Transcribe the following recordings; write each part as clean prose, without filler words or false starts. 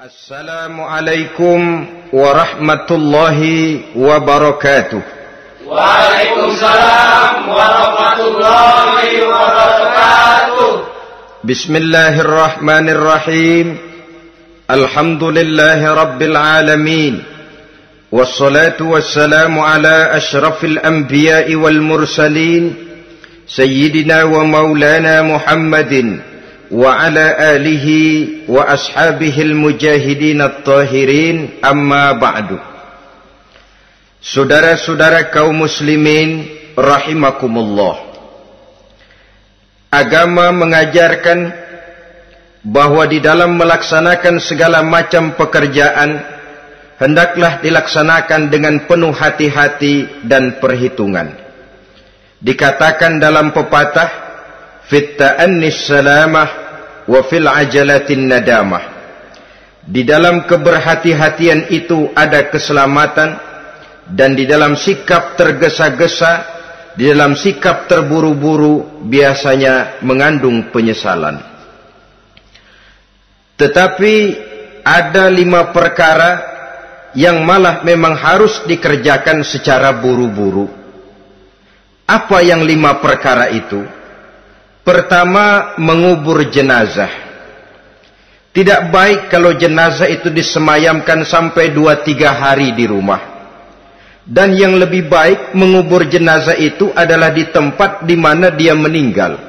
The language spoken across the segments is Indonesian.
Assalamualaikum warahmatullahi wabarakatuh. Waalaikumsalam warahmatullahi wabarakatuh. Bismillahirrahmanirrahim. Alhamdulillahi rabbil alamin. Wassalatu wassalamu ala ashrafil anbiya'i wal mursalin. Sayyidina wa maulana Muhammadin wa ala alihi wa ashabihil mujahidin at-tahirin, amma ba'du. Saudara-saudara kaum muslimin rahimakumullah, agama mengajarkan bahwa di dalam melaksanakan segala macam pekerjaan hendaklah dilaksanakan dengan penuh hati-hati dan perhitungan. Dikatakan dalam pepatah, fit ta'annis salamah wa fil ajalatin nadamah. Di dalam keberhati-hatian itu ada keselamatan, dan di dalam sikap tergesa-gesa, di dalam sikap terburu-buru biasanya mengandung penyesalan. Tetapi ada 5 perkara yang malah memang harus dikerjakan secara buru-buru. Apa yang 5 perkara itu? Pertama, mengubur jenazah. Tidak baik kalau jenazah itu disemayamkan sampai 2-3 hari di rumah. Dan yang lebih baik mengubur jenazah itu adalah di tempat di mana dia meninggal.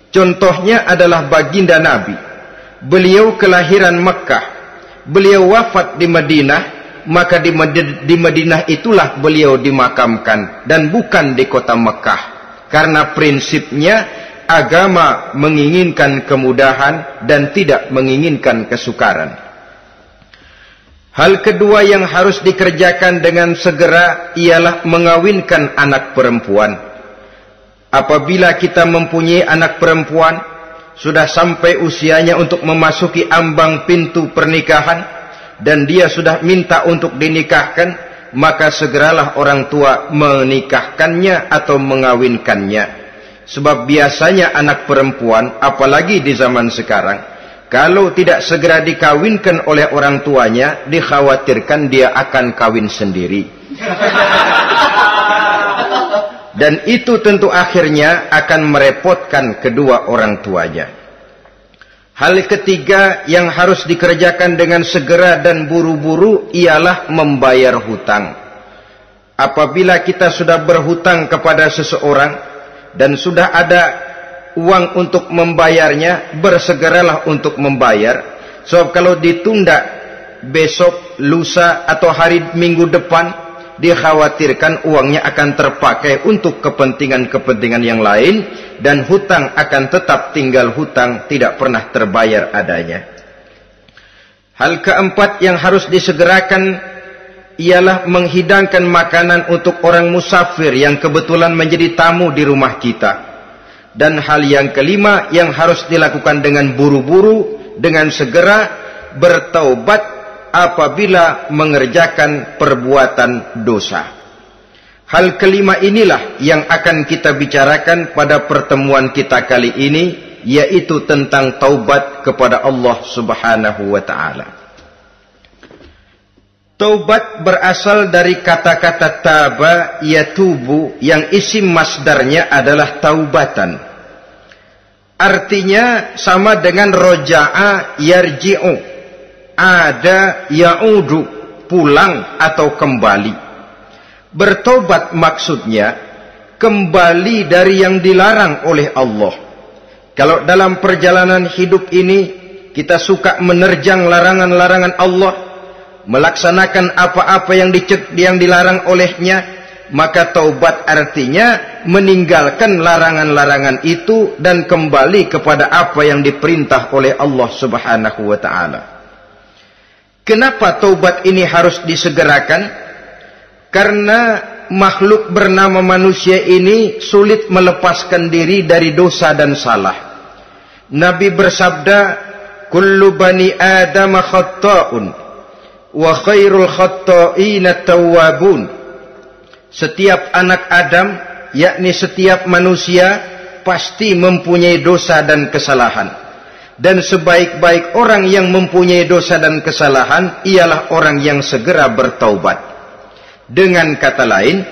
Contohnya adalah baginda Nabi. Beliau kelahiran Mekah. Beliau wafat di Madinah, maka di Madinah itulah beliau dimakamkan dan bukan di kota Mekah. Karena prinsipnya agama menginginkan kemudahan dan tidak menginginkan kesukaran. Hal kedua yang harus dikerjakan dengan segera ialah mengawinkan anak perempuan. Apabila kita mempunyai anak perempuan, sudah sampai usianya untuk memasuki ambang pintu pernikahan, dan dia sudah minta untuk dinikahkan, maka segeralah orang tua menikahkannya atau mengawinkannya. Sebab biasanya anak perempuan, apalagi di zaman sekarang, kalau tidak segera dikawinkan oleh orang tuanya, dikhawatirkan dia akan kawin sendiri. Dan itu tentu akhirnya akan merepotkan kedua orang tuanya. Hal ketiga yang harus dikerjakan dengan segera dan buru-buru ialah membayar hutang. Apabila kita sudah berhutang kepada seseorang dan sudah ada uang untuk membayarnya, bersegeralah untuk membayar. Sebab kalau ditunda besok, lusa atau hari minggu depan, dikhawatirkan uangnya akan terpakai untuk kepentingan-kepentingan yang lain, dan hutang akan tetap tinggal hutang, tidak pernah terbayar adanya. Hal keempat yang harus disegerakan ialah menghidangkan makanan untuk orang musafir yang kebetulan menjadi tamu di rumah kita. Dan hal yang kelima yang harus dilakukan dengan buru-buru, dengan segera, bertaubat apabila mengerjakan perbuatan dosa. Hal kelima inilah yang akan kita bicarakan pada pertemuan kita kali ini, yaitu tentang taubat kepada Allah Subhanahu wa ta'ala. Taubat berasal dari kata-kata taba yatubu, yang isim masdarnya adalah taubatan. Artinya sama dengan roja'a yarji'u, ada ya'udu, pulang atau kembali. Bertobat maksudnya kembali dari yang dilarang oleh Allah. Kalau dalam perjalanan hidup ini kita suka menerjang larangan-larangan Allah, melaksanakan apa-apa yang dilarang olehnya, maka taubat artinya meninggalkan larangan-larangan itu dan kembali kepada apa yang diperintah oleh Allah Subhanahu wa ta'ala. Kenapa taubat ini harus disegerakan? Karena makhluk bernama manusia ini sulit melepaskan diri dari dosa dan salah. Nabi bersabda, kullu bani Adam khatta'un wa khairul khatta'ina tawwabun. Setiap anak Adam, yakni setiap manusia, pasti mempunyai dosa dan kesalahan. Dan sebaik-baik orang yang mempunyai dosa dan kesalahan ialah orang yang segera bertaubat. Dengan kata lain,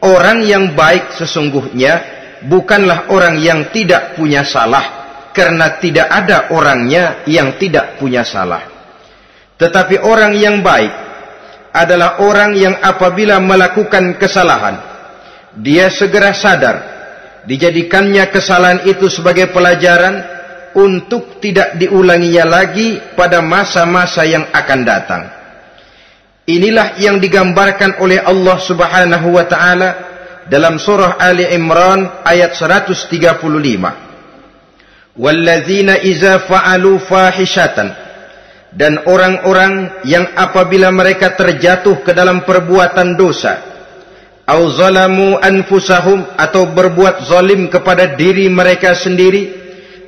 orang yang baik sesungguhnya bukanlah orang yang tidak punya salah, karena tidak ada orangnya yang tidak punya salah. Tetapi orang yang baik adalah orang yang apabila melakukan kesalahan, dia segera sadar, dijadikannya kesalahan itu sebagai pelajaran untuk tidak diulanginya lagi pada masa-masa yang akan datang. Inilah yang digambarkan oleh Allah Subhanahu wa taala dalam surah Ali Imran ayat 135. Walladzina idza fa'alu fahishatan, dan orang-orang yang apabila mereka terjatuh ke dalam perbuatan dosa, au zalamu anfusahum, atau berbuat zalim kepada diri mereka sendiri,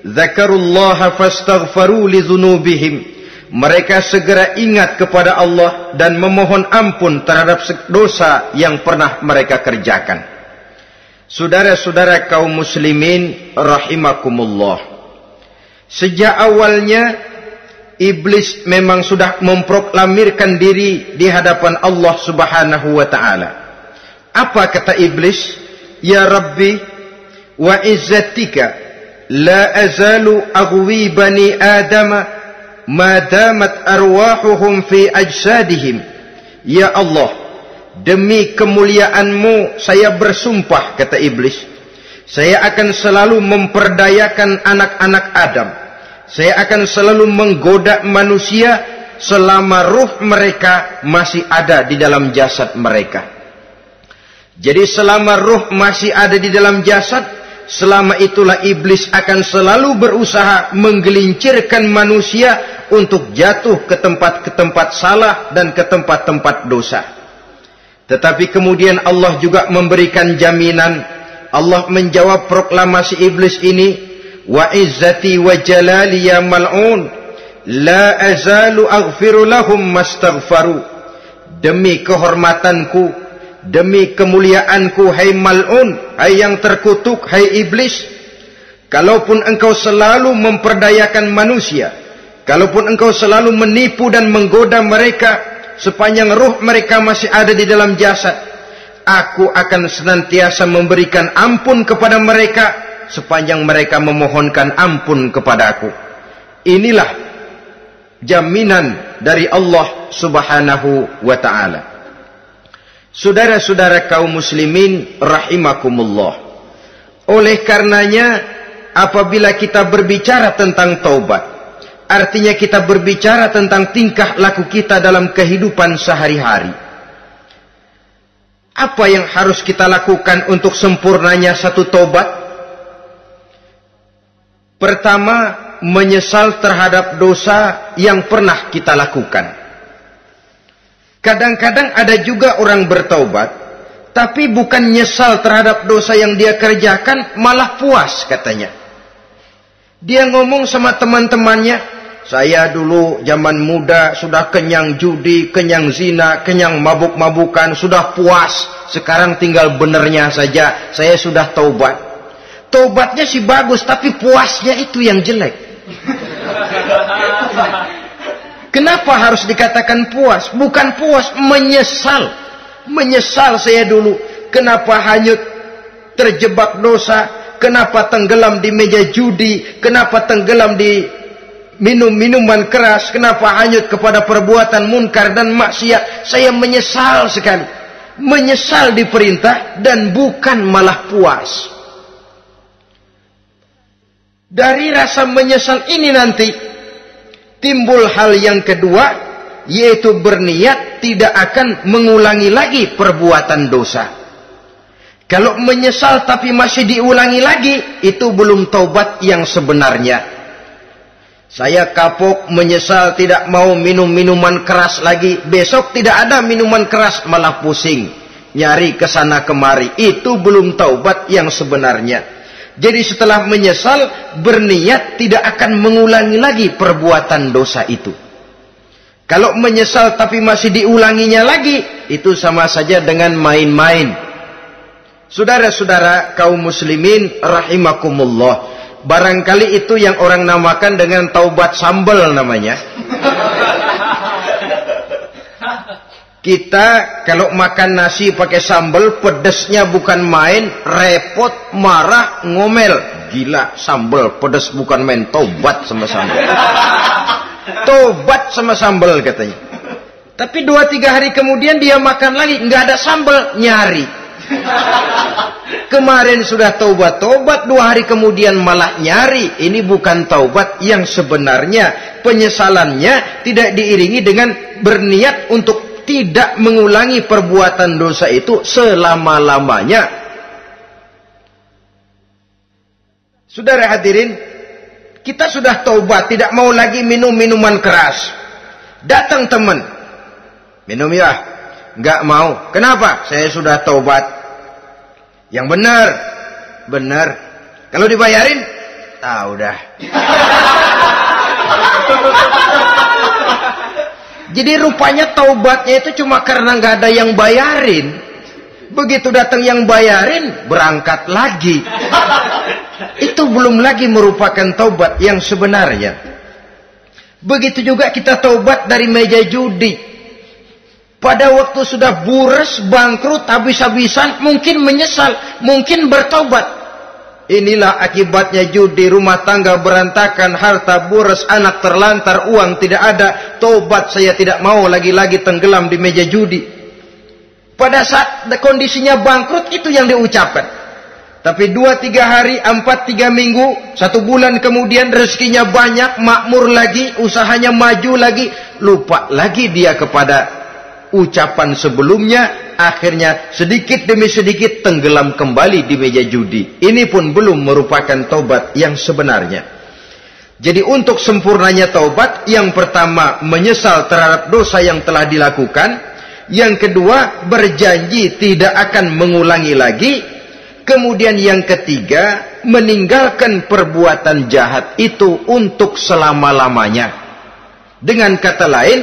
dzakarullaha fastaghfaru lidzunubihim, mereka segera ingat kepada Allah dan memohon ampun terhadap dosa yang pernah mereka kerjakan. Saudara-saudara kaum muslimin rahimakumullah, sejak awalnya iblis memang sudah memproklamirkan diri di hadapan Allah Subhanahu wa taala. Apa kata iblis? Ya Rabbi wa izzatika la azalu aghwi bani adama ma damat arwahuhum fi ajsadihim. Ya Allah, demi kemuliaan-Mu saya bersumpah, kata iblis, saya akan selalu memperdayakan anak-anak Adam. Saya akan selalu menggoda manusia selama ruh mereka masih ada di dalam jasad mereka. Jadi selama ruh masih ada di dalam jasad, selama itulah iblis akan selalu berusaha menggelincirkan manusia untuk jatuh ke tempat-tempat salah dan ke tempat-tempat dosa. Tetapi kemudian Allah juga memberikan jaminan. Allah menjawab proklamasi iblis ini, wa izzati wa jalali ya mal'un la azalu aghfiru lahum mastaghfaru. Demi kehormatanku, demi kemuliaanku, hai mal'un, hai yang terkutuk, hai iblis, kalaupun engkau selalu memperdayakan manusia, kalaupun engkau selalu menipu dan menggoda mereka sepanjang ruh mereka masih ada di dalam jasad, aku akan senantiasa memberikan ampun kepada mereka sepanjang mereka memohonkan ampun kepadaku. Inilah jaminan dari Allah Subhanahu wa ta'ala. Saudara-saudara kaum muslimin rahimakumullah, oleh karenanya apabila kita berbicara tentang taubat, artinya kita berbicara tentang tingkah laku kita dalam kehidupan sehari-hari. Apa yang harus kita lakukan untuk sempurnanya satu taubat? Pertama, menyesal terhadap dosa yang pernah kita lakukan. Kadang-kadang ada juga orang bertaubat, tapi bukan nyesal terhadap dosa yang dia kerjakan, malah puas katanya. Dia ngomong sama teman-temannya, saya dulu zaman muda sudah kenyang judi, kenyang zina, kenyang mabuk-mabukan, sudah puas. Sekarang tinggal benernya saja, saya sudah taubat. Taubatnya sih bagus, tapi puasnya itu yang jelek. Kenapa harus dikatakan puas? Bukan puas, menyesal. Menyesal saya dulu. Kenapa hanyut terjebak dosa? Kenapa tenggelam di meja judi? Kenapa tenggelam di minum-minuman keras? Kenapa hanyut kepada perbuatan munkar dan maksiat? Saya menyesal sekali. Menyesal diperintah dan bukan malah puas. Dari rasa menyesal ini nanti timbul hal yang kedua, yaitu berniat tidak akan mengulangi lagi perbuatan dosa. Kalau menyesal tapi masih diulangi lagi, itu belum taubat yang sebenarnya. Saya kapok, menyesal, tidak mau minum minuman keras lagi. Besok tidak ada minuman keras, malah pusing, nyari kesana kemari. Itu belum taubat yang sebenarnya. Jadi setelah menyesal, berniat tidak akan mengulangi lagi perbuatan dosa itu. Kalau menyesal tapi masih diulanginya lagi, itu sama saja dengan main-main. Saudara-saudara kaum muslimin rahimakumullah, Barangkali itu yang orang namakan dengan taubat sambal namanya. Kita kalau makan nasi pakai sambal, pedesnya bukan main, repot, marah, ngomel. Gila, sambal pedes bukan main, taubat sama sambal. Taubat sama sambal katanya. Tapi 2-3 hari kemudian dia makan lagi, nggak ada sambal, nyari. Kemarin sudah taubat, 2 hari kemudian malah nyari. Ini bukan taubat yang sebenarnya. Penyesalannya tidak diiringi dengan berniat untuk tidak mengulangi perbuatan dosa itu selama-lamanya. Saudara hadirin, kita sudah taubat, tidak mau lagi minum minuman keras. Datang teman, minum ya? Enggak mau. Kenapa? Saya sudah taubat. Yang benar, benar. Kalau dibayarin, udah. Jadi rupanya taubatnya itu cuma karena nggak ada yang bayarin. Begitu datang yang bayarin, berangkat lagi. Itu belum lagi merupakan taubat yang sebenarnya. Begitu juga kita taubat dari meja judi. Pada waktu sudah bures, bangkrut, habis-habisan, mungkin menyesal, mungkin bertaubat. Inilah akibatnya judi, rumah tangga berantakan, harta boros, anak terlantar, uang tidak ada. Taubat, saya tidak mau lagi-lagi tenggelam di meja judi. Pada saat kondisinya bangkrut, itu yang diucapkan. Tapi 2-3 hari, 4-3 minggu, 1 bulan kemudian rezekinya banyak, makmur lagi, usahanya maju lagi, lupa lagi dia kepada ucapan sebelumnya. Akhirnya sedikit demi sedikit tenggelam kembali di meja judi. Ini pun belum merupakan taubat yang sebenarnya. Jadi untuk sempurnanya taubat, yang pertama menyesal terhadap dosa yang telah dilakukan, yang kedua berjanji tidak akan mengulangi lagi, kemudian yang ketiga meninggalkan perbuatan jahat itu untuk selama-lamanya. Dengan kata lain,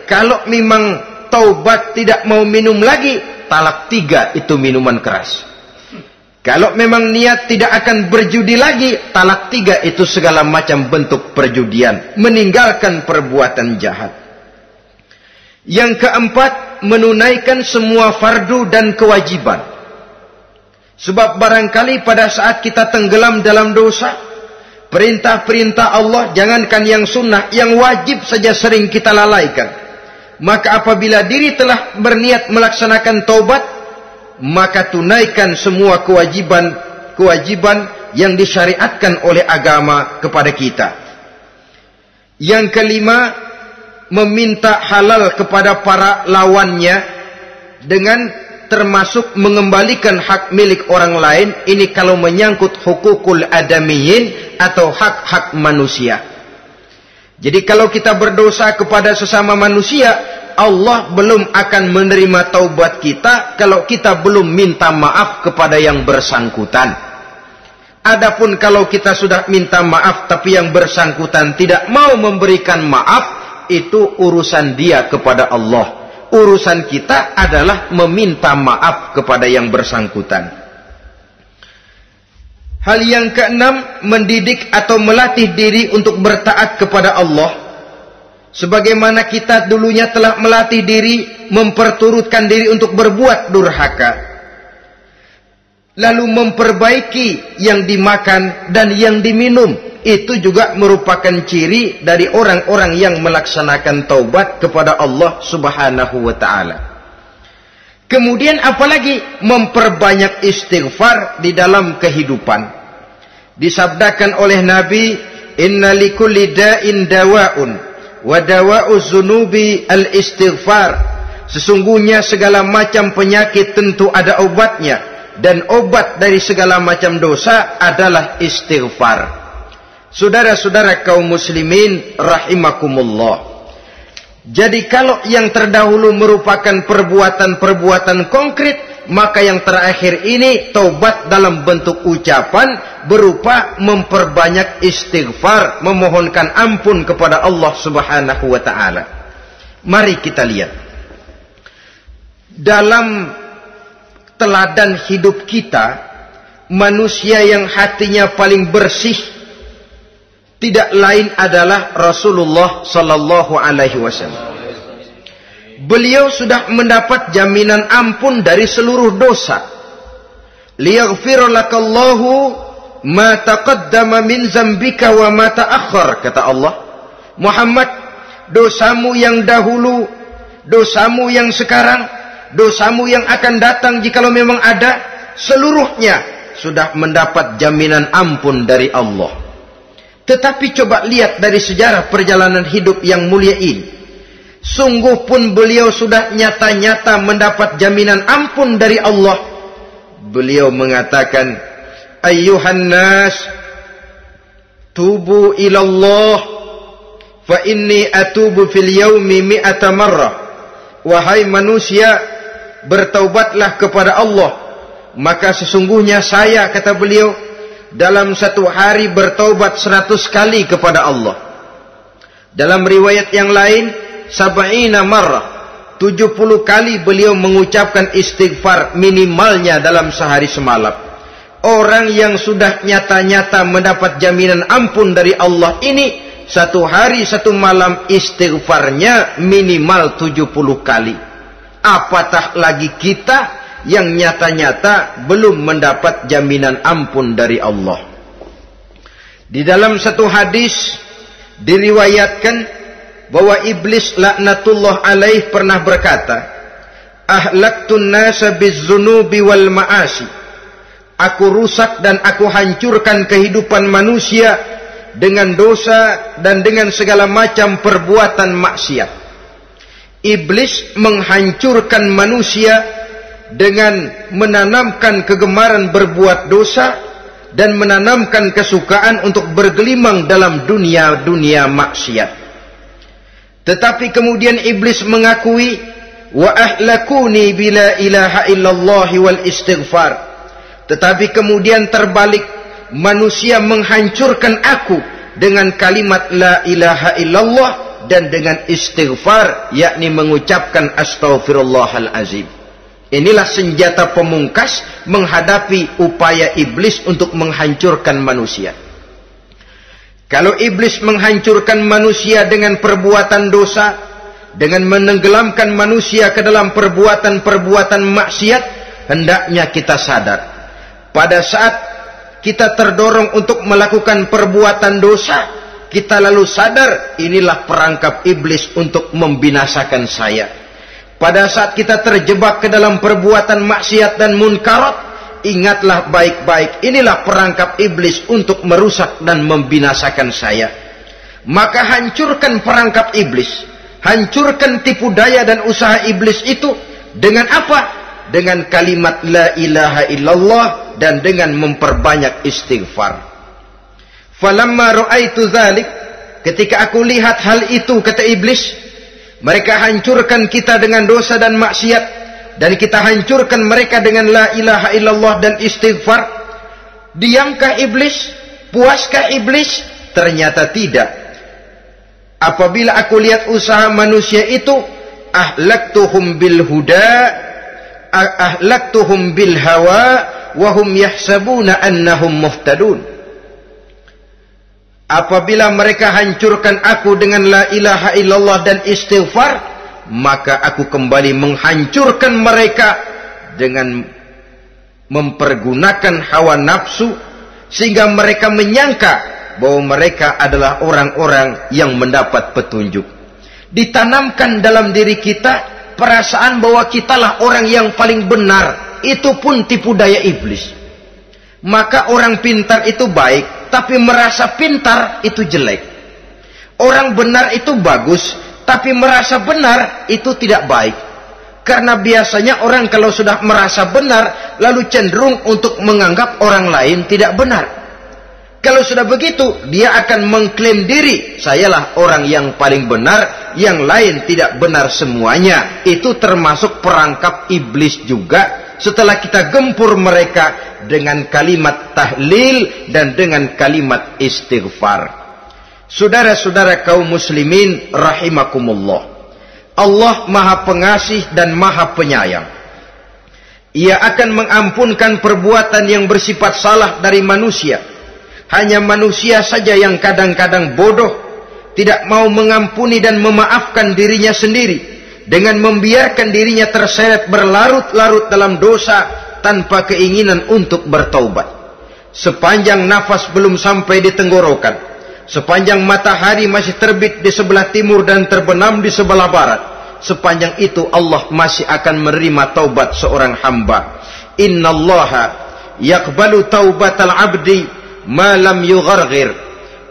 kalau memang taubat tidak mau minum lagi, talak 3 itu minuman keras. Kalau memang niat tidak akan berjudi lagi, talak 3 itu segala macam bentuk perjudian, meninggalkan perbuatan jahat. Yang keempat, menunaikan semua fardu dan kewajiban. Sebab barangkali pada saat kita tenggelam dalam dosa, perintah-perintah Allah, jangankan yang sunnah, yang wajib saja sering kita lalaikan. Maka apabila diri telah berniat melaksanakan taubat, maka tunaikan semua kewajiban yang disyariatkan oleh agama kepada kita. Yang kelima, meminta halal kepada para lawannya dengan termasuk mengembalikan hak milik orang lain. Ini kalau menyangkut hukukul adamiyin atau hak-hak manusia. Jadi kalau kita berdosa kepada sesama manusia, Allah belum akan menerima taubat kita kalau kita belum minta maaf kepada yang bersangkutan. Adapun kalau kita sudah minta maaf tapi yang bersangkutan tidak mau memberikan maaf, itu urusan dia kepada Allah. Urusan kita adalah meminta maaf kepada yang bersangkutan. Hal yang keenam, mendidik atau melatih diri untuk bertaat kepada Allah. Sebagaimana kita dulunya telah melatih diri, memperturutkan diri untuk berbuat durhaka. Lalu memperbaiki yang dimakan dan yang diminum. Itu juga merupakan ciri dari orang-orang yang melaksanakan taubat kepada Allah Subhanahu wa ta'ala. Kemudian apalagi? Memperbanyak istighfar di dalam kehidupan. Disabdakan oleh Nabi, inna likulli da'in dawa'un wa dawa'u zunubi al-istighfar. Sesungguhnya segala macam penyakit tentu ada obatnya, dan obat dari segala macam dosa adalah istighfar. Saudara-saudara kaum muslimin rahimakumullah. Jadi kalau yang terdahulu merupakan perbuatan-perbuatan konkret, maka yang terakhir ini taubat dalam bentuk ucapan berupa memperbanyak istighfar, memohonkan ampun kepada Allah Subhanahu wa ta'ala. Mari kita lihat. Dalam teladan hidup kita, manusia yang hatinya paling bersih, tidak lain adalah Rasulullah sallallahu alaihi wasallam. Beliau sudah mendapat jaminan ampun dari seluruh dosa. Liyaghfir lakallahu ma taqaddama min zambika wa ma ta'akhkhar, kata Allah. Muhammad, dosamu yang dahulu, dosamu yang sekarang, dosamu yang akan datang jikalau memang ada, seluruhnya sudah mendapat jaminan ampun dari Allah. Tetapi coba lihat dari sejarah perjalanan hidup yang mulia ini. Sungguh pun beliau sudah nyata-nyata mendapat jaminan ampun dari Allah. Beliau mengatakan, ayyuhan nas, tubu ilallah, fa inni atubu fil yaumi mi'ata marrah. Wahai manusia, bertaubatlah kepada Allah. Maka sesungguhnya saya, kata beliau, dalam satu hari bertaubat 100 kali kepada Allah. Dalam riwayat yang lain, sab'ina marrah, 70 kali beliau mengucapkan istighfar minimalnya dalam sehari semalam. Orang yang sudah nyata-nyata mendapat jaminan ampun dari Allah ini, satu hari satu malam istighfarnya minimal 70 kali. Apatah lagi kita yang nyata-nyata belum mendapat jaminan ampun dari Allah. Di dalam satu hadis diriwayatkan bahwa iblis laknatullah alaih pernah berkata, ahlaktun nasa bizzunubi wal ma'asi. Aku rusak dan aku hancurkan kehidupan manusia dengan dosa dan dengan segala macam perbuatan maksiat. Iblis menghancurkan manusia dengan menanamkan kegemaran berbuat dosa dan menanamkan kesukaan untuk bergelimang dalam dunia maksiat. Tetapi kemudian iblis mengakui, wa ahlakuni bila ilaha illallah wal istighfar. Tetapi kemudian terbalik, manusia menghancurkan aku dengan kalimat la ilaha illallah dan dengan istighfar, yakni mengucapkan astaghfirullahal azim. Inilah senjata pemungkas menghadapi upaya iblis untuk menghancurkan manusia. Kalau iblis menghancurkan manusia dengan perbuatan dosa, dengan menenggelamkan manusia ke dalam perbuatan-perbuatan maksiat, hendaknya kita sadar. Pada saat kita terdorong untuk melakukan perbuatan dosa, kita lalu sadar, inilah perangkap iblis untuk membinasakan saya. Pada saat kita terjebak ke dalam perbuatan maksiat dan munkarat, ingatlah baik-baik, inilah perangkap iblis untuk merusak dan membinasakan saya. Maka hancurkan perangkap iblis, hancurkan tipu daya dan usaha iblis itu dengan apa? Dengan kalimat la ilaha illallah dan dengan memperbanyak istighfar. Falamma ra'aitu dzalik, ketika aku lihat hal itu, kata iblis, mereka hancurkan kita dengan dosa dan maksiat, dan kita hancurkan mereka dengan la ilaha illallah dan istighfar. Diamkah iblis? Puaskah iblis? Ternyata tidak. Apabila aku lihat usaha manusia itu, ahlaktuhum bil huda, ahlaktuhum bil hawa, wahum yahsabuna annahum muhtadun. Apabila mereka hancurkan aku dengan la ilaha illallah dan istighfar, maka aku kembali menghancurkan mereka dengan mempergunakan hawa nafsu, sehingga mereka menyangka bahwa mereka adalah orang-orang yang mendapat petunjuk. Ditanamkan dalam diri kita perasaan bahwa kitalah orang yang paling benar. Itu pun tipu daya iblis. Maka orang pintar itu baik, tapi merasa pintar itu jelek. Orang benar itu bagus, tapi merasa benar itu tidak baik. Karena biasanya orang kalau sudah merasa benar, lalu cenderung untuk menganggap orang lain tidak benar. Kalau sudah begitu, dia akan mengklaim diri, sayalah orang yang paling benar, yang lain tidak benar semuanya. Itu termasuk perangkap iblis juga, setelah kita gempur mereka dengan kalimat tahlil dan dengan kalimat istighfar. Saudara-saudara kaum muslimin rahimakumullah, Allah Maha Pengasih dan Maha Penyayang. Ia akan mengampunkan perbuatan yang bersifat salah dari manusia, Hanya manusia saja yang kadang-kadang bodoh, tidak mau mengampuni dan memaafkan dirinya sendiri, dengan membiarkan dirinya terseret berlarut-larut dalam dosa tanpa keinginan untuk bertaubat. Sepanjang nafas belum sampai di tenggorokan, sepanjang matahari masih terbit di sebelah timur dan terbenam di sebelah barat, sepanjang itu Allah masih akan menerima taubat seorang hamba. Innallaha yaqbalu taubatal abdi ma lam yugharghir.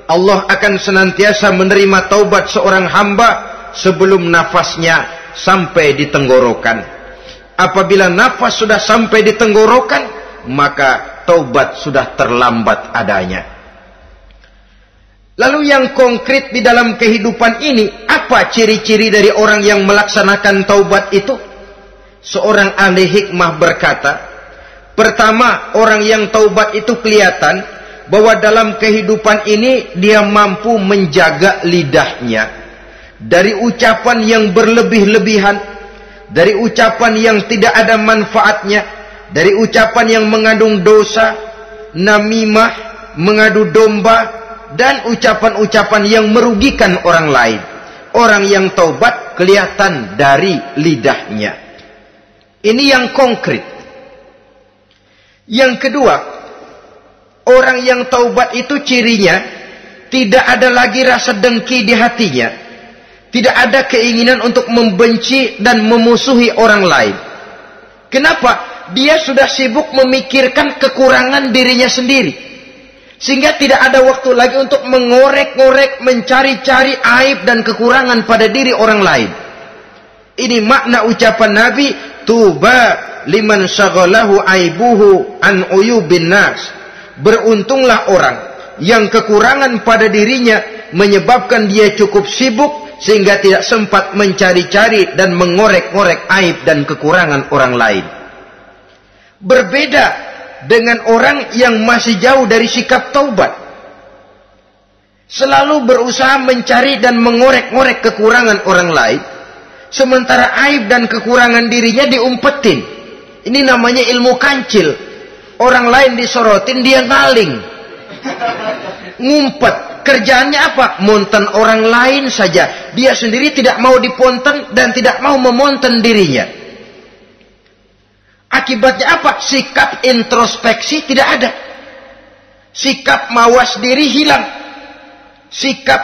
Allah akan senantiasa menerima taubat seorang hamba sebelum nafasnya sampai di tenggorokan. Apabila nafas sudah sampai di tenggorokan, maka taubat sudah terlambat adanya. Lalu yang konkret di dalam kehidupan ini, apa ciri-ciri dari orang yang melaksanakan taubat itu? Seorang ahli hikmah berkata, pertama, orang yang taubat itu kelihatan bahwa dalam kehidupan ini dia mampu menjaga lidahnya dari ucapan yang berlebih-lebihan, dari ucapan yang tidak ada manfaatnya, dari ucapan yang mengandung dosa, namimah, mengadu domba, dan ucapan-ucapan yang merugikan orang lain. Orang yang taubat kelihatan dari lidahnya. Ini yang konkret. Yang kedua, orang yang taubat itu cirinya tidak ada lagi rasa dengki di hatinya. Tidak ada keinginan untuk membenci dan memusuhi orang lain. Kenapa? Dia sudah sibuk memikirkan kekurangan dirinya sendiri. Sehingga tidak ada waktu lagi untuk mengorek-ngorek, mencari-cari aib dan kekurangan pada diri orang lain. Ini makna ucapan Nabi, tuba liman syaghalahu aibuhu an uyubin nas. Beruntunglah orang yang kekurangan pada dirinya menyebabkan dia cukup sibuk sehingga tidak sempat mencari-cari dan mengorek-ngorek aib dan kekurangan orang lain. Berbeda dengan orang yang masih jauh dari sikap taubat. Selalu berusaha mencari dan mengorek-ngorek kekurangan orang lain, sementara aib dan kekurangan dirinya diumpetin. Ini namanya ilmu kancil. Orang lain disorotin, dia ngaling, ngumpet. Kerjaannya apa? Monten orang lain saja. Dia sendiri tidak mau diponten dan tidak mau memonten dirinya. Akibatnya apa? Sikap introspeksi tidak ada. Sikap mawas diri hilang. Sikap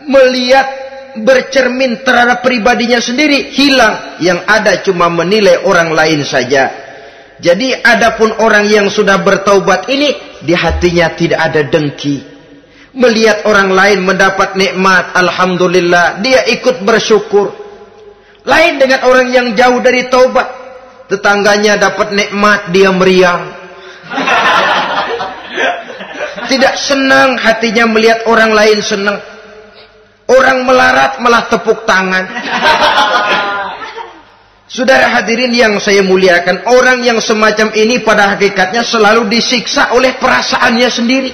melihat, bercermin terhadap pribadinya sendiri hilang. Yang ada cuma menilai orang lain saja. Jadi adapun orang yang sudah bertaubat ini, di hatinya tidak ada dengki. Melihat orang lain mendapat nikmat, alhamdulillah, dia ikut bersyukur. Lain dengan orang yang jauh dari taubat. Tetangganya dapat nikmat, dia meriang. Tidak senang hatinya melihat orang lain senang. Orang melarat malah tepuk tangan. Saudara hadirin yang saya muliakan, orang yang semacam ini pada hakikatnya selalu disiksa oleh perasaannya sendiri.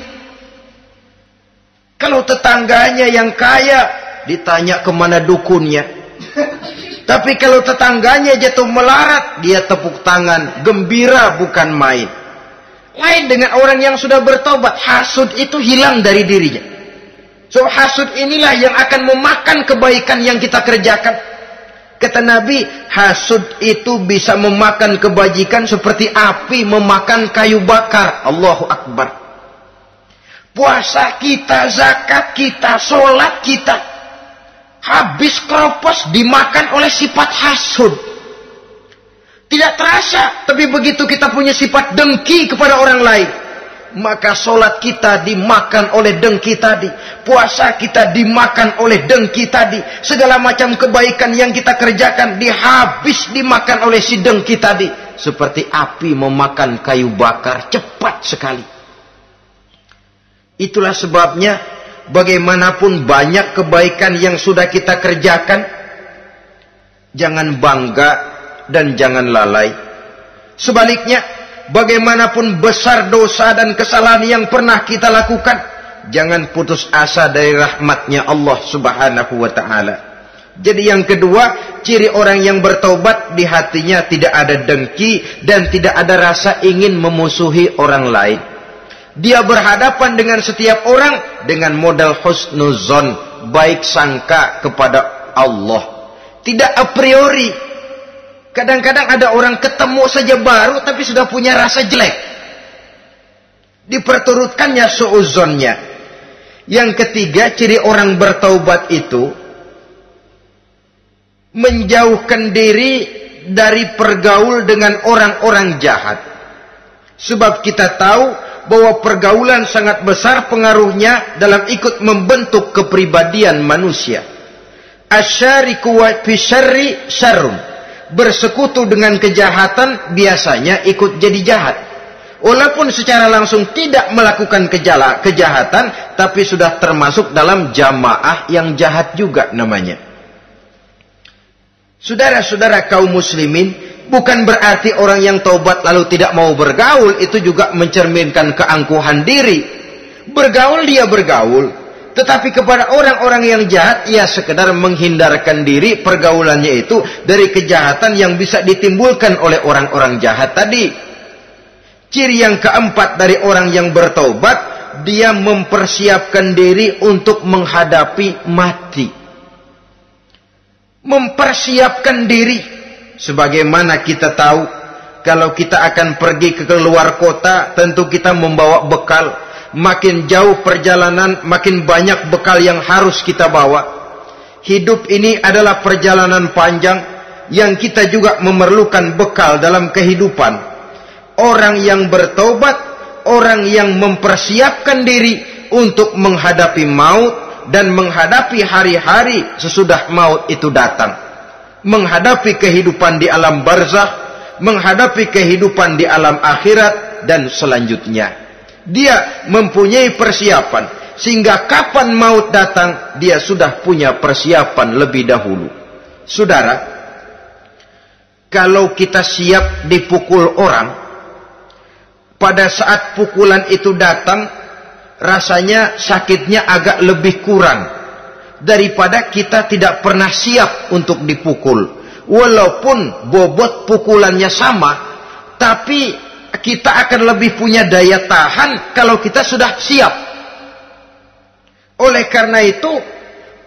Kalau tetangganya yang kaya, ditanya kemana dukunnya. Tapi kalau tetangganya jatuh melarat, dia tepuk tangan, gembira bukan main. Lain dengan orang yang sudah bertobat, hasud itu hilang dari dirinya. So hasud inilah yang akan memakan kebaikan yang kita kerjakan. Kata Nabi, hasud itu bisa memakan kebajikan seperti api memakan kayu bakar. Allahu Akbar. Puasa kita, zakat kita, sholat kita, habis keropos dimakan oleh sifat hasud. Tidak terasa, tapi begitu kita punya sifat dengki kepada orang lain, maka sholat kita dimakan oleh dengki tadi, puasa kita dimakan oleh dengki tadi, segala macam kebaikan yang kita kerjakan dimakan oleh si dengki tadi, seperti api memakan kayu bakar, cepat sekali. Itulah sebabnya bagaimanapun banyak kebaikan yang sudah kita kerjakan, jangan bangga dan jangan lalai. Sebaliknya, bagaimanapun besar dosa dan kesalahan yang pernah kita lakukan, jangan putus asa dari rahmatnya Allah Subhanahu wa ta'ala. Jadi yang kedua, ciri orang yang bertaubat, di hatinya tidak ada dengki dan tidak ada rasa ingin memusuhi orang lain. Dia berhadapan dengan setiap orang dengan modal husnuzon, baik sangka kepada Allah. Tidak a priori. Kadang-kadang ada orang ketemu saja baru tapi sudah punya rasa jelek. Diperturutkannya suuzonnya. Yang ketiga, ciri orang bertaubat itu menjauhkan diri dari pergaul dengan orang-orang jahat. Sebab kita tahu bahwa pergaulan sangat besar pengaruhnya dalam ikut membentuk kepribadian manusia. Asyariku wa fi syarri syarrun. Bersekutu dengan kejahatan biasanya ikut jadi jahat. Walaupun secara langsung tidak melakukan kejahatan, tapi sudah termasuk dalam jamaah yang jahat juga namanya. Saudara-saudara kaum muslimin, bukan berarti orang yang taubat lalu tidak mau bergaul itu juga mencerminkan keangkuhan diri. Bergaul dia bergaul, tetapi kepada orang-orang yang jahat ia sekedar menghindarkan diri pergaulannya itu dari kejahatan yang bisa ditimbulkan oleh orang-orang jahat tadi. Ciri yang keempat dari orang yang bertaubat, dia mempersiapkan diri untuk menghadapi mati. Mempersiapkan diri. Sebagaimana kita tahu, kalau kita akan pergi ke luar kota, tentu kita membawa bekal. Makin jauh perjalanan, makin banyak bekal yang harus kita bawa. Hidup ini adalah perjalanan panjang yang kita juga memerlukan bekal dalam kehidupan. Orang yang bertobat, orang yang mempersiapkan diri untuk menghadapi maut dan menghadapi hari-hari sesudah maut itu datang. Menghadapi kehidupan di alam barzakh, menghadapi kehidupan di alam akhirat dan selanjutnya. Dia mempunyai persiapan sehingga kapan maut datang dia sudah punya persiapan lebih dahulu. Saudara, kalau kita siap dipukul orang, pada saat pukulan itu datang rasanya sakitnya agak lebih kurang daripada kita tidak pernah siap untuk dipukul. Walaupun bobot pukulannya sama, tapi kita akan lebih punya daya tahan kalau kita sudah siap. Oleh karena itu,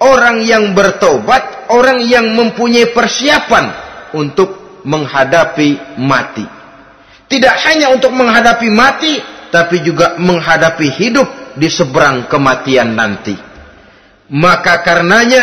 orang yang bertobat, orang yang mempunyai persiapan untuk menghadapi mati. Tidak hanya untuk menghadapi mati, tapi juga menghadapi hidup di seberang kematian nanti. Maka karenanya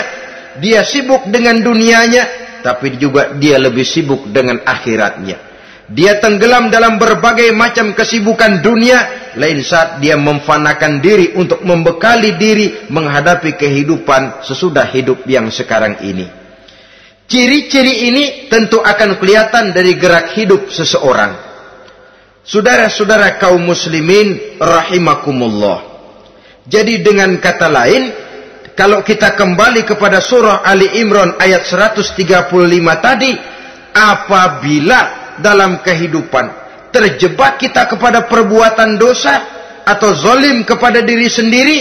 dia sibuk dengan dunianya, tapi juga dia lebih sibuk dengan akhiratnya. Dia tenggelam dalam berbagai macam kesibukan dunia, lain saat dia memfanakan diri untuk membekali diri menghadapi kehidupan sesudah hidup yang sekarang ini. Ciri-ciri ini tentu akan kelihatan dari gerak hidup seseorang. Saudara-saudara kaum muslimin rahimakumullah. Jadi dengan kata lain, kalau kita kembali kepada surah Ali Imran ayat 135 tadi, apabila dalam kehidupan terjebak kita kepada perbuatan dosa atau zalim kepada diri sendiri,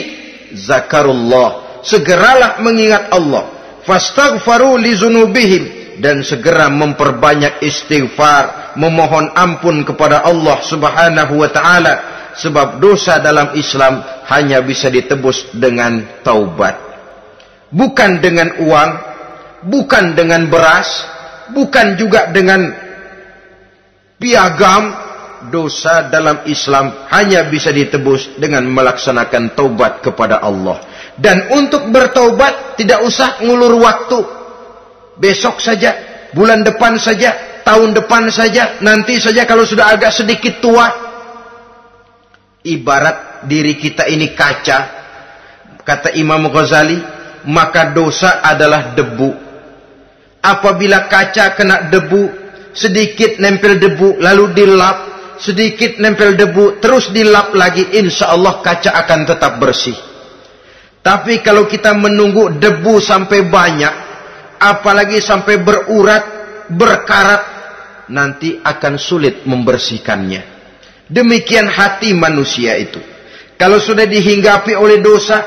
zakarullah, segeralah mengingat Allah, fastaghfaru li dzunubihim, dan segera memperbanyak istighfar, memohon ampun kepada Allah Subhanahu wa taala, sebab dosa dalam Islam hanya bisa ditebus dengan taubat. Bukan dengan uang, bukan dengan beras, bukan juga dengan piagam. Dosa dalam Islam hanya bisa ditebus dengan melaksanakan taubat kepada Allah. Dan untuk bertaubat tidak usah ngulur waktu. Besok saja, bulan depan saja, tahun depan saja, nanti saja kalau sudah agak sedikit tua. Ibarat diri kita ini kaca, kata Imam Ghazali, maka dosa adalah debu. Apabila kaca kena debu, sedikit nempel debu, lalu dilap, sedikit nempel debu, terus dilap lagi, insya Allah kaca akan tetap bersih. Tapi kalau kita menunggu debu sampai banyak, apalagi sampai berurat, berkarat, nanti akan sulit membersihkannya. Demikian hati manusia itu. Kalau sudah dihinggapi oleh dosa,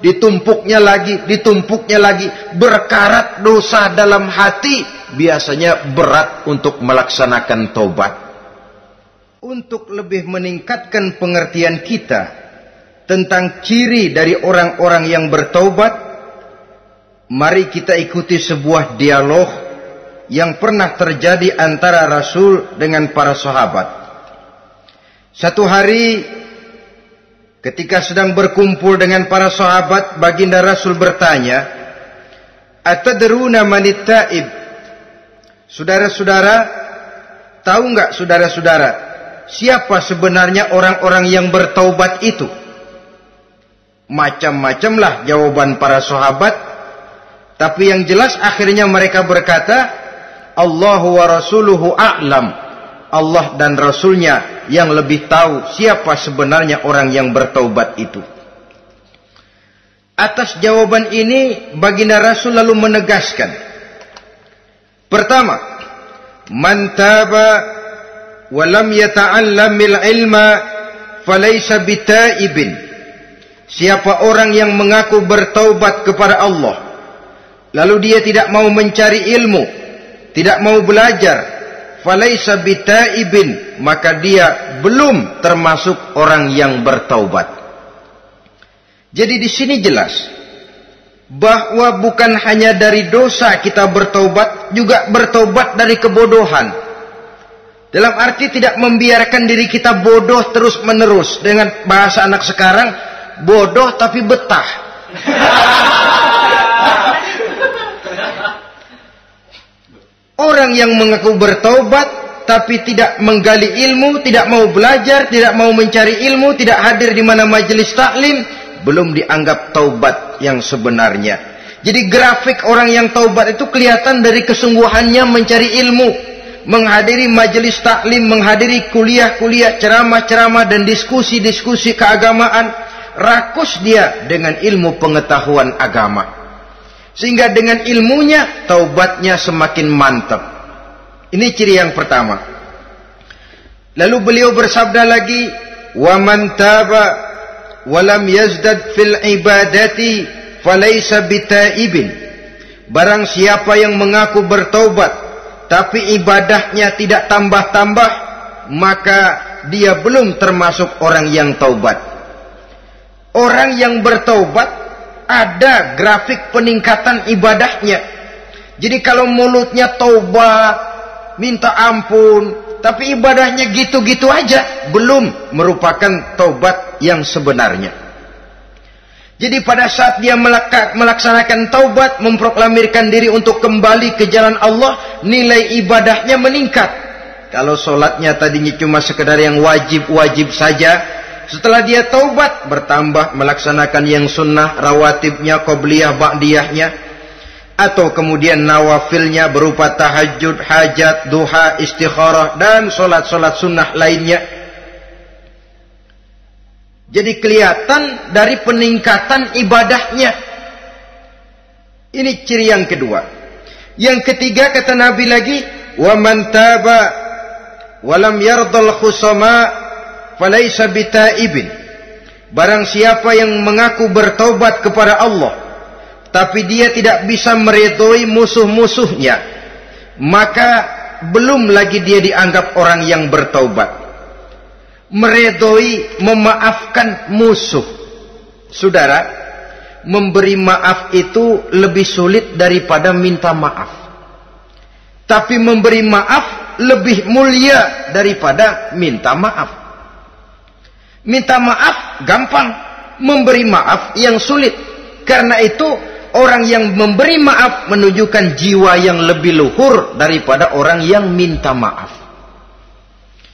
ditumpuknya lagi, berkarat dosa dalam hati, biasanya berat untuk melaksanakan taubat. untuk lebih meningkatkan pengertian kita tentang ciri dari orang-orang yang bertaubat, mari kita ikuti sebuah dialog yang pernah terjadi antara Rasul dengan para sahabat. Satu hari ketika sedang berkumpul dengan para sahabat, baginda Rasul bertanya, "Atadruna manit taib?" Saudara-saudara, tahu enggak saudara-saudara, siapa sebenarnya orang-orang yang bertaubat itu? Macam-macamlah jawaban para sahabat, tapi yang jelas akhirnya mereka berkata, Allahu wa rasuluhu a'lam. Allah dan Rasulnya yang lebih tahu siapa sebenarnya orang yang bertaubat itu. Atas jawaban ini, baginda Rasul lalu menegaskan, pertama, man taba wa lam yata'allamil ilma falaysa bitaibin. Siapa orang yang mengaku bertaubat kepada Allah, lalu dia tidak mau mencari ilmu, tidak mau belajar, falaysa bitaibin, maka dia belum termasuk orang yang bertaubat. Jadi di sini jelas bahwa bukan hanya dari dosa kita bertaubat, juga bertaubat dari kebodohan. Dalam arti tidak membiarkan diri kita bodoh terus menerus. Dengan bahasa anak sekarang, bodoh tapi betah. Orang yang mengaku bertaubat tapi tidak menggali ilmu, tidak mau belajar, tidak mau mencari ilmu, tidak hadir di mana majelis taklim, belum dianggap taubat yang sebenarnya. Jadi grafik orang yang taubat itu kelihatan dari kesungguhannya mencari ilmu, menghadiri majelis taklim, menghadiri kuliah-kuliah, ceramah-ceramah dan diskusi-diskusi keagamaan. Rakus dia dengan ilmu pengetahuan agama, sehingga dengan ilmunya taubatnya semakin mantap. Ini ciri yang pertama. Lalu beliau bersabda lagi, wa man taba wa lam yazdad fil ibadati falaysa bitaibin. Barang siapa yang mengaku bertaubat tapi ibadahnya tidak tambah-tambah, maka dia belum termasuk orang yang taubat. Orang yang bertaubat ada grafik peningkatan ibadahnya. Jadi kalau mulutnya taubat, minta ampun, tapi ibadahnya gitu-gitu aja, belum merupakan taubat yang sebenarnya. Jadi pada saat dia melaksanakan taubat, memproklamirkan diri untuk kembali ke jalan Allah, nilai ibadahnya meningkat. Kalau sholatnya tadinya cuma sekedar yang wajib-wajib saja, setelah dia taubat bertambah melaksanakan yang sunnah, rawatibnya, qobliyah, ba'diyahnya, atau kemudian nawafilnya berupa tahajud, hajat, duha, istikharah, dan solat-solat sunnah lainnya. Jadi kelihatan dari peningkatan ibadahnya. Ini ciri yang kedua. Yang ketiga kata Nabi lagi, wa man taba wa lam yardal khusama falaysa bitaibin. Barang siapa yang mengaku bertaubat kepada Allah tapi dia tidak bisa meridhoi musuh-musuhnya, maka belum lagi dia dianggap orang yang bertaubat. Meridhoi, memaafkan musuh. Saudara, memberi maaf itu lebih sulit daripada minta maaf. Tapi memberi maaf lebih mulia daripada minta maaf. Minta maaf gampang, memberi maaf yang sulit. Karena itu orang yang memberi maaf menunjukkan jiwa yang lebih luhur daripada orang yang minta maaf.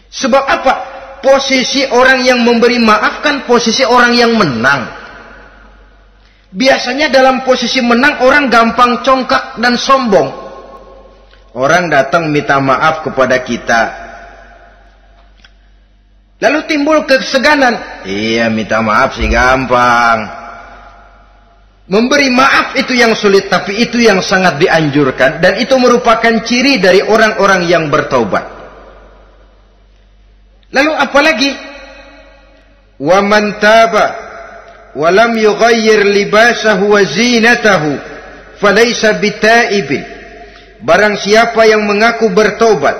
Sebab apa? Posisi orang yang memberi maaf kan posisi orang yang menang. Biasanya dalam posisi menang orang gampang congkak dan sombong. Orang datang minta maaf kepada kita, lalu timbul keseganan. Iya, minta maaf sih gampang. Memberi maaf itu yang sulit, tapi itu yang sangat dianjurkan. Dan itu merupakan ciri dari orang-orang yang bertaubat. Lalu apalagi? Wa man taba wa lam yughayyir libasahu wa zinatahu falaysa bitaibin. Barang siapa yang mengaku bertaubat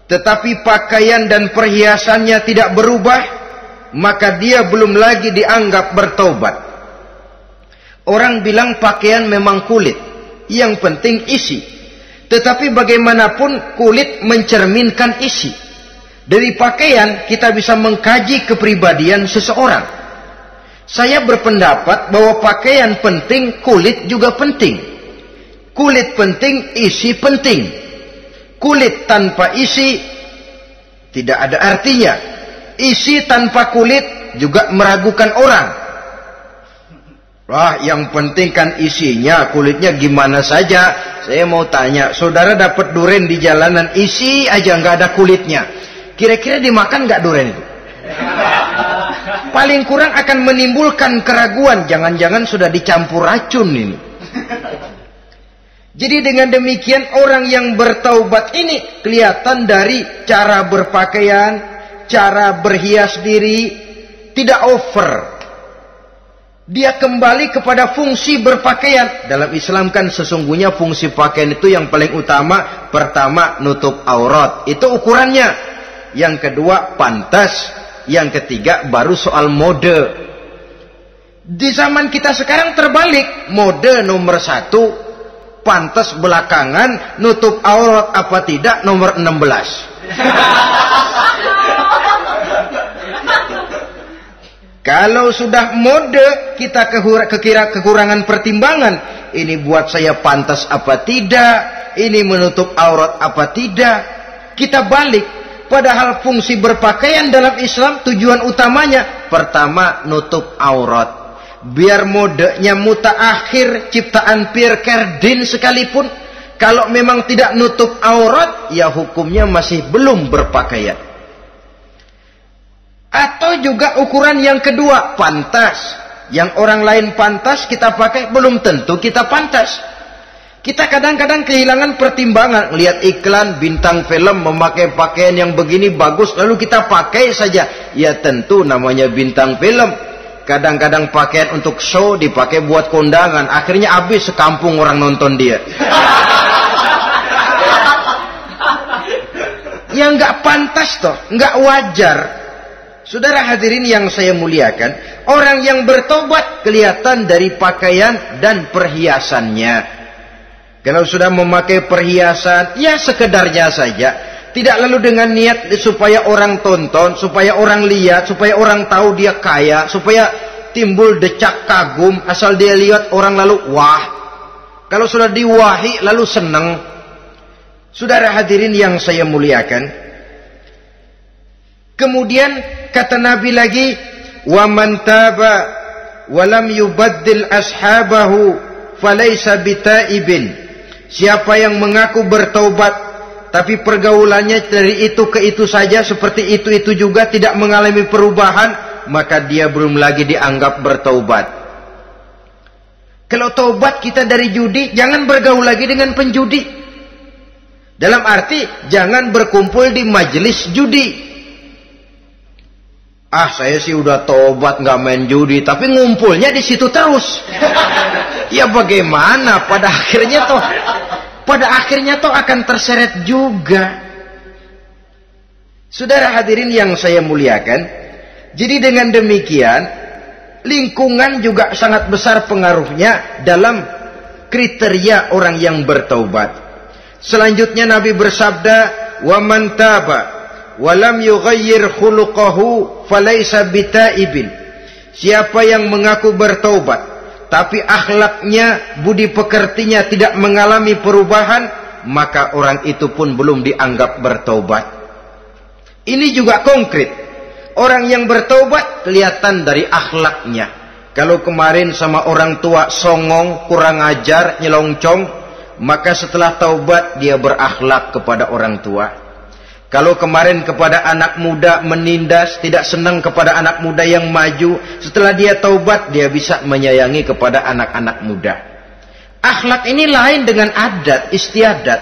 tetapi pakaian dan perhiasannya tidak berubah, maka dia belum lagi dianggap bertaubat. Orang bilang pakaian memang kulit, yang penting isi. Tetapi bagaimanapun kulit mencerminkan isi. Dari pakaian kita bisa mengkaji kepribadian seseorang. Saya berpendapat bahwa pakaian penting, kulit juga penting. Kulit penting, isi penting. Kulit tanpa isi tidak ada artinya. Isi tanpa kulit juga meragukan orang. Wah, yang penting kan isinya, kulitnya gimana saja. Saya mau tanya, saudara dapat duren di jalanan, isi aja nggak ada kulitnya. Kira-kira dimakan nggak duren itu? Paling kurang akan menimbulkan keraguan. Jangan-jangan sudah dicampur racun ini. Jadi dengan demikian orang yang bertaubat ini kelihatan dari cara berpakaian, cara berhias diri, tidak over. Dia kembali kepada fungsi berpakaian. Dalam Islam kan sesungguhnya fungsi pakaian itu yang paling utama. Pertama, nutup aurat. Itu ukurannya. Yang kedua, pantas. Yang ketiga, baru soal mode. Di zaman kita sekarang terbalik. Mode nomor 1. Pantas belakangan, nutup aurat apa tidak nomor 16. Kalau sudah mode, kita kekurangan pertimbangan. Ini buat saya pantas apa tidak, ini menutup aurat apa tidak. Kita balik. Padahal fungsi berpakaian dalam Islam tujuan utamanya pertama nutup aurat. Biar modenya mutaakhir ciptaan Pierre Cardin sekalipun, kalau memang tidak nutup aurat, ya hukumnya masih belum berpakaian. Atau juga ukuran yang kedua, pantas. Yang orang lain pantas kita pakai, belum tentu kita pantas. Kita kadang-kadang kehilangan pertimbangan. Lihat iklan bintang film memakai pakaian yang begini bagus, lalu kita pakai saja. Ya tentu namanya bintang film. Kadang-kadang pakaian untuk show dipakai buat kondangan. Akhirnya habis sekampung orang nonton dia. Ya nggak pantas toh, nggak wajar. Saudara hadirin yang saya muliakan, orang yang bertobat kelihatan dari pakaian dan perhiasannya. Kalau sudah memakai perhiasan, ya sekedarnya saja. Tidak lalu dengan niat supaya orang tonton, supaya orang lihat, supaya orang tahu dia kaya, supaya timbul decak kagum, asal dia lihat orang lalu wah. Kalau sudah diwahi lalu senang. Saudara hadirin yang saya muliakan. Kemudian kata Nabi lagi, "Wa man taba wa lam yubaddil ashabahu falaysa bitaibin." Siapa yang mengaku bertaubat tapi pergaulannya dari itu ke itu saja, seperti itu juga, tidak mengalami perubahan, maka dia belum lagi dianggap bertaubat. Kalau taubat kita dari judi, jangan bergaul lagi dengan penjudi. Dalam arti, jangan berkumpul di majelis judi. Ah, saya sih udah taubat nggak main judi, tapi ngumpulnya di situ terus. Ya bagaimana? Pada akhirnya toh akan terseret juga. Saudara hadirin yang saya muliakan, jadi dengan demikian lingkungan juga sangat besar pengaruhnya dalam kriteria orang yang bertaubat. Selanjutnya Nabi bersabda, "Wa man taba wa lam yughayyir khuluquhu falaysa bitaibin." Siapa yang mengaku bertaubat tapi akhlaknya, budi pekertinya tidak mengalami perubahan, maka orang itu pun belum dianggap bertaubat. Ini juga konkret. Orang yang bertaubat kelihatan dari akhlaknya. Kalau kemarin sama orang tua songong, kurang ajar, nyelongcong, maka setelah taubat dia berakhlak kepada orang tua. Kalau kemarin kepada anak muda menindas, tidak senang kepada anak muda yang maju, setelah dia taubat, dia bisa menyayangi kepada anak-anak muda. Akhlak ini lain dengan adat, istiadat.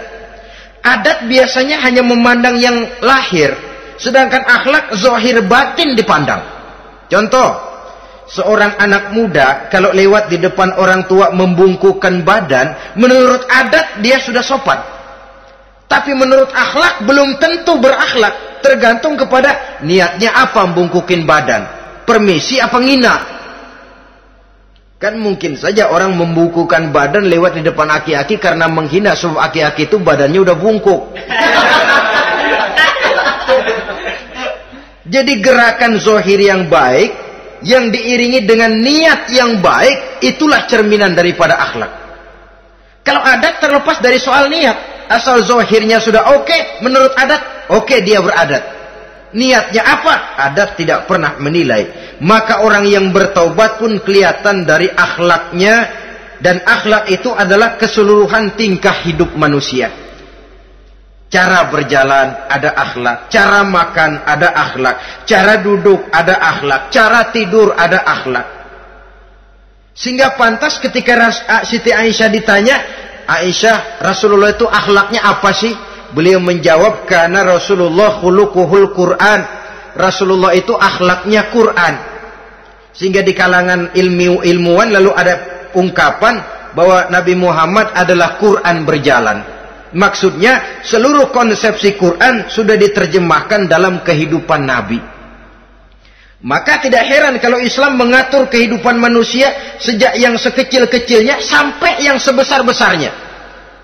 Adat biasanya hanya memandang yang lahir, sedangkan akhlak zahir batin dipandang. Contoh, seorang anak muda kalau lewat di depan orang tua membungkukkan badan, menurut adat dia sudah sopan. Tapi menurut akhlak belum tentu berakhlak. Tergantung kepada niatnya apa membungkukin badan. Permisi apa ngina. Kan mungkin saja orang membungkukan badan lewat di depan aki-aki karena menghina sebab aki-aki itu badannya udah bungkuk. Jadi gerakan zohir yang baik yang diiringi dengan niat yang baik itulah cerminan daripada akhlak. Kalau adat terlepas dari soal niat, asal zohirnya sudah oke, menurut adat oke, dia beradat. Niatnya apa? Adat tidak pernah menilai. Maka orang yang bertaubat pun kelihatan dari akhlaknya, dan akhlak itu adalah keseluruhan tingkah hidup manusia. Cara berjalan ada akhlak, cara makan ada akhlak, cara duduk ada akhlak, cara tidur ada akhlak. Sehingga pantas ketika Siti Aisyah ditanya, Aisyah, Rasulullah itu akhlaknya apa sih? Beliau menjawab, karena Rasulullah khuluquhul Quran. Rasulullah itu akhlaknya Quran. Sehingga di kalangan ilmuwan lalu ada ungkapan bahwa Nabi Muhammad adalah Quran berjalan. Maksudnya seluruh konsepsi Quran sudah diterjemahkan dalam kehidupan Nabi. Maka tidak heran kalau Islam mengatur kehidupan manusia sejak yang sekecil-kecilnya sampai yang sebesar-besarnya.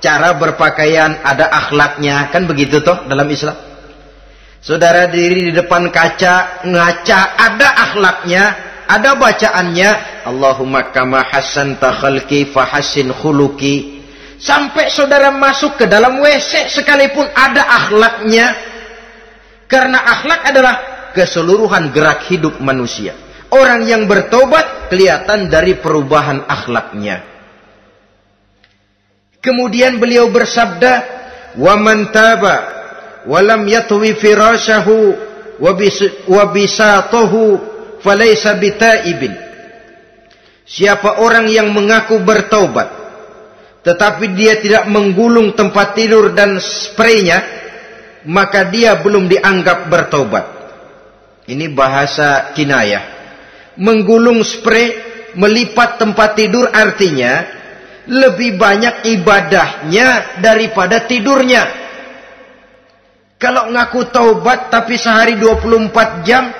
Cara berpakaian ada akhlaknya, kan begitu toh dalam Islam. Saudara diri di depan kaca, ngaca, ada akhlaknya, ada bacaannya. Allahumma kama hassanta khalqi fahassin khuluqi. Sampai saudara masuk ke dalam WC sekalipun ada akhlaknya. Karena akhlak adalah keseluruhan gerak hidup manusia. Orang yang bertobat kelihatan dari perubahan akhlaknya. Kemudian beliau bersabda, "Wa man taba wa lam yatwi firashahu wa bisatahu falaysa bitaibin." Siapa orang yang mengaku bertaubat tetapi dia tidak menggulung tempat tidur dan spraynya, maka dia belum dianggap bertaubat. Ini bahasa kinayah. Menggulung spray, melipat tempat tidur artinya lebih banyak ibadahnya daripada tidurnya. Kalau ngaku taubat tapi sehari 24 jam,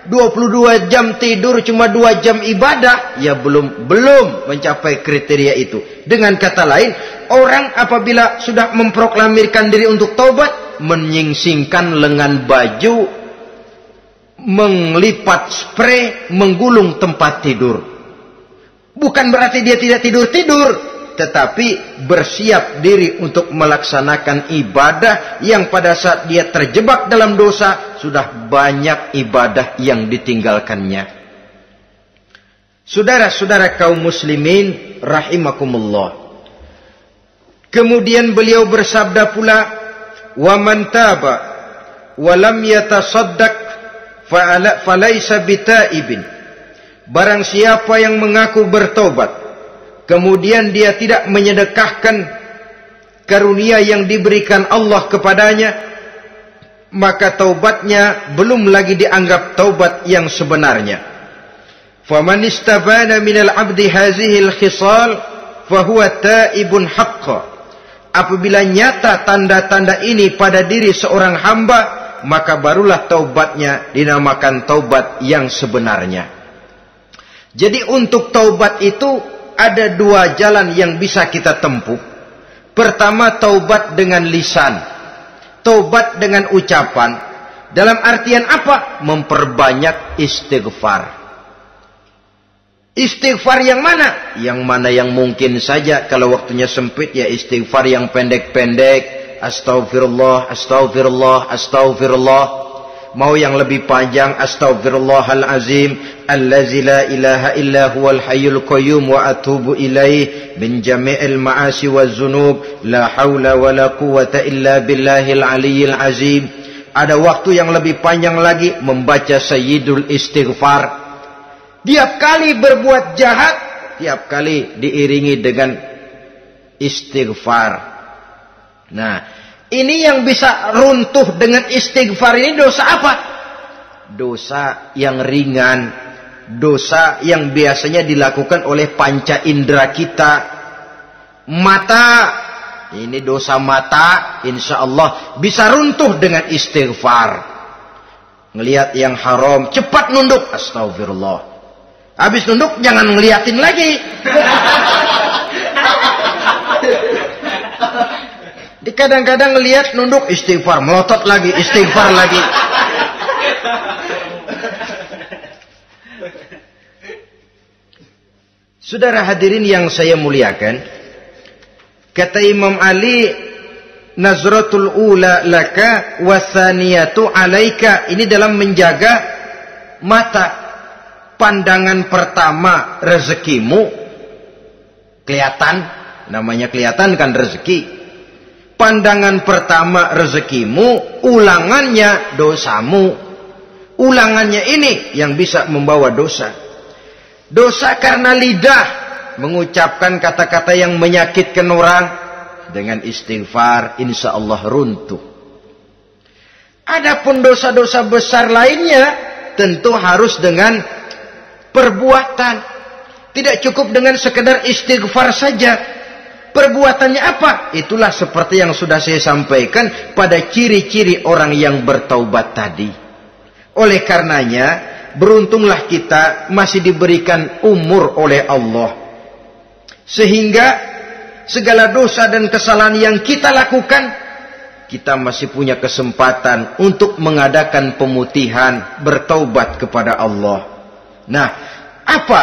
22 jam tidur, cuma 2 jam ibadah, ya belum mencapai kriteria itu. Dengan kata lain, orang apabila sudah memproklamirkan diri untuk taubat, menyingsingkan lengan baju, melipat spray, menggulung tempat tidur. Bukan berarti dia tidak tidur-tidur, tetapi bersiap diri untuk melaksanakan ibadah yang pada saat dia terjebak dalam dosa, sudah banyak ibadah yang ditinggalkannya. Saudara-saudara kaum muslimin rahimakumullah. Kemudian beliau bersabda pula, "Wa man taba wa lam yatasaddaq falaysa bitaibin." Barang siapa yang mengaku bertobat kemudian dia tidak menyedekahkan karunia yang diberikan Allah kepadanya, maka taubatnya belum lagi dianggap taubat yang sebenarnya. Faman istabana minal abdi hazihil khisal fahuwa taibun haqqa. Apabila nyata tanda-tanda ini pada diri seorang hamba, maka barulah taubatnya dinamakan taubat yang sebenarnya. Jadi untuk taubat itu ada 2 jalan yang bisa kita tempuh. Pertama, taubat dengan lisan. Taubat dengan ucapan. Dalam artian apa? Memperbanyak istighfar. Istighfar yang mana? Yang mana yang mungkin saja. Kalau waktunya sempit, ya istighfar yang pendek-pendek. Astaghfirullah, astaghfirullah, astaghfirullah. Mau yang lebih panjang, astaghfirullahalazim allazi la ilaha illa huwal hayyul qayyum wa atubu ilaih min jami'il ma'asi waz zunub la haula wala quwwata illa billahil aliyyil azim. Ada waktu yang lebih panjang lagi, membaca sayyidul istighfar. Tiap kali berbuat jahat, tiap kali diiringi dengan istighfar. Nah, ini yang bisa runtuh dengan istighfar ini dosa apa? Dosa yang ringan. Dosa yang biasanya dilakukan oleh panca indera kita. Mata ini dosa mata, insya Allah bisa runtuh dengan istighfar. Ngelihat yang haram, cepat nunduk, astagfirullah. Habis nunduk, jangan ngeliatin lagi. Kadang-kadang ngelihat nunduk, istighfar, melotot lagi, istighfar lagi. Saudara hadirin yang saya muliakan, kata Imam Ali, nazratul ula laka wasaniyatu alaika. Ini dalam menjaga mata. Pandangan pertama rezekimu kelihatan, namanya kelihatan kan rezeki. Pandangan pertama rezekimu, ulangannya dosamu. Ulangannya ini yang bisa membawa dosa. Dosa karena lidah, mengucapkan kata-kata yang menyakitkan orang. Dengan istighfar, insya Allah runtuh. Adapun dosa-dosa besar lainnya, tentu harus dengan perbuatan. Tidak cukup dengan sekedar istighfar saja. Perbuatannya apa? Itulah seperti yang sudah saya sampaikan pada ciri-ciri orang yang bertaubat tadi. Oleh karenanya, beruntunglah kita masih diberikan umur oleh Allah. Sehingga segala dosa dan kesalahan yang kita lakukan, kita masih punya kesempatan untuk mengadakan pemutihan, bertaubat kepada Allah. Nah, apa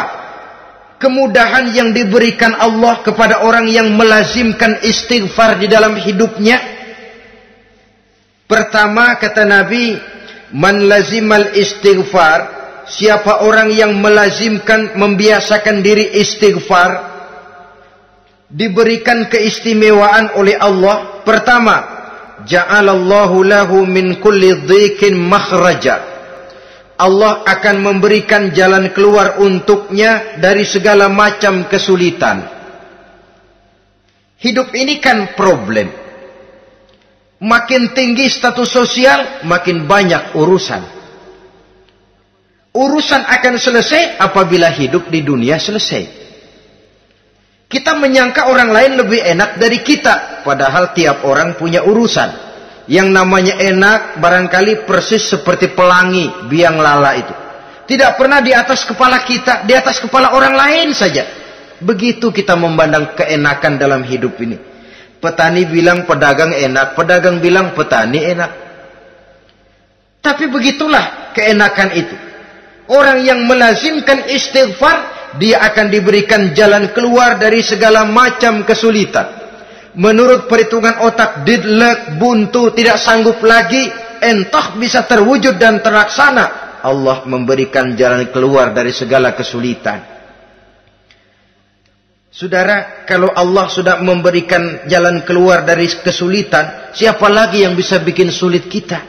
kemudahan yang diberikan Allah kepada orang yang melazimkan istighfar di dalam hidupnya? Pertama, kata Nabi, man lazimal istighfar, siapa orang yang melazimkan, membiasakan diri istighfar, diberikan keistimewaan oleh Allah. Pertama, ja'alallahu lahu min kulli dhiqin makhraja. Allah akan memberikan jalan keluar untuknya dari segala macam kesulitan. Hidup ini kan problem. Makin tinggi status sosial, makin banyak urusan. Urusan akan selesai apabila hidup di dunia selesai. Kita menyangka orang lain lebih enak dari kita. Padahal tiap orang punya urusan. Yang namanya enak barangkali persis seperti pelangi biang lala itu. Tidak pernah di atas kepala kita, di atas kepala orang lain saja. Begitu kita memandang keenakan dalam hidup ini. Petani bilang pedagang enak, pedagang bilang petani enak. Tapi begitulah keenakan itu. Orang yang melazimkan istighfar, dia akan diberikan jalan keluar dari segala macam kesulitan. Menurut perhitungan otak, deadlock, buntu, tidak sanggup lagi, entah bisa terwujud dan terlaksana. Allah memberikan jalan keluar dari segala kesulitan. Saudara, kalau Allah sudah memberikan jalan keluar dari kesulitan, siapa lagi yang bisa bikin sulit kita?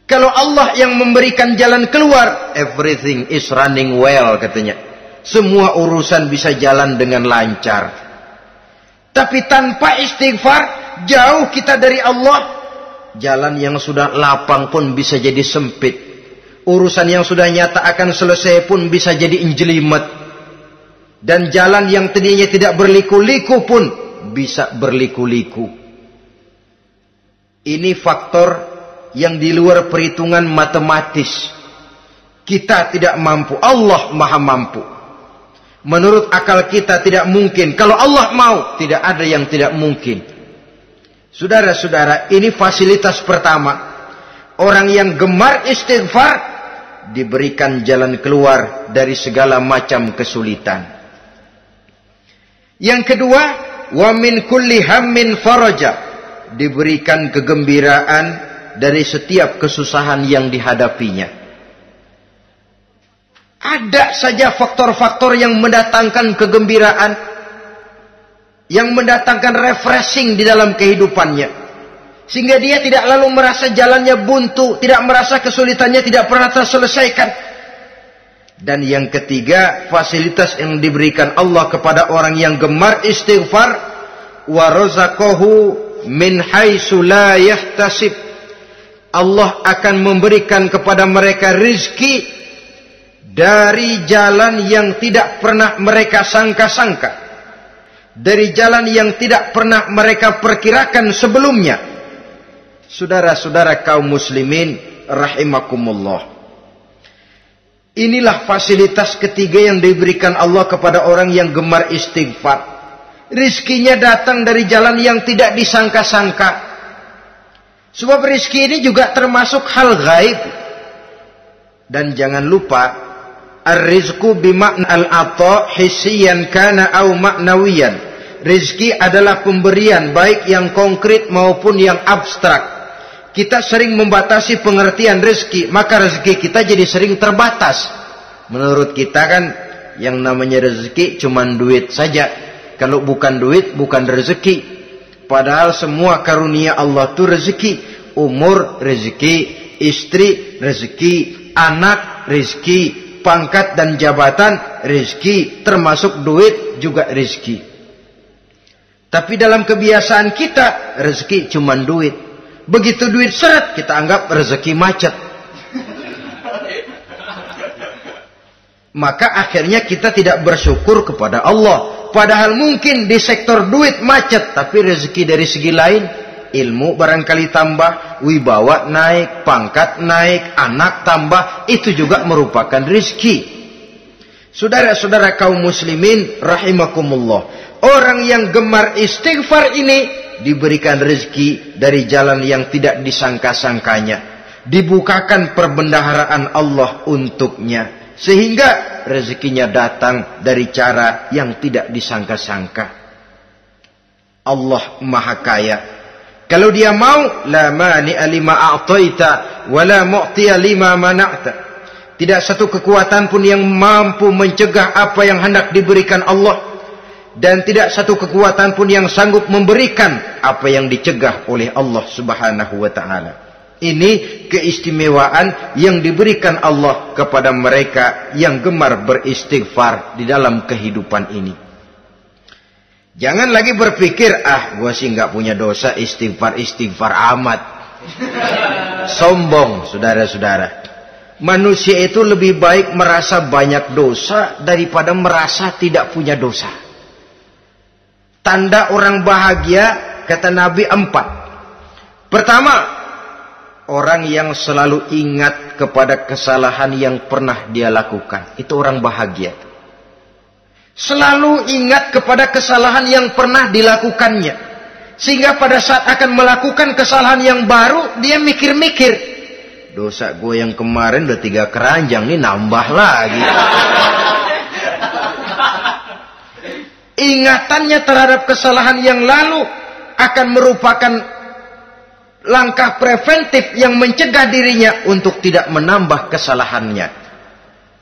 Kalau Allah yang memberikan jalan keluar, everything is running well, katanya. Semua urusan bisa jalan dengan lancar. Tapi tanpa istighfar, jauh kita dari Allah. Jalan yang sudah lapang pun bisa jadi sempit. Urusan yang sudah nyata akan selesai pun bisa jadi injelimet. Dan jalan yang tadinya tidak berliku-liku pun bisa berliku-liku. Ini faktor yang di luar perhitungan matematis. Kita tidak mampu, Allah maha mampu. Menurut akal kita tidak mungkin. Kalau Allah mau, tidak ada yang tidak mungkin. Saudara-saudara, ini fasilitas pertama. Orang yang gemar istighfar diberikan jalan keluar dari segala macam kesulitan. Yang kedua, wa min kulli hammin faraja, diberikan kegembiraan dari setiap kesusahan yang dihadapinya. Ada saja faktor-faktor yang mendatangkan kegembiraan, yang mendatangkan refreshing di dalam kehidupannya, sehingga dia tidak lalu merasa jalannya buntu, tidak merasa kesulitannya tidak pernah terselesaikan. Dan yang ketiga, fasilitas yang diberikan Allah kepada orang yang gemar istighfar, wa razaqahu min haitsu la yahtasib. Allah akan memberikan kepada mereka rizki dari jalan yang tidak pernah mereka sangka-sangka. dari jalan yang tidak pernah mereka perkirakan sebelumnya. Saudara-saudara kaum muslimin rahimakumullah. Inilah fasilitas ketiga yang diberikan Allah kepada orang yang gemar istighfar. Rizkinya datang dari jalan yang tidak disangka-sangka. Sebab rizki ini juga termasuk hal gaib. Dan jangan lupa, ar-rizqu bima'na al-ata hissiyan kana au ma'nawiyan. Rizki adalah pemberian baik yang konkret maupun yang abstrak. Kita sering membatasi pengertian rezeki, maka rezeki kita jadi sering terbatas. Menurut kita kan yang namanya rezeki cuma duit saja. Kalau bukan duit bukan rezeki. Padahal semua karunia Allah itu rezeki. Umur rezeki, istri rezeki, anak rezeki, pangkat dan jabatan rezeki, termasuk duit juga rezeki. Tapi dalam kebiasaan kita rezeki cuma duit. Begitu duit seret kita anggap rezeki macet. Maka akhirnya kita tidak bersyukur kepada Allah. Padahal mungkin di sektor duit macet, tapi rezeki dari segi lain, ilmu barangkali tambah, wibawa naik, pangkat naik, anak tambah, itu juga merupakan rezeki. Saudara-saudara kaum muslimin rahimakumullah. Orang yang gemar istighfar ini diberikan rezeki dari jalan yang tidak disangka-sangkanya. Dibukakan perbendaharaan Allah untuknya. Sehingga rezekinya datang dari cara yang tidak disangka-sangka. Allah Maha Kaya. Kalau dia mau, la mani'a lima a'taita wa la mu'tiya lima mana'ta. Tidak satu kekuatan pun yang mampu mencegah apa yang hendak diberikan Allah. Dan tidak satu kekuatan pun yang sanggup memberikan apa yang dicegah oleh Allah Subhanahu wa ta'ala. Ini keistimewaan yang diberikan Allah kepada mereka yang gemar beristighfar di dalam kehidupan ini. Jangan lagi berpikir, gua sih nggak punya dosa, istighfar amat. Sombong, saudara-saudara. Manusia itu lebih baik merasa banyak dosa daripada merasa tidak punya dosa. Tanda orang bahagia, kata Nabi 4. Pertama, orang yang selalu ingat kepada kesalahan yang pernah dia lakukan. Itu orang bahagia. Selalu ingat kepada kesalahan yang pernah dilakukannya. Sehingga pada saat akan melakukan kesalahan yang baru, dia mikir-mikir. Dosa gue yang kemarin udah 3 keranjang, nih nambah lagi. Ingatannya terhadap kesalahan yang lalu akan merupakan langkah preventif yang mencegah dirinya untuk tidak menambah kesalahannya.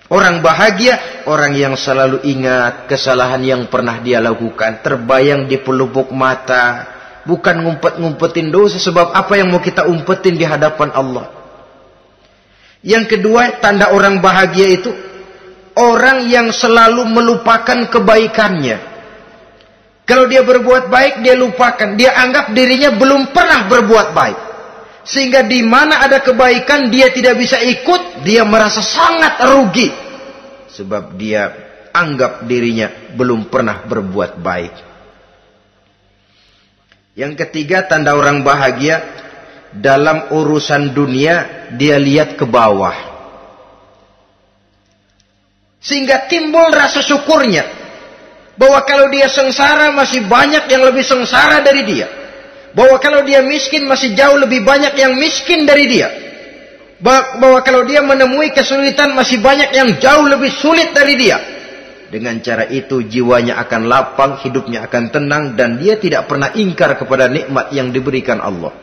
Orang bahagia, orang yang selalu ingat kesalahan yang pernah dia lakukan, terbayang di pelupuk mata, bukan ngumpet-ngumpetin dosa. Sebab apa yang mau kita umpetin di hadapan Allah? Yang kedua, tanda orang bahagia itu orang yang selalu melupakan kebaikannya. Kalau dia berbuat baik, dia lupakan. Dia anggap dirinya belum pernah berbuat baik. Sehingga di mana ada kebaikan, dia tidak bisa ikut. Dia merasa sangat rugi. Sebab dia anggap dirinya belum pernah berbuat baik. Yang ketiga, tanda orang bahagia. Dalam urusan dunia, dia lihat ke bawah. Sehingga timbul rasa syukurnya. Bahwa kalau dia sengsara masih banyak yang lebih sengsara dari dia. Bahwa kalau dia miskin masih jauh lebih banyak yang miskin dari dia. Bahwa kalau dia menemui kesulitan masih banyak yang jauh lebih sulit dari dia. Dengan cara itu jiwanya akan lapang, hidupnya akan tenang, dan dia tidak pernah ingkar kepada nikmat yang diberikan Allah.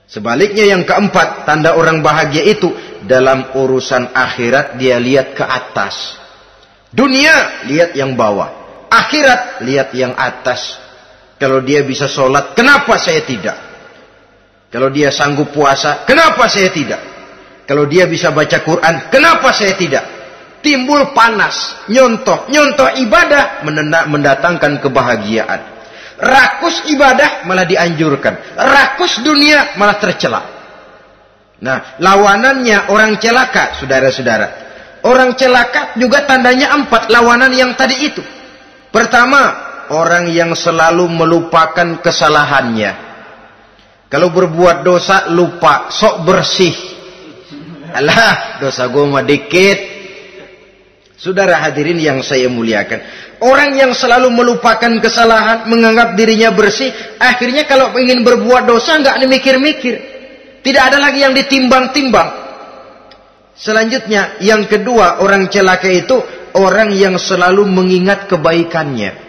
Sebaliknya yang keempat, tanda orang bahagia itu dalam urusan akhirat dia lihat ke atas. Dunia, lihat yang bawah. Akhirat, lihat yang atas. Kalau dia bisa sholat, kenapa saya tidak? Kalau dia sanggup puasa, kenapa saya tidak? Kalau dia bisa baca Quran, kenapa saya tidak? Timbul panas, nyontoh ibadah mendatangkan kebahagiaan. Rakus ibadah malah dianjurkan. Rakus dunia malah tercela. Nah, lawanannya orang celaka, saudara-saudara. Orang celaka juga tandanya 4 lawanan yang tadi itu. Pertama, orang yang selalu melupakan kesalahannya. Kalau berbuat dosa lupa, sok bersih. Alah, dosa gue mah dikit. Saudara hadirin yang saya muliakan, orang yang selalu melupakan kesalahan, menganggap dirinya bersih, akhirnya kalau ingin berbuat dosa nggak dimikir-mikir. Tidak ada lagi yang ditimbang-timbang. Selanjutnya, yang kedua, orang celaka itu orang yang selalu mengingat kebaikannya.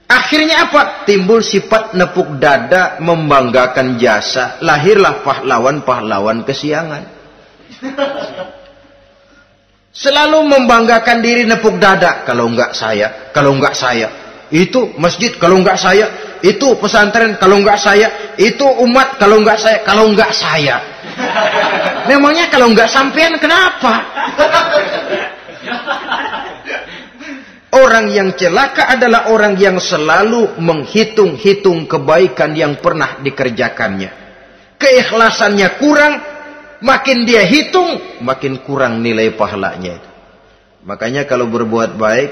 Akhirnya apa? Timbul sifat nepuk dada, membanggakan jasa. Lahirlah pahlawan-pahlawan kesiangan. Selalu membanggakan diri, nepuk dada. Kalau enggak saya, kalau enggak saya. Itu masjid, kalau enggak saya. Itu pesantren, kalau enggak saya. Itu umat, kalau enggak saya. Kalau enggak saya. Memangnya kalau enggak sampean kenapa? Orang yang celaka adalah orang yang selalu menghitung-hitung kebaikan yang pernah dikerjakannya. Keikhlasannya kurang, makin dia hitung, makin kurang nilai pahalanya itu. Makanya kalau berbuat baik,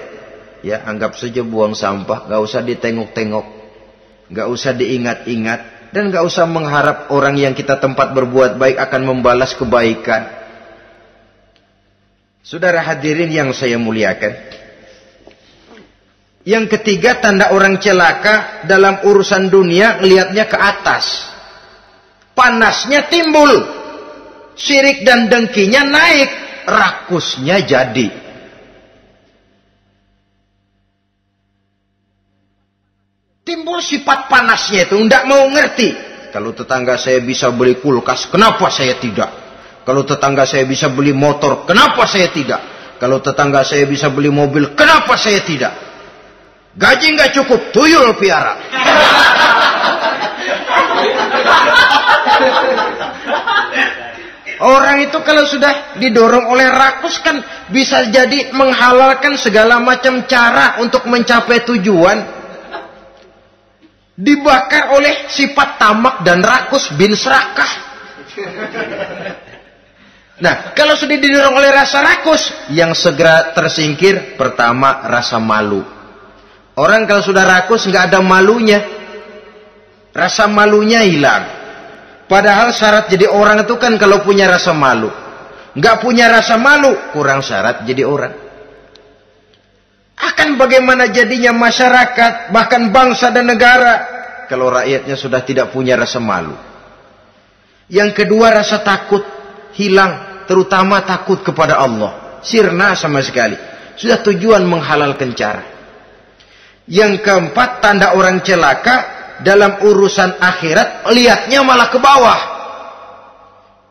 ya anggap saja buang sampah, gak usah ditengok-tengok, gak usah diingat-ingat, dan gak usah mengharap orang yang kita tempat berbuat baik akan membalas kebaikan. Saudara hadirin yang saya muliakan, yang ketiga, tanda orang celaka dalam urusan dunia, ngelihatnya ke atas. Panasnya timbul. Syirik dan dengkinya naik. Rakusnya jadi. Timbul sifat panasnya itu. Tidak mau ngerti. Kalau tetangga saya bisa beli kulkas, kenapa saya tidak? Kalau tetangga saya bisa beli motor, kenapa saya tidak? Kalau tetangga saya bisa beli mobil, kenapa saya tidak? Gaji nggak cukup, tuyul piara. Orang itu kalau sudah didorong oleh rakus kan bisa jadi menghalalkan segala macam cara untuk mencapai tujuan. Dibakar oleh sifat tamak dan rakus bin serakah. Nah, kalau sudah didorong oleh rasa rakus, yang segera tersingkir pertama rasa malu. Orang kalau sudah rakus nggak ada malunya, rasa malunya hilang. Padahal syarat jadi orang itu kan kalau punya rasa malu. Nggak punya rasa malu, kurang syarat jadi orang. Akan bagaimana jadinya masyarakat, bahkan bangsa dan negara, kalau rakyatnya sudah tidak punya rasa malu. Yang kedua, rasa takut hilang, terutama takut kepada Allah. Sirna sama sekali. Sudah tujuan menghalalkan cara. Yang keempat, tanda orang celaka dalam urusan akhirat, lihatnya malah ke bawah.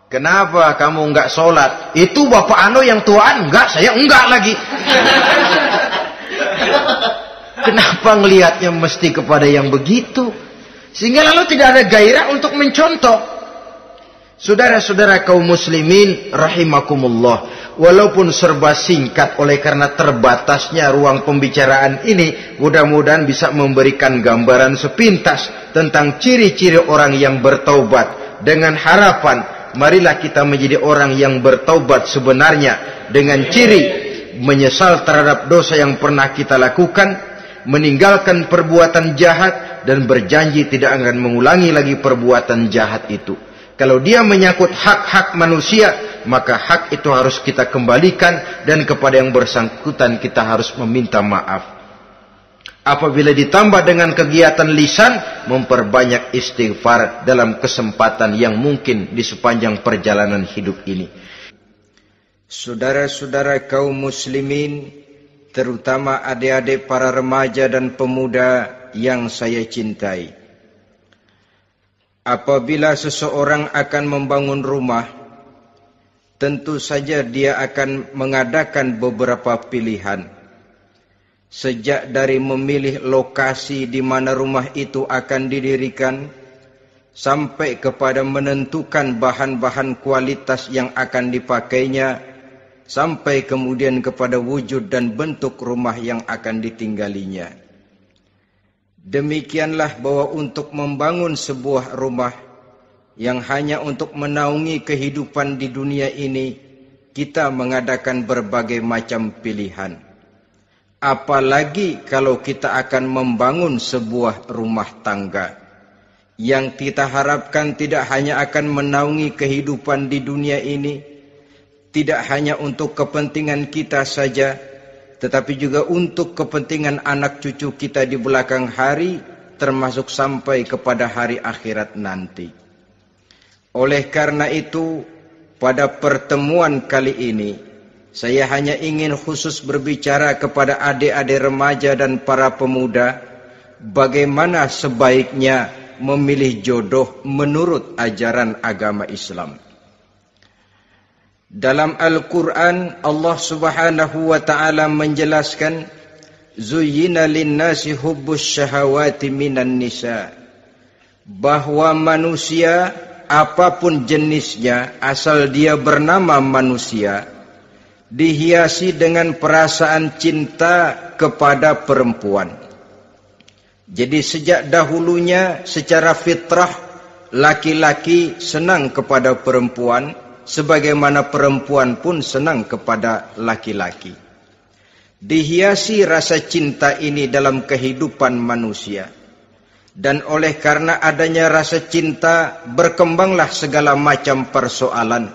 Kenapa kamu enggak sholat? Itu bapak anu yang tuaan, enggak, saya enggak lagi. Kenapa ngelihatnya mesti kepada yang begitu? Sehingga lalu tidak ada gairah untuk mencontoh. Saudara-saudara kaum muslimin rahimakumullah, walaupun serba singkat oleh karena terbatasnya ruang pembicaraan ini, mudah-mudahan bisa memberikan gambaran sepintas tentang ciri-ciri orang yang bertaubat. Dengan harapan, marilah kita menjadi orang yang bertaubat sebenarnya, dengan ciri menyesal terhadap dosa yang pernah kita lakukan, meninggalkan perbuatan jahat, dan berjanji tidak akan mengulangi lagi perbuatan jahat itu. Kalau dia menyangkut hak-hak manusia, maka hak itu harus kita kembalikan, dan kepada yang bersangkutan kita harus meminta maaf. Apabila ditambah dengan kegiatan lisan, memperbanyak istighfar dalam kesempatan yang mungkin di sepanjang perjalanan hidup ini. Saudara-saudara kaum muslimin, terutama adik-adik para remaja dan pemuda yang saya cintai. Apabila seseorang akan membangun rumah, tentu saja dia akan mengadakan beberapa pilihan. Sejak dari memilih lokasi di mana rumah itu akan didirikan, sampai kepada menentukan bahan-bahan kualitas yang akan dipakainya, sampai kemudian kepada wujud dan bentuk rumah yang akan ditinggalinya. Demikianlah bahwa untuk membangun sebuah rumah yang hanya untuk menaungi kehidupan di dunia ini, kita mengadakan berbagai macam pilihan. apalagi kalau kita akan membangun sebuah rumah tangga yang kita harapkan tidak hanya akan menaungi kehidupan di dunia ini, tidak hanya untuk kepentingan kita saja, tetapi juga untuk kepentingan anak cucu kita di belakang hari, termasuk sampai kepada hari akhirat nanti. Oleh karena itu, pada pertemuan kali ini, saya hanya ingin khusus berbicara kepada adik-adik remaja dan para pemuda, bagaimana sebaiknya memilih jodoh menurut ajaran agama Islam. Dalam Al-Quran, Allah Subhanahu wa ta'ala menjelaskan, Zuyyina linnasi hubbus syahawati minan nisa, bahwa manusia apapun jenisnya, asal dia bernama manusia, dihiasi dengan perasaan cinta kepada perempuan. Jadi sejak dahulunya secara fitrah laki-laki senang kepada perempuan, sebagaimana perempuan pun senang kepada laki-laki. Dihiasi rasa cinta ini dalam kehidupan manusia. Dan oleh karena adanya rasa cinta, berkembanglah segala macam persoalan.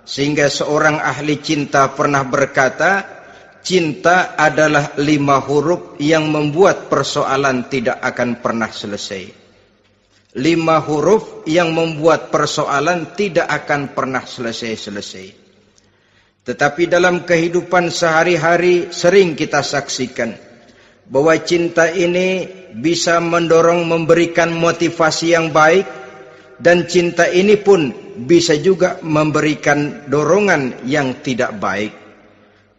Sehingga seorang ahli cinta pernah berkata, cinta adalah 5 huruf yang membuat persoalan tidak akan pernah selesai. 5 huruf yang membuat persoalan tidak akan pernah selesai-selesai. Tetapi dalam kehidupan sehari-hari sering kita saksikan bahwa cinta ini bisa mendorong, memberikan motivasi yang baik, dan cinta ini pun bisa juga memberikan dorongan yang tidak baik.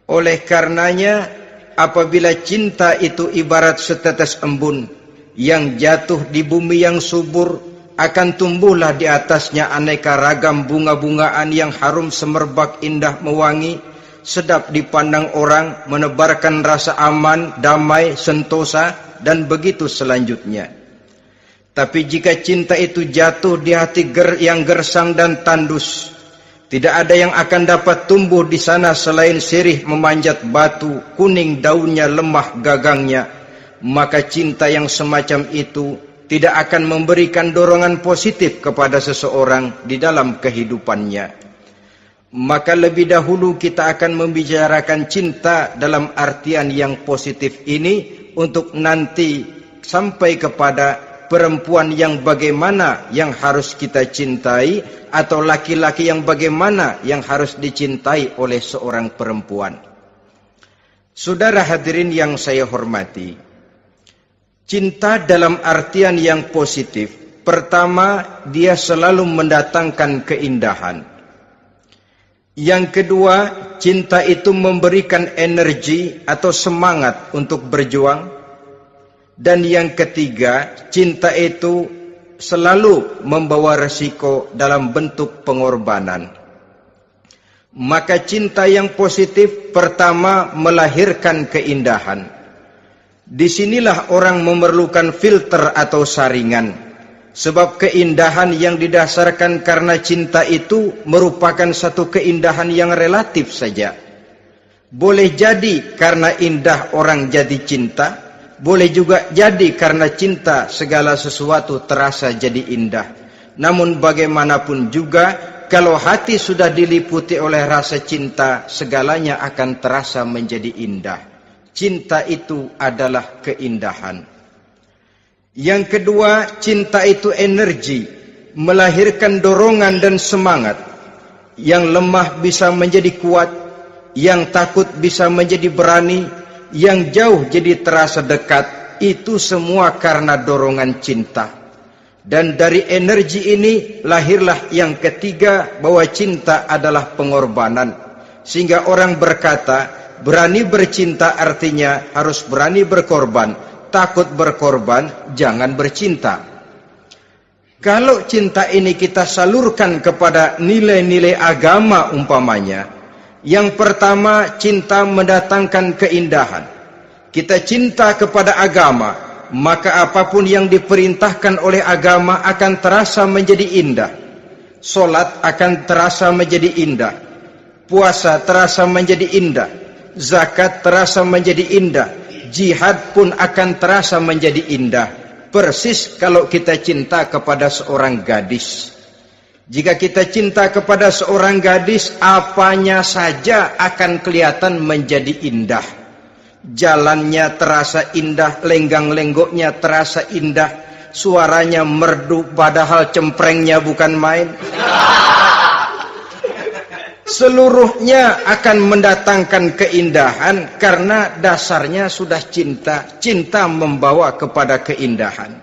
Oleh karenanya, apabila cinta itu ibarat setetes embun yang jatuh di bumi yang subur, akan tumbuhlah di atasnya aneka ragam bunga-bungaan yang harum semerbak, indah, mewangi, sedap dipandang orang, menebarkan rasa aman, damai, sentosa, dan begitu selanjutnya. Tapi jika cinta itu jatuh di hati yang gersang dan tandus, tidak ada yang akan dapat tumbuh di sana selain sirih memanjat batu, kuning daunnya, lemah gagangnya, maka cinta yang semacam itu tidak akan memberikan dorongan positif kepada seseorang di dalam kehidupannya. Maka lebih dahulu kita akan membicarakan cinta dalam artian yang positif ini, untuk nanti sampai kepada perempuan yang bagaimana yang harus kita cintai, atau laki-laki yang bagaimana yang harus dicintai oleh seorang perempuan. Saudara hadirin yang saya hormati, cinta dalam artian yang positif, pertama, dia selalu mendatangkan keindahan. Yang kedua, cinta itu memberikan energi atau semangat untuk berjuang. Dan yang ketiga, cinta itu selalu membawa resiko dalam bentuk pengorbanan. Maka cinta yang positif pertama melahirkan keindahan. Disinilah orang memerlukan filter atau saringan. Sebab keindahan yang didasarkan karena cinta itu merupakan satu keindahan yang relatif saja. Boleh jadi karena indah orang jadi cinta, boleh juga jadi karena cinta segala sesuatu terasa jadi indah. Namun bagaimanapun juga, kalau hati sudah diliputi oleh rasa cinta, segalanya akan terasa menjadi indah. Cinta itu adalah keindahan. Yang kedua, cinta itu energi, melahirkan dorongan dan semangat. Yang lemah bisa menjadi kuat, yang takut bisa menjadi berani, yang jauh jadi terasa dekat. Itu semua karena dorongan cinta. Dan dari energi ini lahirlah yang ketiga, bahwa cinta adalah pengorbanan. Sehingga orang berkata, berani bercinta artinya harus berani berkorban. Takut berkorban, jangan bercinta. Kalau cinta ini kita salurkan kepada nilai-nilai agama umpamanya, yang pertama, cinta mendatangkan keindahan. Kita cinta kepada agama, maka apapun yang diperintahkan oleh agama akan terasa menjadi indah. Solat akan terasa menjadi indah. Puasa terasa menjadi indah. Zakat terasa menjadi indah. jihad pun akan terasa menjadi indah. Persis kalau kita cinta kepada seorang gadis. Jika kita cinta kepada seorang gadis, apanya saja akan kelihatan menjadi indah. Jalannya terasa indah, lenggang-lenggoknya terasa indah, suaranya merdu padahal cemprengnya bukan main. Seluruhnya akan mendatangkan keindahan karena dasarnya sudah cinta. Cinta membawa kepada keindahan.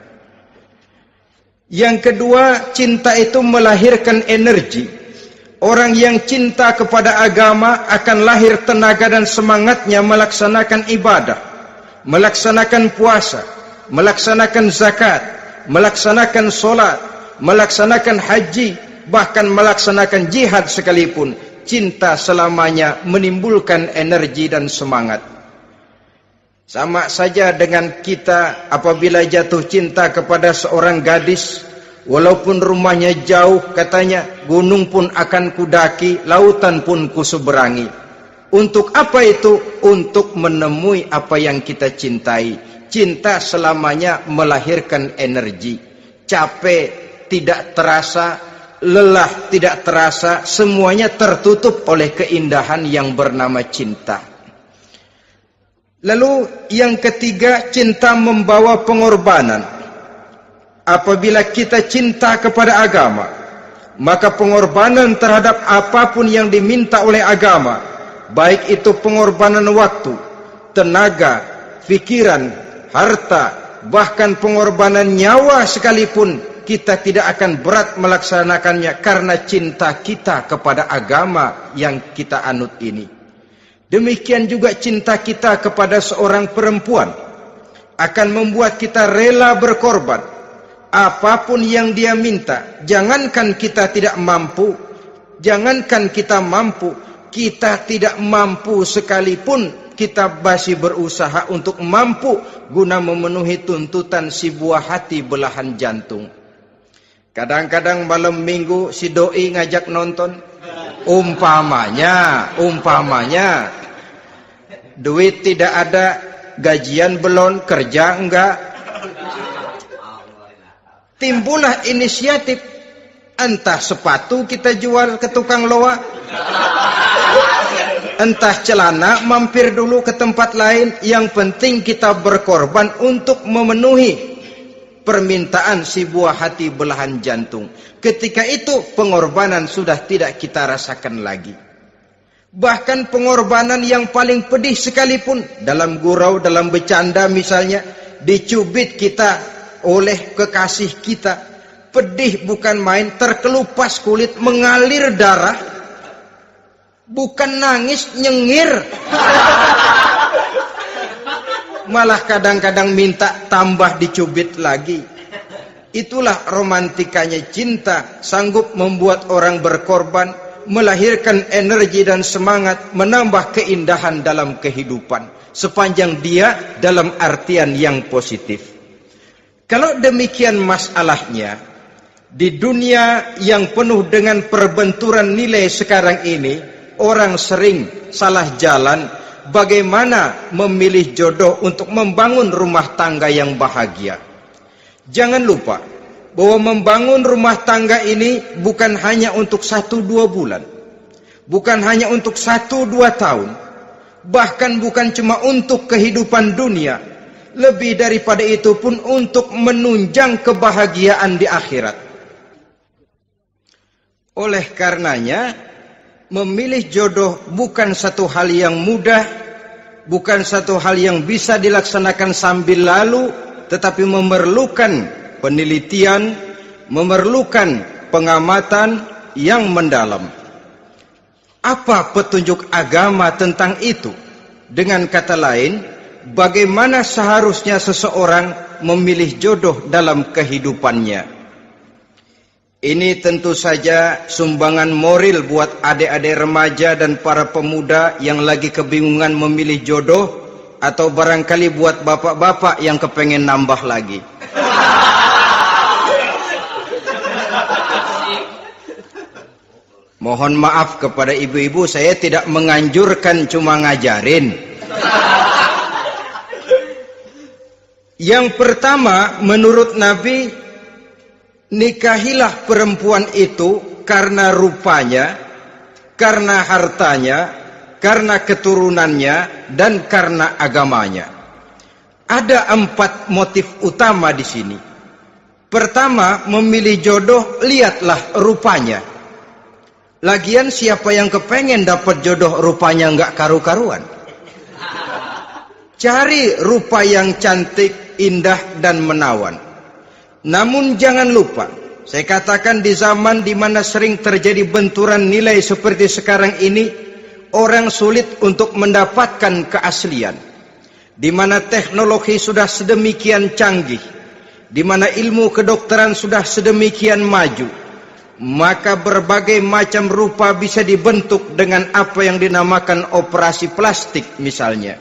Yang kedua, cinta itu melahirkan energi. Orang yang cinta kepada agama akan lahir tenaga dan semangatnya melaksanakan ibadah, melaksanakan puasa, melaksanakan zakat, melaksanakan solat, melaksanakan haji, bahkan melaksanakan jihad sekalipun. Cinta selamanya menimbulkan energi dan semangat. Sama saja dengan kita apabila jatuh cinta kepada seorang gadis, walaupun rumahnya jauh, katanya, gunung pun akan kudaki, lautan pun kuseberangi. Untuk apa itu? Untuk menemui apa yang kita cintai. Cinta selamanya melahirkan energi. Capek tidak terasa, lelah tidak terasa, semuanya tertutup oleh keindahan yang bernama cinta. Lalu yang ketiga, cinta membawa pengorbanan. Apabila kita cinta kepada agama, maka pengorbanan terhadap apapun yang diminta oleh agama, baik itu pengorbanan waktu, tenaga, pikiran, harta, bahkan pengorbanan nyawa sekalipun, kita tidak akan berat melaksanakannya karena cinta kita kepada agama yang kita anut ini. Demikian juga cinta kita kepada seorang perempuan akan membuat kita rela berkorban. Apapun yang dia minta, jangankan kita tidak mampu, kita tidak mampu sekalipun, kita masih berusaha untuk mampu guna memenuhi tuntutan si buah hati belahan jantung. Kadang-kadang malam minggu si doi ngajak nonton. Umpamanya duit tidak ada, gajian belum, kerja enggak. Timbullah inisiatif, entah sepatu kita jual ke tukang loa, entah celana mampir dulu ke tempat lain. Yang penting kita berkorban untuk memenuhi permintaan si buah hati belahan jantung. Ketika itu pengorbanan sudah tidak kita rasakan lagi. Bahkan pengorbanan yang paling pedih sekalipun, dalam gurau, dalam bercanda misalnya, dicubit kita oleh kekasih kita, pedih bukan main, terkelupas kulit, mengalir darah, bukan nangis, nyengir. Malah kadang-kadang minta tambah dicubit lagi. Itulah romantikanya cinta, sanggup membuat orang berkorban, melahirkan energi dan semangat, menambah keindahan dalam kehidupan, sepanjang dia dalam artian yang positif. Kalau demikian masalahnya, di dunia yang penuh dengan perbenturan nilai sekarang ini, orang sering salah jalan bagaimana memilih jodoh untuk membangun rumah tangga yang bahagia. Jangan lupa bahwa membangun rumah tangga ini bukan hanya untuk 1-2 bulan, bukan hanya untuk 1-2 tahun, bahkan bukan cuma untuk kehidupan dunia, lebih daripada itu pun untuk menunjang kebahagiaan di akhirat. Oleh karenanya, memilih jodoh bukan satu hal yang mudah, bukan satu hal yang bisa dilaksanakan sambil lalu, tetapi memerlukan penelitian, memerlukan pengamatan yang mendalam. Apa petunjuk agama tentang itu? Dengan kata lain, bagaimana seharusnya seseorang memilih jodoh dalam kehidupannya? Ini tentu saja sumbangan moral buat adik-adik remaja dan para pemuda yang lagi kebingungan memilih jodoh, atau barangkali buat bapak-bapak yang kepengen nambah lagi. Mohon maaf kepada ibu-ibu, saya tidak menganjurkan, cuma ngajarin. Yang pertama, menurut Nabi, nikahilah perempuan itu karena rupanya, karena hartanya, karena keturunannya, dan karena agamanya. Ada 4 motif utama di sini. Pertama, memilih jodoh, lihatlah rupanya. Lagian siapa yang kepengen dapat jodoh rupanya nggak karu-karuan? Cari rupa yang cantik, indah, dan menawan. Namun jangan lupa, saya katakan di zaman di mana sering terjadi benturan nilai seperti sekarang ini, orang sulit untuk mendapatkan keaslian. Di mana teknologi sudah sedemikian canggih, di mana ilmu kedokteran sudah sedemikian maju, maka berbagai macam rupa bisa dibentuk dengan apa yang dinamakan operasi plastik misalnya.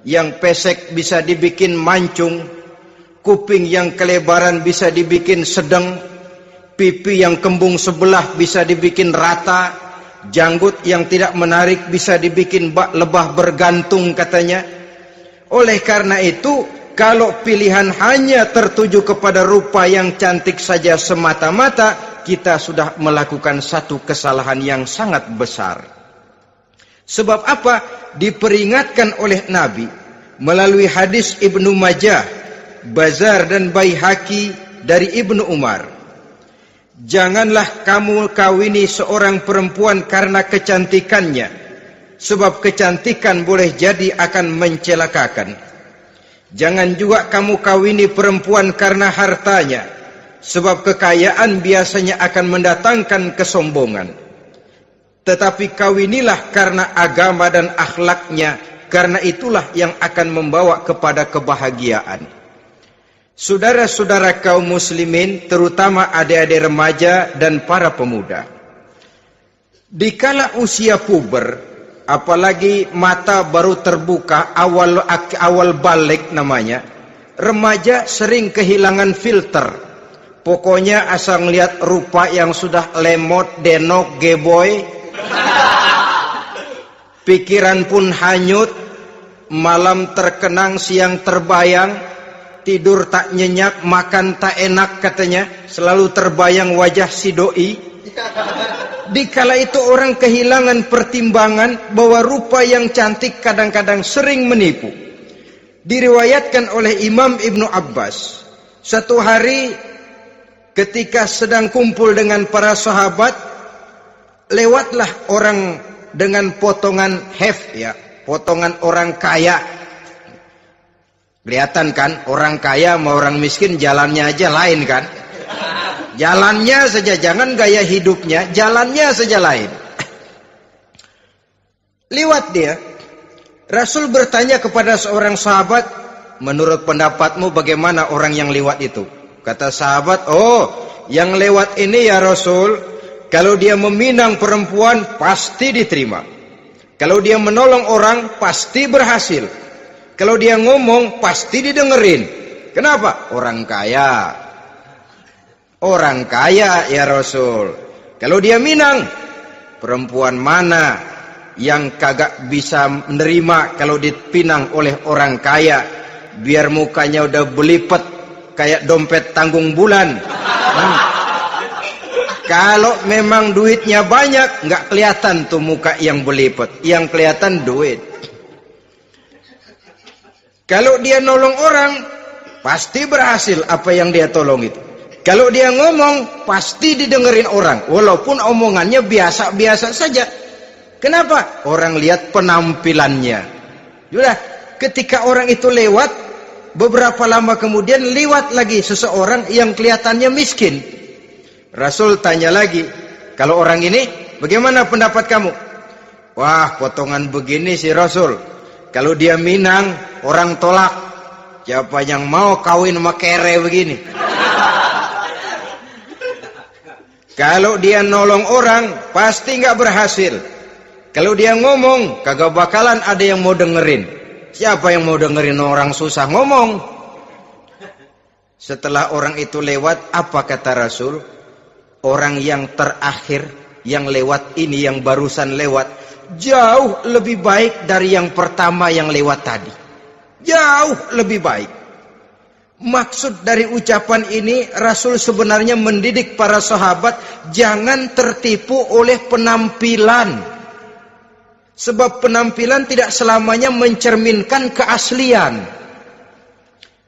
Yang pesek bisa dibikin mancung, kuping yang kelebaran bisa dibikin sedang, pipi yang kembung sebelah bisa dibikin rata, janggut yang tidak menarik bisa dibikin bak lebah bergantung katanya. Oleh karena itu, kalau pilihan hanya tertuju kepada rupa yang cantik saja semata-mata, kita sudah melakukan satu kesalahan yang sangat besar. Sebab apa? Diperingatkan oleh Nabi melalui hadis Ibnu Majah, Bazar dan Baihaqi dari Ibnu Umar. Janganlah kamu kawini seorang perempuan karena kecantikannya, sebab kecantikan boleh jadi akan mencelakakan. Jangan juga kamu kawini perempuan karena hartanya, sebab kekayaan biasanya akan mendatangkan kesombongan. Tetapi kawinilah karena agama dan akhlaknya, karena itulah yang akan membawa kepada kebahagiaan. Saudara-saudara kaum muslimin, terutama adik-adik remaja dan para pemuda, dikala usia puber, apalagi mata baru terbuka, awal balik namanya, remaja sering kehilangan filter. Pokoknya asal ngelihat rupa yang sudah lemot, denok, geboy, pikiran pun hanyut, malam terkenang, siang terbayang, tidur tak nyenyak, makan tak enak katanya, selalu terbayang wajah si doi. Dikala itu orang kehilangan pertimbangan bahwa rupa yang cantik kadang-kadang sering menipu. Diriwayatkan oleh Imam Ibnu Abbas, satu hari ketika sedang kumpul dengan para sahabat, lewatlah orang dengan potongan potongan orang kaya. Kelihatan kan, orang kaya sama orang miskin jalannya aja lain kan? Jalannya saja, jangan gaya hidupnya, jalannya saja lain. Lewat dia, Rasul bertanya kepada seorang sahabat, menurut pendapatmu bagaimana orang yang lewat itu? Kata sahabat, oh yang lewat ini ya Rasul, kalau dia meminang perempuan pasti diterima. Kalau dia menolong orang pasti berhasil. Kalau dia ngomong pasti didengerin. Kenapa? Orang kaya. Orang kaya ya Rasul. Kalau dia minang, perempuan mana yang kagak bisa menerima kalau dipinang oleh orang kaya? Biar mukanya udah belipet kayak dompet tanggung bulan. Kalau memang duitnya banyak, nggak kelihatan tuh muka yang belipet, yang kelihatan duit. Kalau dia nolong orang, pasti berhasil apa yang dia tolong itu. Kalau dia ngomong, pasti didengerin orang, walaupun omongannya biasa-biasa saja. Kenapa? Orang lihat penampilannya. Sudah, ketika orang itu lewat, beberapa lama kemudian lewat lagi seseorang yang kelihatannya miskin. Rasul tanya lagi, kalau orang ini bagaimana pendapat kamu? Wah, potongan begini sih Rasul, kalau dia minang orang tolak. Siapa yang mau kawin sama kere begini? Kalau dia nolong orang pasti nggak berhasil. Kalau dia ngomong kagak bakalan ada yang mau dengerin. Siapa yang mau dengerin orang susah ngomong? Setelah orang itu lewat, apa kata Rasul? Orang yang terakhir yang lewat ini, yang barusan lewat, jauh lebih baik dari yang pertama yang lewat tadi. Jauh lebih baik. Maksud dari ucapan ini, Rasul sebenarnya mendidik para sahabat jangan tertipu oleh penampilan. Sebab penampilan tidak selamanya mencerminkan keaslian.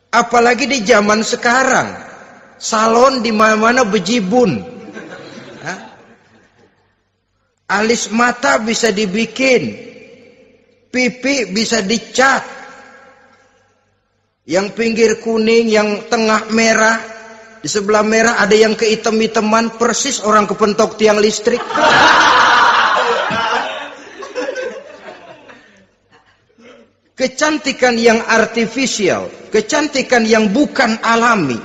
Apalagi di zaman sekarang, salon di mana-mana bejibun. Alis mata bisa dibikin, pipi bisa dicat. Yang pinggir kuning, yang tengah merah, di sebelah merah ada yang kehitam-hitaman, persis orang kepentok tiang listrik. Kecantikan yang artifisial, kecantikan yang bukan alami.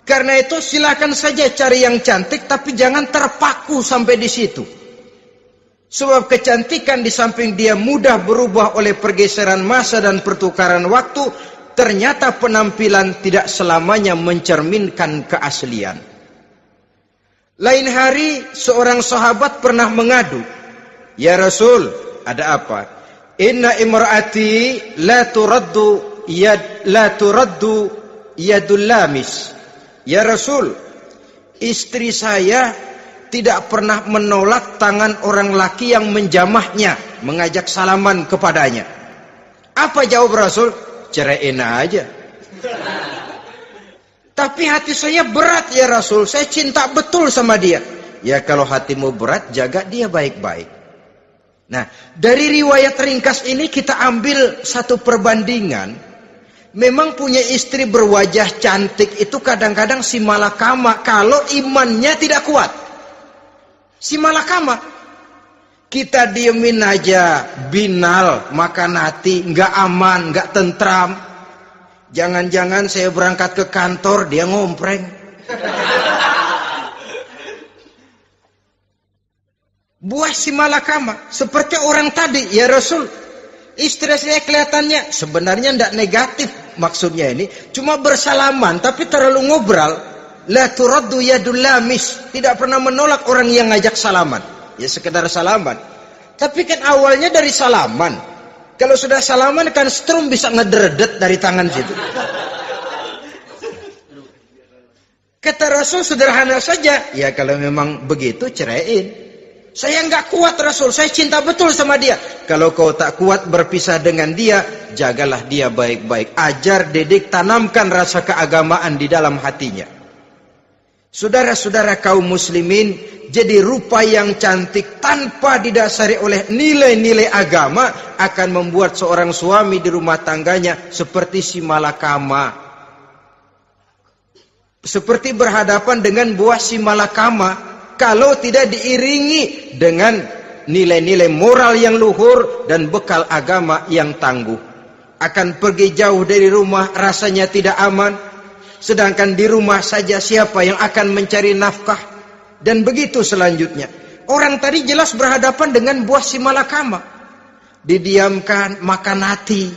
Karena itu silakan saja cari yang cantik, tapi jangan terpaku sampai di situ. Sebab kecantikan di samping dia mudah berubah oleh pergeseran masa dan pertukaran waktu, ternyata penampilan tidak selamanya mencerminkan keaslian. Lain hari seorang sahabat pernah mengadu, "Ya Rasul, ada apa? Inna imraati la turaddu yadul lamis." Ya Rasul, istri saya tidak pernah menolak tangan orang laki yang menjamahnya, mengajak salaman kepadanya. Apa jawab Rasul? Ceraiin aja. Tapi hati saya berat ya Rasul, saya cinta betul sama dia. Ya kalau hatimu berat, jaga dia baik-baik. Nah, dari riwayat ringkas ini kita ambil satu perbandingan. Memang punya istri berwajah cantik itu kadang-kadang si malakama kalau imannya tidak kuat. Si malakama. Kita diemin aja, binal, makan hati, nggak aman, nggak tentram. Jangan-jangan saya berangkat ke kantor, dia ngompreng. Buah si malakama, seperti orang tadi, ya Rasul. Istri saya kelihatannya, sebenarnya nggak negatif maksudnya ini, cuma bersalaman, tapi terlalu ngobrol. La turaddu yadul lamis, tidak pernah menolak orang yang ngajak salaman. Ya sekedar salaman. Tapi kan awalnya dari salaman. Kalau sudah salaman kan strum bisa ngederdet dari tangan situ. Kata Rasul sederhana saja. Ya kalau memang begitu ceraiin. Saya nggak kuat Rasul. Saya cinta betul sama dia. Kalau kau tak kuat berpisah dengan dia, jagalah dia baik-baik. Ajar, didik, tanamkan rasa keagamaan di dalam hatinya. Saudara-saudara kaum muslimin, jadi rupa yang cantik tanpa didasari oleh nilai-nilai agama akan membuat seorang suami di rumah tangganya seperti si malakama. Seperti berhadapan dengan buah si malakama kalau tidak diiringi dengan nilai-nilai moral yang luhur dan bekal agama yang tangguh. Akan pergi jauh dari rumah rasanya tidak aman. Sedangkan di rumah saja siapa yang akan mencari nafkah? Dan begitu selanjutnya. Orang tadi jelas berhadapan dengan buah si malakama. Didiamkan, makan hati.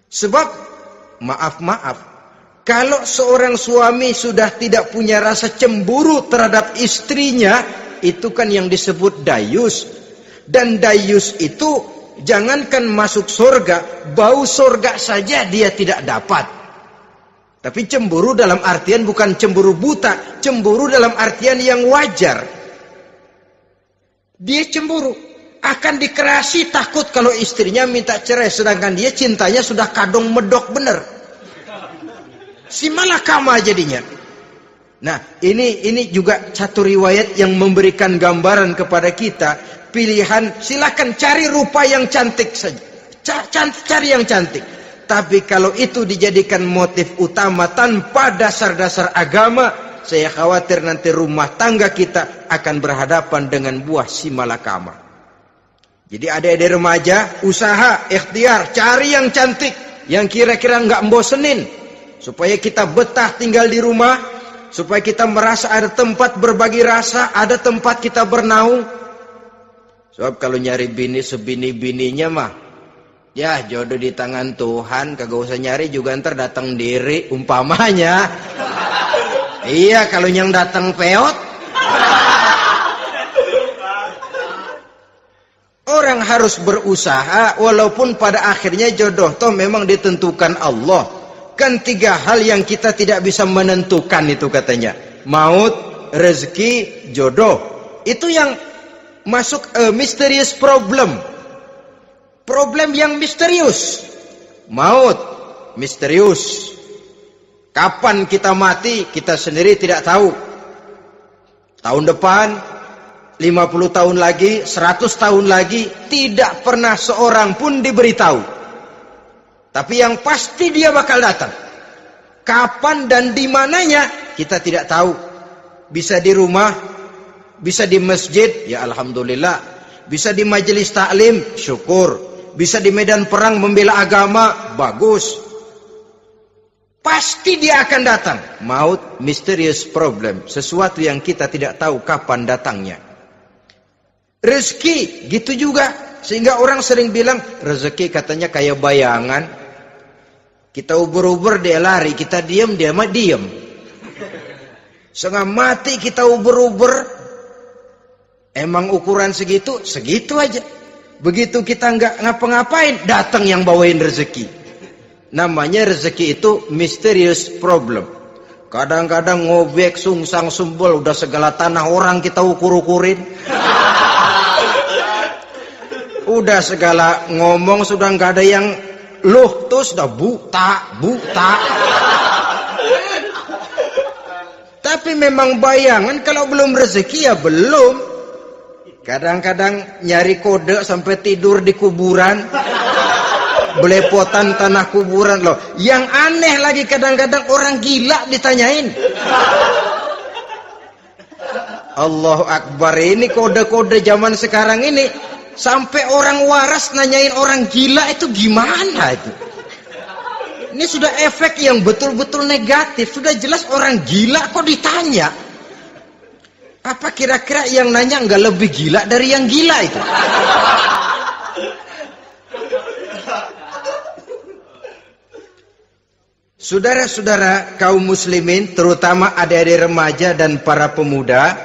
Sebab, maaf, kalau seorang suami sudah tidak punya rasa cemburu terhadap istrinya, itu kan yang disebut dayus. Dan dayus itu, jangankan masuk surga, bau surga saja dia tidak dapat. Tapi cemburu dalam artian bukan cemburu buta, cemburu dalam artian yang wajar. Dia cemburu, akan dikerasi takut kalau istrinya minta cerai, sedangkan dia cintanya sudah kadung medok bener. Si malakama jadinya. Nah, ini juga satu riwayat yang memberikan gambaran kepada kita. Pilihan, silakan cari rupa yang cantik saja. Cari yang cantik. Tapi kalau itu dijadikan motif utama tanpa dasar-dasar agama, saya khawatir nanti rumah tangga kita akan berhadapan dengan buah si malakama. Jadi adik-adik remaja, usaha, ikhtiar, cari yang cantik, yang kira-kira nggak membosenin, supaya kita betah tinggal di rumah, supaya kita merasa ada tempat berbagi rasa, ada tempat kita bernaung. Sebab kalau nyari bini sebini-bininya mah, ya jodoh di tangan Tuhan, kagak usah nyari juga ntar datang diri umpamanya. Iya kalau yang datang peot. Orang harus berusaha walaupun pada akhirnya jodoh toh memang ditentukan Allah. Kan 3 hal yang kita tidak bisa menentukan itu katanya. Maut, rezeki, jodoh. Itu yang masuk mysterious problem. Problem yang misterius. Maut, misterius. Kapan kita mati, kita sendiri tidak tahu. Tahun depan, 50 tahun lagi, 100 tahun lagi, tidak pernah seorang pun diberitahu. Tapi yang pasti dia bakal datang. Kapan dan di mananya, kita tidak tahu. Bisa di rumah, bisa di masjid, ya alhamdulillah. Bisa di majelis taklim, syukur. Bisa di medan perang membela agama, bagus. Pasti dia akan datang. Maut, mysterious problem. Sesuatu yang kita tidak tahu kapan datangnya. Rezeki, gitu juga. Sehingga orang sering bilang, rezeki katanya kayak bayangan. Kita ubur-ubur, dia lari. Kita diam, dia mah diam. Setengah mati kita ubur-ubur. Emang ukuran segitu? Segitu aja. Begitu kita nggak ngapa-ngapain, datang yang bawain rezeki. Namanya rezeki itu mysterious problem. Kadang-kadang ngobek, sungsang, sumbul, udah segala tanah orang kita ukur-ukurin. Udah segala ngomong sudah nggak ada yang loh, tuh sudah buta. Tapi memang bayangan, kalau belum rezeki ya belum. Kadang-kadang nyari kode sampai tidur di kuburan. Belepotan tanah kuburan loh. Yang aneh lagi kadang-kadang orang gila ditanyain. Allahu Akbar, ini kode-kode zaman sekarang ini. Sampai orang waras nanyain orang gila itu gimana itu. Ini sudah efek yang betul-betul negatif. Sudah jelas orang gila kok ditanya. Apa kira-kira yang nanya nggak lebih gila dari yang gila itu? Saudara-saudara kaum muslimin, terutama adik-adik remaja dan para pemuda,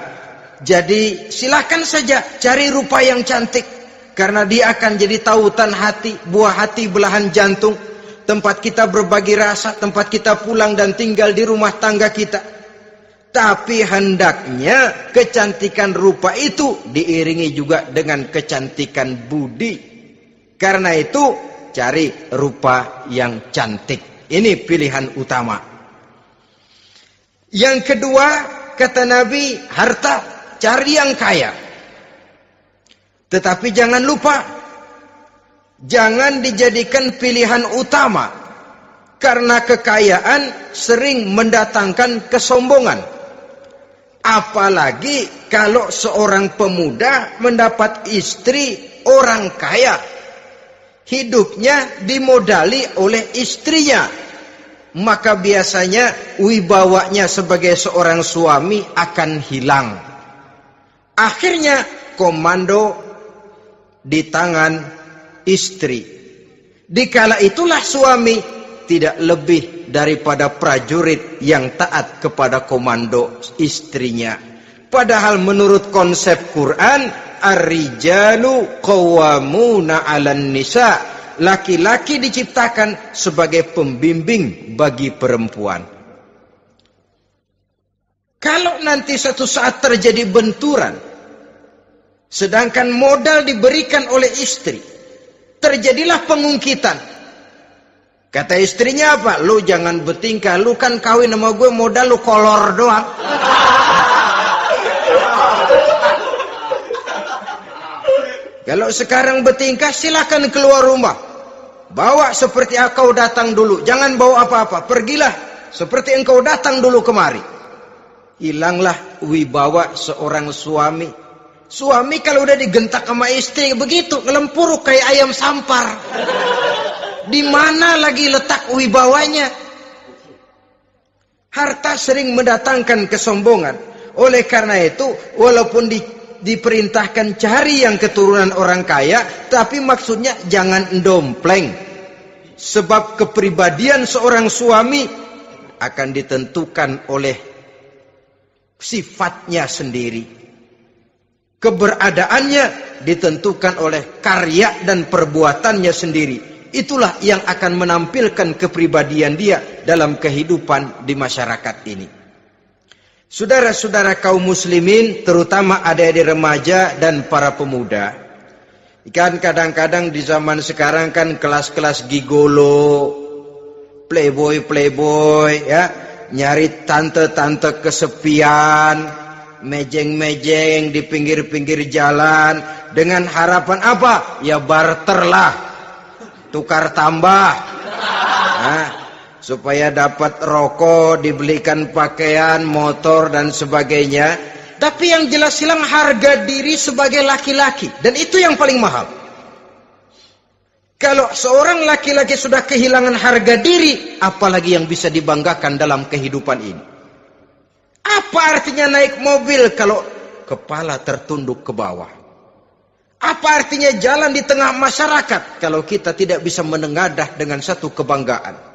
jadi silakan saja cari rupa yang cantik, karena dia akan jadi tautan hati, buah hati belahan jantung, tempat kita berbagi rasa, tempat kita pulang dan tinggal di rumah tangga kita. Tapi hendaknya kecantikan rupa itu diiringi juga dengan kecantikan budi. Karena itu cari rupa yang cantik. Ini pilihan utama. Yang kedua, kata Nabi, harta, cari yang kaya. Tetapi jangan lupa, jangan dijadikan pilihan utama. Karena kekayaan sering mendatangkan kesombongan. Apalagi kalau seorang pemuda mendapat istri orang kaya. Hidupnya dimodali oleh istrinya. Maka biasanya wibawanya sebagai seorang suami akan hilang. Akhirnya komando di tangan istri. Dikala itulah suami tidak lebih daripada prajurit yang taat kepada komando istrinya. Padahal menurut konsep Quran, ar-rijalu qawwamuna 'alan nisa. Laki-laki diciptakan sebagai pembimbing bagi perempuan. Kalau nanti suatu saat terjadi benturan, sedangkan modal diberikan oleh istri, terjadilah pengungkitan. Kata istrinya apa? Lu jangan bertingkah, lu kan kawin sama gue modal lu kolor doang. Kalau sekarang bertingkah silakan keluar rumah. Bawa seperti engkau datang dulu, jangan bawa apa-apa. Pergilah seperti engkau datang dulu kemari. Hilanglah wibawa seorang suami. Suami kalau udah digentak sama istri begitu, ngelempuruk kayak ayam sampar. Di mana lagi letak wibawanya? Harta sering mendatangkan kesombongan. Oleh karena itu, walaupun diperintahkan cari yang keturunan orang kaya, tapi maksudnya jangan dompleng. Sebab kepribadian seorang suami akan ditentukan oleh sifatnya sendiri. Keberadaannya ditentukan oleh karya dan perbuatannya sendiri. Itulah yang akan menampilkan kepribadian dia. dalam kehidupan di masyarakat ini. Saudara-saudara kaum muslimin, terutama adik-adik remaja dan para pemuda, kan kadang-kadang di zaman sekarang kan kelas-kelas gigolo, playboy ya, nyari tante-tante kesepian, mejeng-mejeng di pinggir-pinggir jalan dengan harapan apa? Ya barter lah, tukar tambah, supaya dapat rokok, dibelikan pakaian, motor dan sebagainya. Tapi yang jelas hilang harga diri sebagai laki-laki, dan itu yang paling mahal. Kalau seorang laki-laki sudah kehilangan harga diri, apalagi yang bisa dibanggakan dalam kehidupan ini? Apa artinya naik mobil kalau kepala tertunduk ke bawah? Apa artinya jalan di tengah masyarakat kalau kita tidak bisa menengadah dengan satu kebanggaan?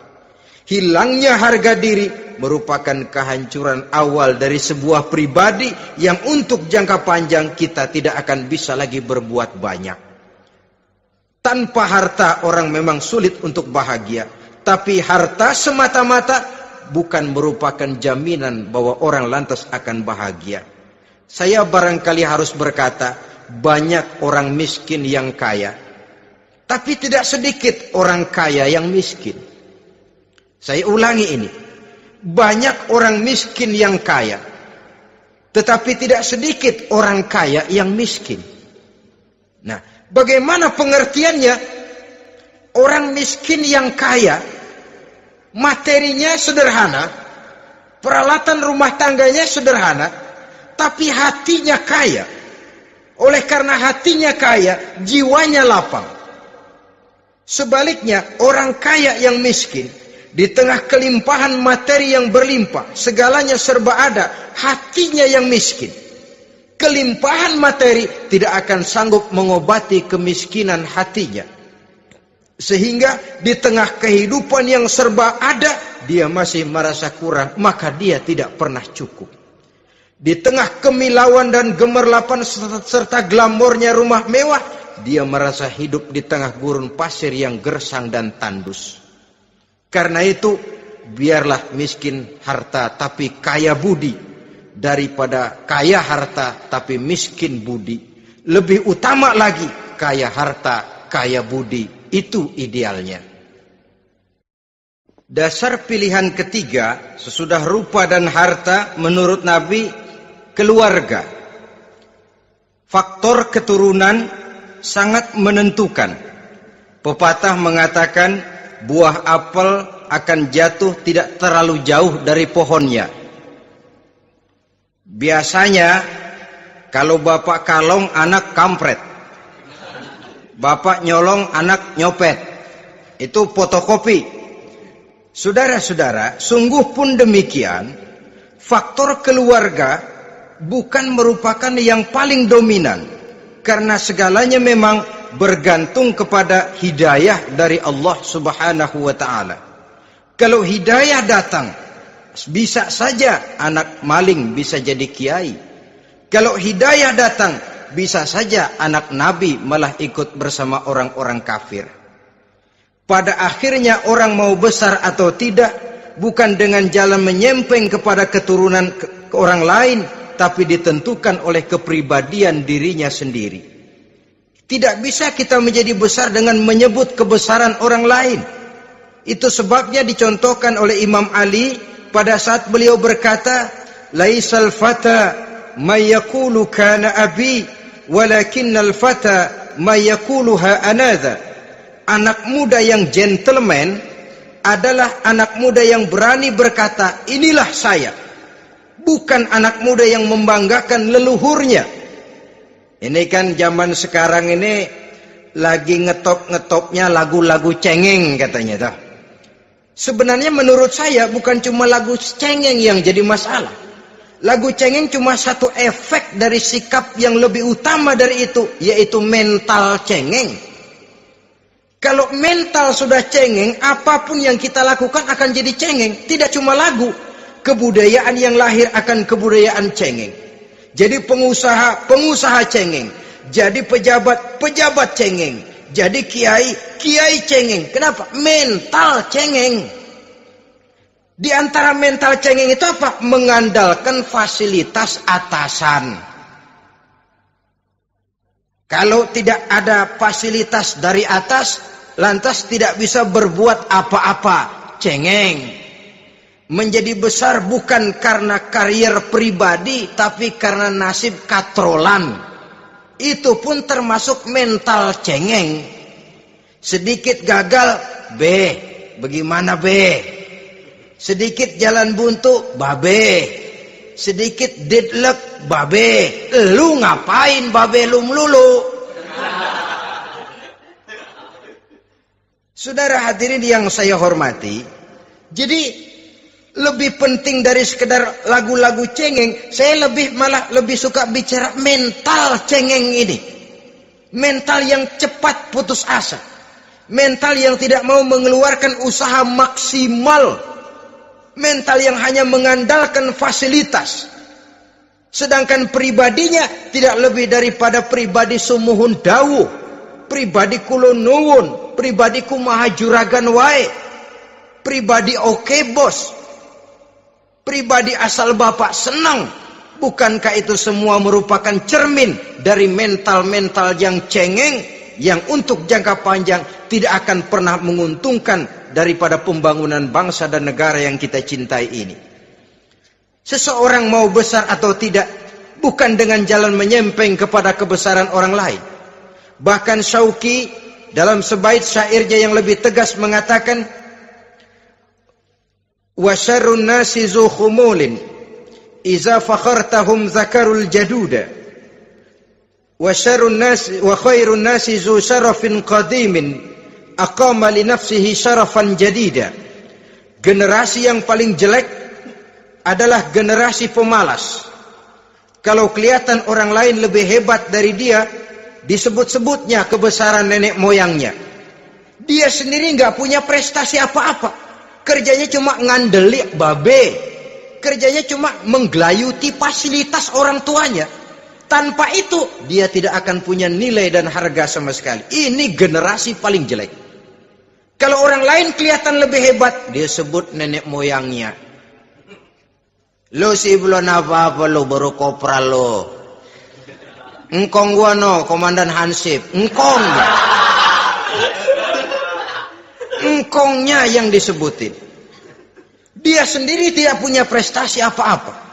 Hilangnya harga diri merupakan kehancuran awal dari sebuah pribadi yang untuk jangka panjang kita tidak akan bisa lagi berbuat banyak. Tanpa harta orang memang sulit untuk bahagia, tapi harta semata-mata bukan merupakan jaminan bahwa orang lantas akan bahagia. Saya barangkali harus berkata, banyak orang miskin yang kaya, tapi tidak sedikit orang kaya yang miskin. Saya ulangi ini, banyak orang miskin yang kaya, tetapi tidak sedikit orang kaya yang miskin. Nah, bagaimana pengertiannya? Orang miskin yang kaya, materinya sederhana, peralatan rumah tangganya sederhana, tapi hatinya kaya. Oleh karena hatinya kaya, jiwanya lapang. Sebaliknya, orang kaya yang miskin, di tengah kelimpahan materi yang berlimpah, segalanya serba ada, hatinya yang miskin. Kelimpahan materi tidak akan sanggup mengobati kemiskinan hatinya. Sehingga di tengah kehidupan yang serba ada, dia masih merasa kurang, maka dia tidak pernah cukup. Di tengah kemilauan dan gemerlapan serta glamornya rumah mewah, dia merasa hidup di tengah gurun pasir yang gersang dan tandus. Karena itu, biarlah miskin harta tapi kaya budi, daripada kaya harta tapi miskin budi. Lebih utama lagi, kaya harta, kaya budi. Itu idealnya. Dasar pilihan ketiga, sesudah rupa dan harta, menurut Nabi, keluarga. Faktor keturunan sangat menentukan. Pepatah mengatakan, buah apel akan jatuh tidak terlalu jauh dari pohonnya. Biasanya kalau bapak kalong, anak kampret. Bapak nyolong, anak nyopet. Itu fotokopi. Saudara-saudara, sungguh pun demikian, faktor keluarga bukan merupakan yang paling dominan, karena segalanya memang bergantung kepada hidayah dari Allah Subhanahu wa ta'ala. Kalau hidayah datang, bisa saja anak maling bisa jadi kiai. Kalau hidayah datang, bisa saja anak nabi malah ikut bersama orang-orang kafir. Pada akhirnya orang mau besar atau tidak, bukan dengan jalan menyempeng kepada keturunan ke orang lain, tapi ditentukan oleh kepribadian dirinya sendiri. Tidak bisa kita menjadi besar dengan menyebut kebesaran orang lain. Itu sebabnya dicontohkan oleh Imam Ali pada saat beliau berkata, "Laisal fata may yaqulu kana abi, walakinnal fata may yaquluha anadha." Anak muda yang gentleman adalah anak muda yang berani berkata, "Inilah saya." Bukan anak muda yang membanggakan leluhurnya. Ini kan zaman sekarang ini lagi ngetop-ngetopnya lagu-lagu cengeng katanya toh. Sebenarnya menurut saya bukan cuma lagu cengeng yang jadi masalah. Lagu cengeng cuma satu efek dari sikap yang lebih utama dari itu, yaitu mental cengeng. Kalau mental sudah cengeng, apapun yang kita lakukan akan jadi cengeng. Tidak cuma lagu, kebudayaan yang lahir akan kebudayaan cengeng. Jadi pengusaha cengeng, jadi pejabat cengeng, jadi kiai cengeng. Kenapa? Mental cengeng. Di antara mental cengeng itu apa? Mengandalkan fasilitas atasan. Kalau tidak ada fasilitas dari atas, lantas tidak bisa berbuat apa-apa. Cengeng. Menjadi besar bukan karena karier pribadi, tapi karena nasib katrolan. Itu pun termasuk mental cengeng. Sedikit gagal, bagaimana sedikit jalan buntu, sedikit deadlock, lu ngapain lu melulu? Saudara hadirin yang saya hormati, jadi lebih penting dari sekedar lagu-lagu cengeng, saya malah lebih suka bicara mental cengeng ini. Mental yang cepat putus asa. Mental yang tidak mau mengeluarkan usaha maksimal. Mental yang hanya mengandalkan fasilitas. Sedangkan pribadinya tidak lebih daripada pribadi sumuhun dawuh, pribadi kulon nuwun, pribadi kumaha juragan wae, pribadi oke bos, pribadi asal bapak senang. Bukankah itu semua merupakan cermin dari mental-mental yang cengeng, yang untuk jangka panjang tidak akan pernah menguntungkan daripada pembangunan bangsa dan negara yang kita cintai ini. Seseorang mau besar atau tidak, bukan dengan jalan menyempeng kepada kebesaran orang lain. Bahkan Syauqi dalam sebait syairnya yang lebih tegas mengatakan, wa syarrun nasi zu khumulin iza fakhartahum zakarul jaduda wa syarrun nasi wa khairun nasi zu syarafin qadimin aqama li nafsihi syarafan jadida. Generasi yang paling jelek adalah generasi pemalas. Kalau kelihatan orang lain lebih hebat dari dia, disebut-sebutnya kebesaran nenek moyangnya. Dia sendiri nggak punya prestasi apa-apa. Kerjanya cuma ngandeli kerjanya cuma menggelayuti fasilitas orang tuanya. Tanpa itu dia tidak akan punya nilai dan harga sama sekali. Ini generasi paling jelek. Kalau orang lain kelihatan lebih hebat, dia sebut nenek moyangnya. Lo sih belum apa-apa, lo baru kopral lo. Engkong gua no, komandan Hansip. Engkongnya yang disebutin. Dia sendiri tidak punya prestasi apa-apa.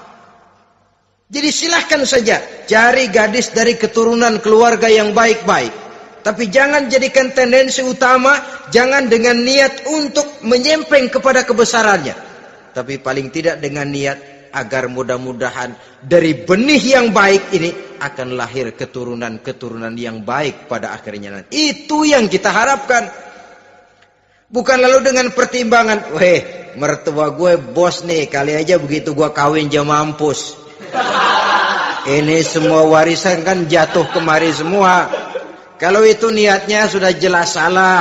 Jadi silahkan saja cari gadis dari keturunan keluarga yang baik-baik. Tapi jangan jadikan tendensi utama, jangan dengan niat untuk menyempeng kepada kebesarannya. Tapi paling tidak dengan niat agar mudah-mudahan dari benih yang baik ini akan lahir keturunan-keturunan yang baik pada akhirnya nanti. Itu yang kita harapkan. Bukan lalu dengan pertimbangan, mertua gue bos nih, kali aja begitu gue kawin dia mampus. Ini semua warisan kan jatuh kemari semua. Kalau itu niatnya sudah jelas salah.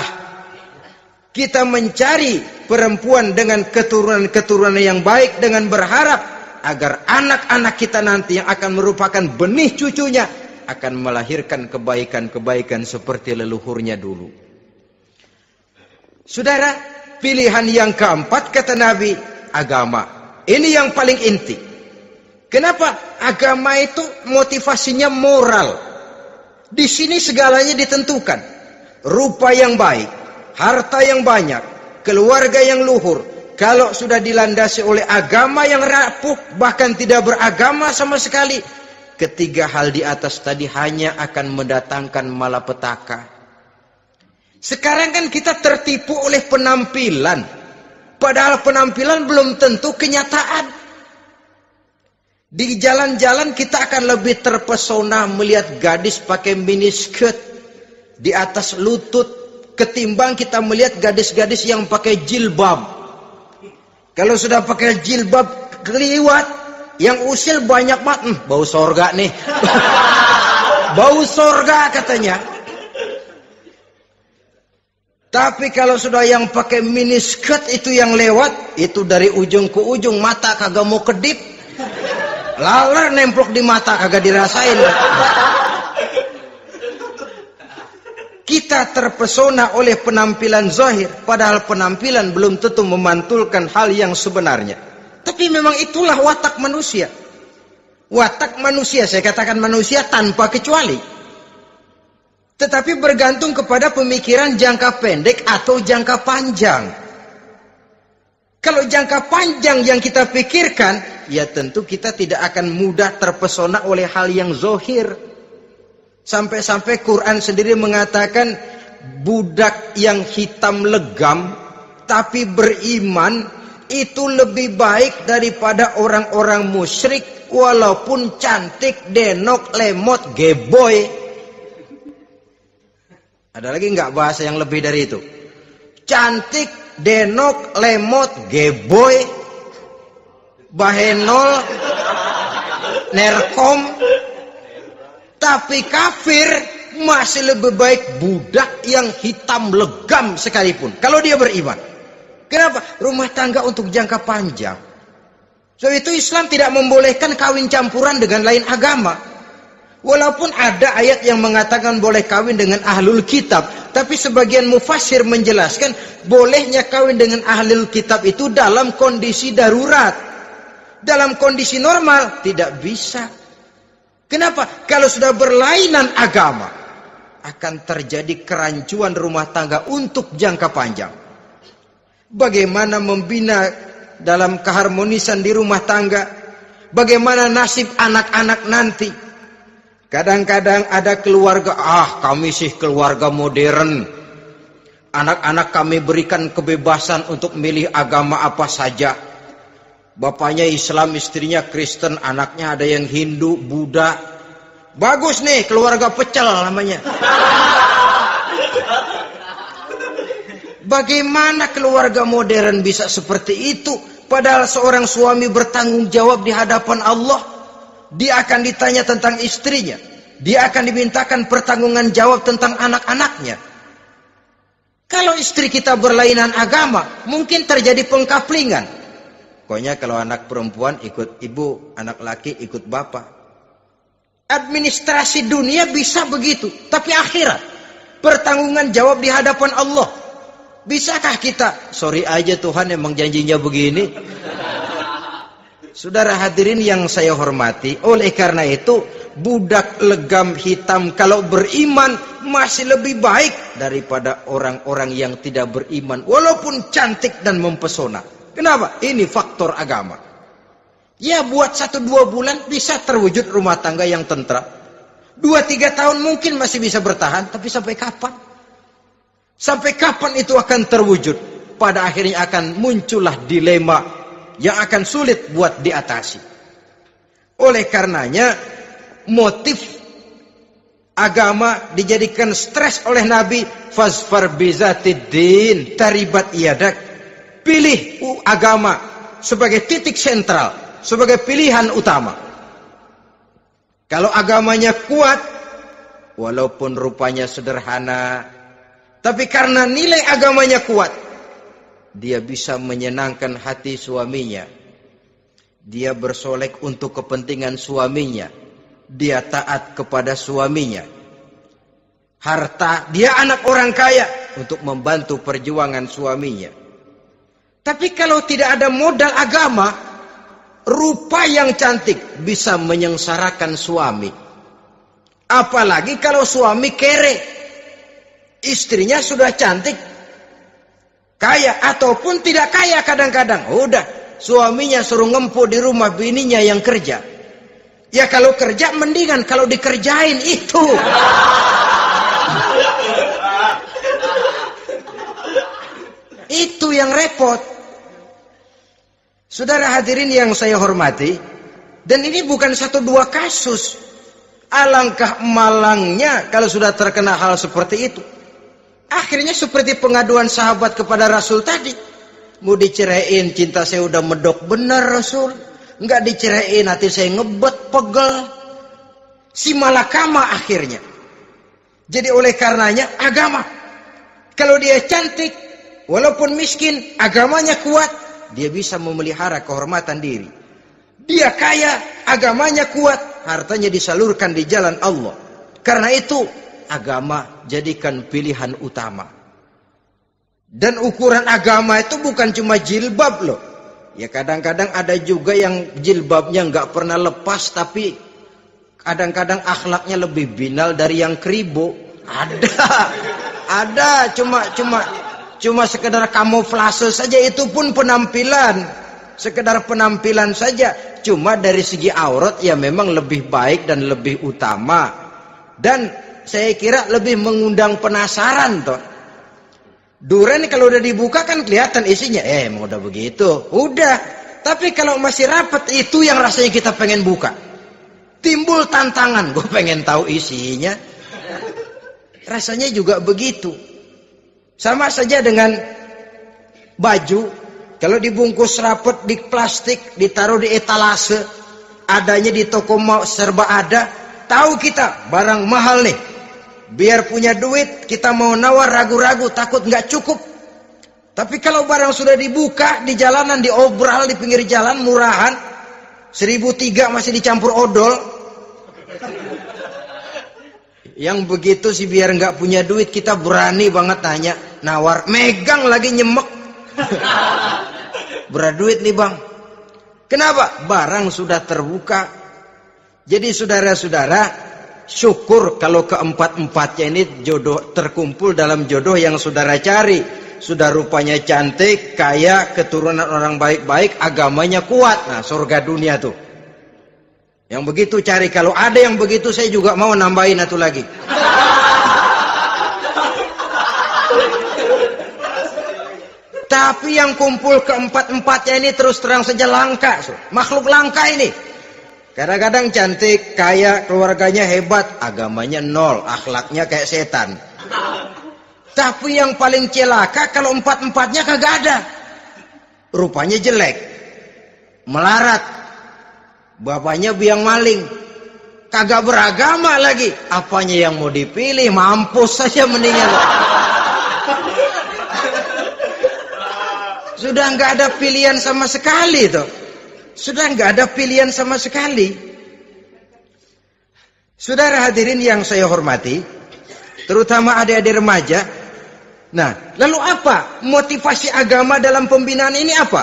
Kita mencari perempuan dengan keturunan-keturunan yang baik dengan berharap agar anak-anak kita nanti yang akan merupakan benih cucunya akan melahirkan kebaikan-kebaikan seperti leluhurnya dulu. Saudara, pilihan yang keempat kata Nabi, agama. Ini yang paling inti. Kenapa? Agama itu motivasinya moral. Di sini segalanya ditentukan. Rupa yang baik, harta yang banyak, keluarga yang luhur. Kalau sudah dilandasi oleh agama yang rapuh, bahkan tidak beragama sama sekali, ketiga hal di atas tadi hanya akan mendatangkan malapetaka. Sekarang kan kita tertipu oleh penampilan. Padahal penampilan belum tentu kenyataan. Di jalan-jalan kita akan lebih terpesona melihat gadis pakai miniskirt di atas lutut ketimbang kita melihat gadis-gadis yang pakai jilbab. Kalau sudah pakai jilbab keliwat, yang usil banyak banget, bau sorga nih. Bau sorga katanya. Tapi kalau sudah yang pakai miniskirt itu yang lewat, itu dari ujung ke ujung mata kagak mau kedip. Laler nemplok di mata kagak dirasain. Kita terpesona oleh penampilan zahir, padahal penampilan belum tentu memantulkan hal yang sebenarnya. Tapi memang itulah watak manusia. Watak manusia, saya katakan manusia tanpa kecuali. Tetapi bergantung kepada pemikiran jangka pendek atau jangka panjang. Kalau jangka panjang yang kita pikirkan, ya tentu kita tidak akan mudah terpesona oleh hal yang zahir. Sampai-sampai Quran sendiri mengatakan budak yang hitam legam tapi beriman itu lebih baik daripada orang-orang musyrik walaupun cantik, denok, lemot, geboy. Ada lagi nggak bahasa yang lebih dari itu? Cantik, denok, lemot, geboy, bahenol, nerkom. Tapi kafir masih lebih baik budak yang hitam legam sekalipun. Kalau dia beriman. Kenapa? Rumah tangga untuk jangka panjang. So itu Islam tidak membolehkan kawin campuran dengan lain agama. Walaupun ada ayat yang mengatakan boleh kawin dengan ahlul kitab. Tapi sebagian mufassir menjelaskan bolehnya kawin dengan ahlul kitab itu dalam kondisi darurat. Dalam kondisi normal tidak bisa. Kenapa? Kalau sudah berlainan agama, akan terjadi kerancuan rumah tangga untuk jangka panjang. Bagaimana membina dalam keharmonisan di rumah tangga? Bagaimana nasib anak-anak nanti? Kadang-kadang ada keluarga, kami sih keluarga modern. Anak-anak kami berikan kebebasan untuk milih agama apa saja. Bapaknya Islam, istrinya Kristen, anaknya ada yang Hindu, Buddha. Bagus nih, keluarga pecel namanya. Bagaimana keluarga modern bisa seperti itu? Padahal seorang suami bertanggung jawab di hadapan Allah. Dia akan ditanya tentang istrinya. Dia akan dimintakan pertanggungan jawab tentang anak-anaknya. Kalau istri kita berlainan agama, mungkin terjadi pengkaplingan. Pokoknya kalau anak perempuan ikut ibu, anak laki ikut bapak. Administrasi dunia bisa begitu, tapi akhirat pertanggungan jawab di hadapan Allah. Bisakah kita? Sorry aja Tuhan emang janjinya begini. Saudara hadirin yang saya hormati, oleh karena itu budak legam hitam kalau beriman masih lebih baik daripada orang-orang yang tidak beriman walaupun cantik dan mempesona. Kenapa? Ini faktor agama. Ya buat 1-2 bulan bisa terwujud rumah tangga yang tentram. 2-3 tahun mungkin masih bisa bertahan. Tapi sampai kapan? Sampai kapan itu akan terwujud? Pada akhirnya akan muncullah dilema yang akan sulit buat diatasi. Oleh karenanya motif agama dijadikan stres oleh Nabi. Fazfar bizatiddin taribat yadak. Pilih agama sebagai titik sentral, sebagai pilihan utama. Kalau agamanya kuat, walaupun rupanya sederhana, tapi karena nilai agamanya kuat, dia bisa menyenangkan hati suaminya. Dia bersolek untuk kepentingan suaminya. Dia taat kepada suaminya. Harta, dia anak orang kaya untuk membantu perjuangan suaminya. Tapi kalau tidak ada modal agama, rupa yang cantik bisa menyengsarakan suami. Apalagi kalau suami kere. Istrinya sudah cantik, kaya ataupun tidak kaya kadang-kadang. Udah, suaminya suruh ngempu di rumah bininya yang kerja. Ya kalau kerja mendingan kalau dikerjain itu. Itu yang repot. Saudara hadirin yang saya hormati, dan ini bukan 1-2 kasus. Alangkah malangnya kalau sudah terkena hal seperti itu. Akhirnya seperti pengaduan sahabat kepada Rasul tadi. Mau diceraiin, cinta saya udah medok bener Rasul. Enggak diceraiin, hati saya ngebet, pegel. Si malakama akhirnya. Jadi oleh karenanya agama. Kalau dia cantik, walaupun miskin, agamanya kuat. Dia bisa memelihara kehormatan diri. Dia kaya, agamanya kuat, hartanya disalurkan di jalan Allah. Karena itu, agama jadikan pilihan utama. Dan ukuran agama itu bukan cuma jilbab loh. Ya kadang-kadang ada juga yang jilbabnya nggak pernah lepas, tapi kadang-kadang akhlaknya lebih binal dari yang kribo. Ada cuma sekedar kamuflase saja, itu pun penampilan. Sekedar penampilan saja. Cuma dari segi aurat ya memang lebih baik dan lebih utama. Dan saya kira lebih mengundang penasaran toh. Duren kalau udah dibuka kan kelihatan isinya. Emang udah begitu. Udah. Tapi kalau masih rapat, itu yang rasanya kita pengen buka. Timbul tantangan. Gue pengen tahu isinya. Rasanya juga begitu. Sama saja dengan baju. Kalau dibungkus rapat di plastik, ditaruh di etalase, adanya di toko mau serba ada. Tahu kita barang mahal nih. Biar punya duit, kita mau nawar ragu-ragu, takut nggak cukup. Tapi kalau barang sudah dibuka di jalanan, diobral di pinggir jalan, murahan, 1.003 masih dicampur odol. Yang begitu sih biar nggak punya duit, kita berani banget tanya, nawar, megang lagi nyemek. Berat duit nih bang. Kenapa? Barang sudah terbuka. Jadi saudara-saudara, syukur kalau keempat-empatnya ini jodoh terkumpul dalam jodoh yang saudara cari. Sudah rupanya cantik, kaya, keturunan orang baik-baik, agamanya kuat. Nah, surga dunia tuh. Yang begitu cari. Kalau ada yang begitu, saya juga mau nambahin satu lagi. Tapi yang kumpul keempat-empatnya ini terus terang saja langka. Makhluk langka ini. Kadang-kadang cantik, kaya, keluarganya hebat, agamanya nol, akhlaknya kayak setan. Tapi yang paling celaka kalau empat-empatnya kagak ada. Rupanya jelek, melarat, bapaknya biang maling, kagak beragama lagi. Apanya yang mau dipilih? Mampus saja mendingan. Sudah nggak ada pilihan sama sekali tuh. Sudah nggak ada pilihan sama sekali. Saudara hadirin yang saya hormati, terutama adik-adik remaja. Nah, lalu apa motivasi agama dalam pembinaan ini apa?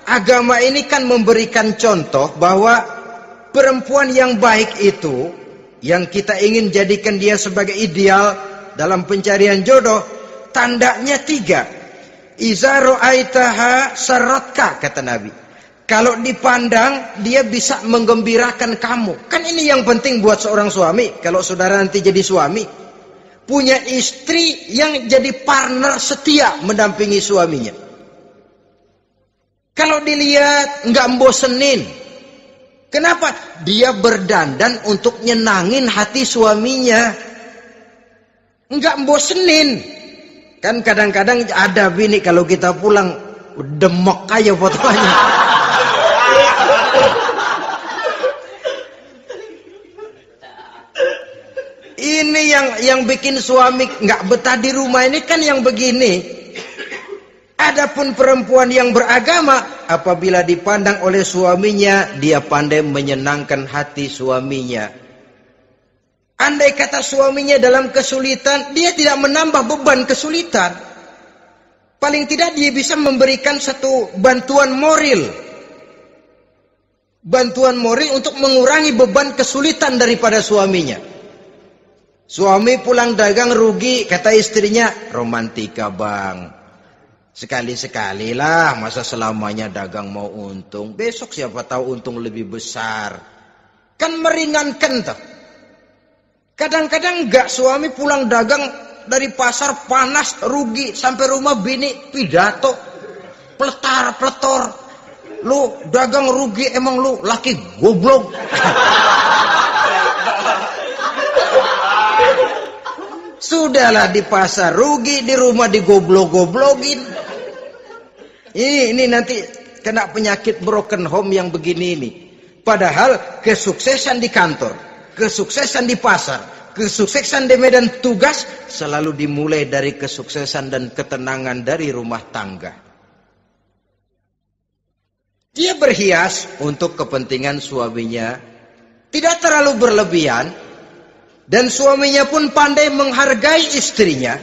Agama ini kan memberikan contoh bahwa perempuan yang baik itu, yang kita ingin jadikan dia sebagai ideal dalam pencarian jodoh, tandanya 3. Iza ra'aitaha saratka, kata Nabi. Kalau dipandang, dia bisa menggembirakan kamu. Kan ini yang penting buat seorang suami. Kalau saudara nanti jadi suami, punya istri yang jadi partner setia mendampingi suaminya. Kalau dilihat, nggak membosenin. Kenapa? Dia berdandan untuk nyenangin hati suaminya. Nggak membosenin. Kan kadang-kadang ada bini kalau kita pulang, demek aja fotonya. Ini yang bikin suami nggak betah di rumah ini kan yang begini. Adapun perempuan yang beragama, apabila dipandang oleh suaminya, dia pandai menyenangkan hati suaminya. Andai kata suaminya dalam kesulitan, dia tidak menambah beban kesulitan. Paling tidak dia bisa memberikan satu bantuan moral. Bantuan moral untuk mengurangi beban kesulitan daripada suaminya. Suami pulang dagang rugi, kata istrinya, romantika bang. Sekali-sekali lah, masa selamanya dagang mau untung. Besok siapa tahu untung lebih besar. Kan meringankan tuh. Kadang-kadang enggak, suami pulang dagang dari pasar panas, rugi, sampai rumah bini pidato, pletar-pletor. Lu dagang rugi, emang lu laki goblok. Sudahlah di pasar rugi, di rumah digoblok-goblokin. Ini nanti kena penyakit broken home yang begini ini. Padahal kesuksesan di kantor, kesuksesan di pasar, kesuksesan di medan tugas selalu dimulai dari kesuksesan dan ketenangan dari rumah tangga. Dia berhias untuk kepentingan suaminya, tidak terlalu berlebihan, Dan suaminya pun pandai menghargai istrinya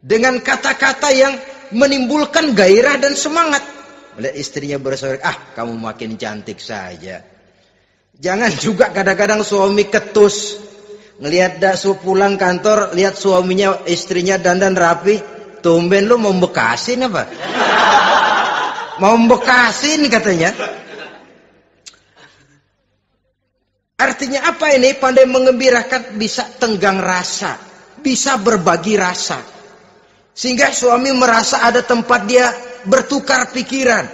dengan kata-kata yang menimbulkan gairah dan semangat. Melihat istrinya bersorak, kamu makin cantik saja. Jangan juga kadang-kadang suami ketus. Ngelihat daksu pulang kantor, lihat suaminya, istrinya dandan rapi. Tumben lu mau bekasin apa? Mau bekasin katanya. Artinya apa ini? Pandai mengembirakan, bisa tenggang rasa, bisa berbagi rasa. Sehingga suami merasa ada tempat dia bertukar pikiran,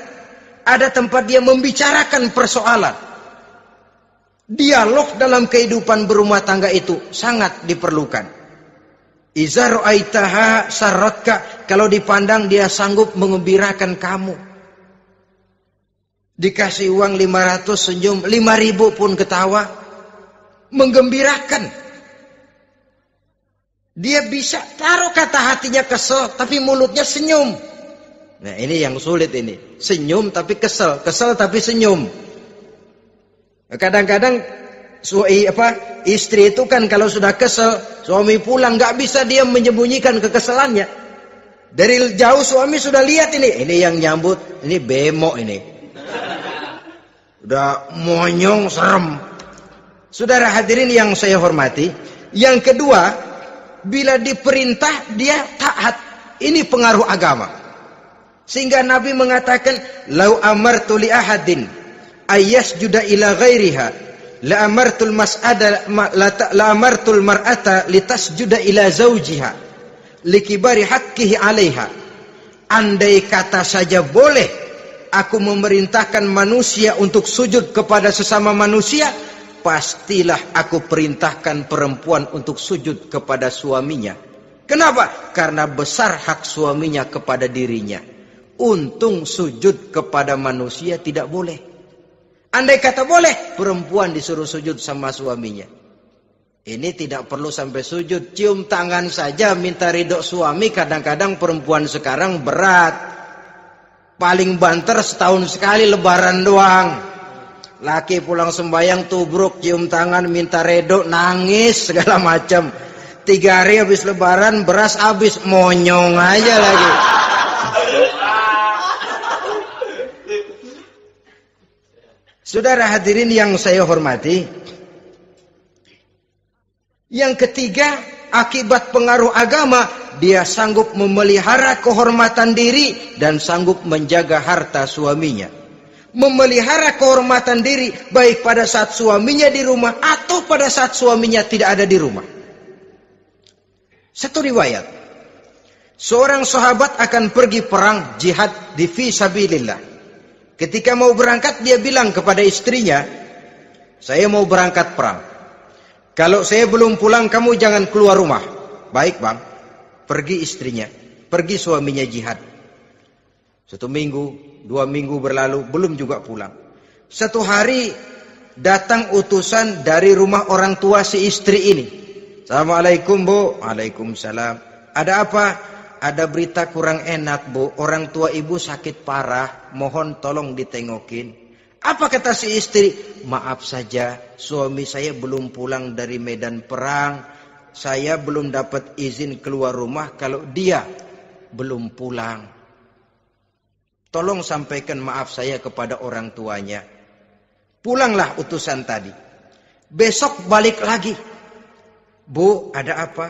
ada tempat dia membicarakan persoalan. Dialog dalam kehidupan berumah tangga itu sangat diperlukan. Iza ra'aitaha sarratka, kalau dipandang dia sanggup mengembirakan kamu. Dikasih uang 500 senyum, 5.000 pun ketawa. Menggembirakan. Dia bisa taruh kata hatinya kesel, tapi mulutnya senyum. Nah ini yang sulit ini. Senyum tapi kesel, kesel tapi senyum. Kadang-kadang istri itu kan kalau sudah kesel, suami pulang nggak bisa dia menyembunyikan kekesalannya. Dari jauh suami sudah lihat ini yang nyambut, ini bemo ini. Udah monyong, serem. Saudara hadirin yang saya hormati, yang kedua, bila diperintah dia taat. Ini pengaruh agama. Sehingga Nabi mengatakan, "Lau amartu li ahadin ayyasjuda ila ghairiha, la amartul mar'ata litasjuda ila zawjiha likibari haqqihi 'alaiha." Andai kata saja boleh aku memerintahkan manusia untuk sujud kepada sesama manusia, pastilah aku perintahkan perempuan untuk sujud kepada suaminya. Kenapa? Karena besar hak suaminya kepada dirinya. Untung sujud kepada manusia tidak boleh. Andai kata boleh, perempuan disuruh sujud sama suaminya. Ini tidak perlu sampai sujud, cium tangan saja minta ridho suami. Kadang-kadang perempuan sekarang berat. Paling banter setahun sekali lebaran doang. Laki pulang sembahyang tubruk, cium tangan minta ridho, nangis segala macam. 3 hari habis lebaran beras habis, monyong aja lagi. Saudara hadirin yang saya hormati, yang ketiga, akibat pengaruh agama, dia sanggup memelihara kehormatan diri dan sanggup menjaga harta suaminya. Memelihara kehormatan diri baik pada saat suaminya di rumah atau pada saat suaminya tidak ada di rumah. Satu riwayat, seorang sahabat akan pergi perang jihad di fi sabilillah. Ketika mau berangkat dia bilang kepada istrinya, "Saya mau berangkat perang. Kalau saya belum pulang kamu jangan keluar rumah." "Baik bang." Pergi istrinya, pergi suaminya jihad. 1 minggu, 2 minggu berlalu, belum juga pulang. 1 hari datang utusan dari rumah orang tua si istri ini. "Assalamualaikum bu." "Waalaikumsalam." "Ada apa?" "Ada berita kurang enak bu, orang tua ibu sakit parah, mohon tolong ditengokin." Apa kata si istri? "Maaf saja, suami saya belum pulang dari medan perang. Saya belum dapat izin keluar rumah kalau dia belum pulang. Tolong sampaikan maaf saya kepada orang tuanya." Pulanglah utusan tadi. Besok balik lagi. "Bu, ada apa?"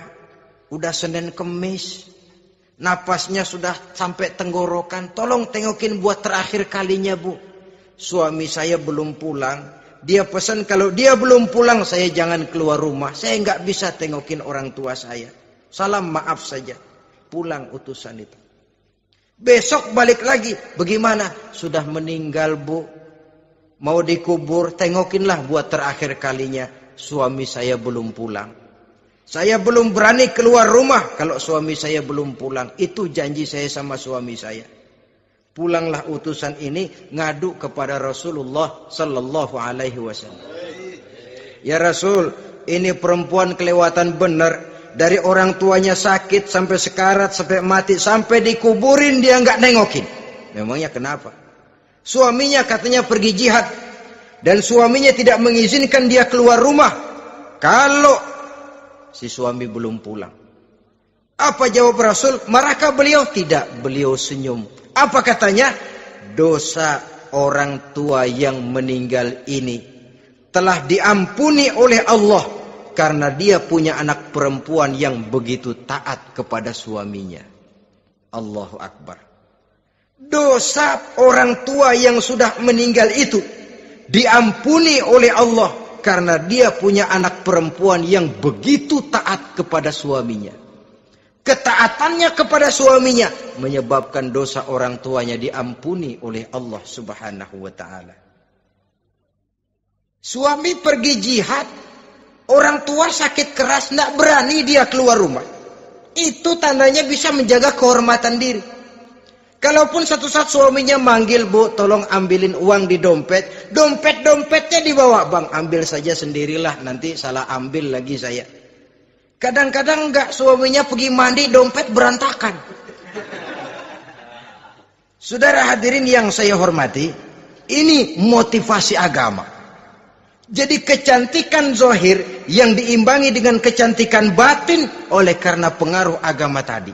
"Udah Senin Kemis. Napasnya sudah sampai tenggorokan. Tolong tengokin buat terakhir kalinya bu. Suami saya belum pulang. Dia pesan kalau dia belum pulang saya jangan keluar rumah. Saya nggak bisa tengokin orang tua saya. Salam maaf saja." Pulang utusan itu. Besok balik lagi. "Bagaimana?" "Sudah meninggal bu. Mau dikubur, tengokinlah buat terakhir kalinya. Suami saya belum pulang. Saya belum berani keluar rumah kalau suami saya belum pulang. Itu janji saya sama suami saya." Pulanglah utusan ini ngadu kepada Rasulullah sallallahu alaihi wasallam. "Ya Rasul, ini perempuan kelewatan benar. Dari orang tuanya sakit sampai sekarat, sampai mati, sampai dikuburin dia nggak nengokin." "Memangnya kenapa?" "Suaminya katanya pergi jihad dan suaminya tidak mengizinkan dia keluar rumah. kalau si suami belum pulang. Apa jawab Rasul? Marahkah beliau? Tidak, beliau senyum. Apa katanya? Dosa orang tua yang meninggal ini telah diampuni oleh Allah karena dia punya anak perempuan yang begitu taat kepada suaminya. Allahu Akbar. Dosa orang tua yang sudah meninggal itu diampuni oleh Allah karena dia punya anak perempuan yang begitu taat kepada suaminya. Ketaatannya kepada suaminya menyebabkan dosa orang tuanya diampuni oleh Allah Subhanahu wa taala. Suami pergi jihad, orang tua sakit keras, tidak berani dia keluar rumah. Itu tandanya bisa menjaga kehormatan diri. Kalaupun satu saat suaminya manggil, Bu, tolong ambilin uang di dompet. Dompetnya dibawa, Bang, ambil saja sendirilah, nanti salah ambil lagi saya. Kadang-kadang enggak, suaminya pergi mandi, dompet berantakan. Saudara hadirin yang saya hormati, ini motivasi agama. Jadi kecantikan zahir yang diimbangi dengan kecantikan batin oleh karena pengaruh agama tadi.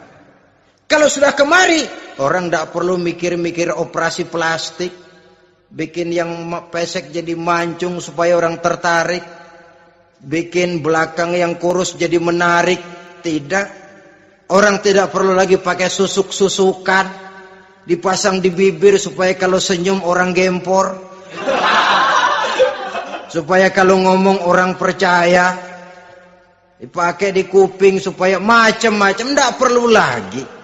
Kalau sudah kemari, orang tidak perlu mikir-mikir operasi plastik, bikin yang pesek jadi mancung supaya orang tertarik, bikin belakang yang kurus jadi menarik. Tidak. Orang tidak perlu lagi pakai susuk-susukan, dipasang di bibir supaya kalau senyum orang gempor, supaya kalau ngomong orang percaya, dipakai di kuping supaya macam-macam. Tidak perlu lagi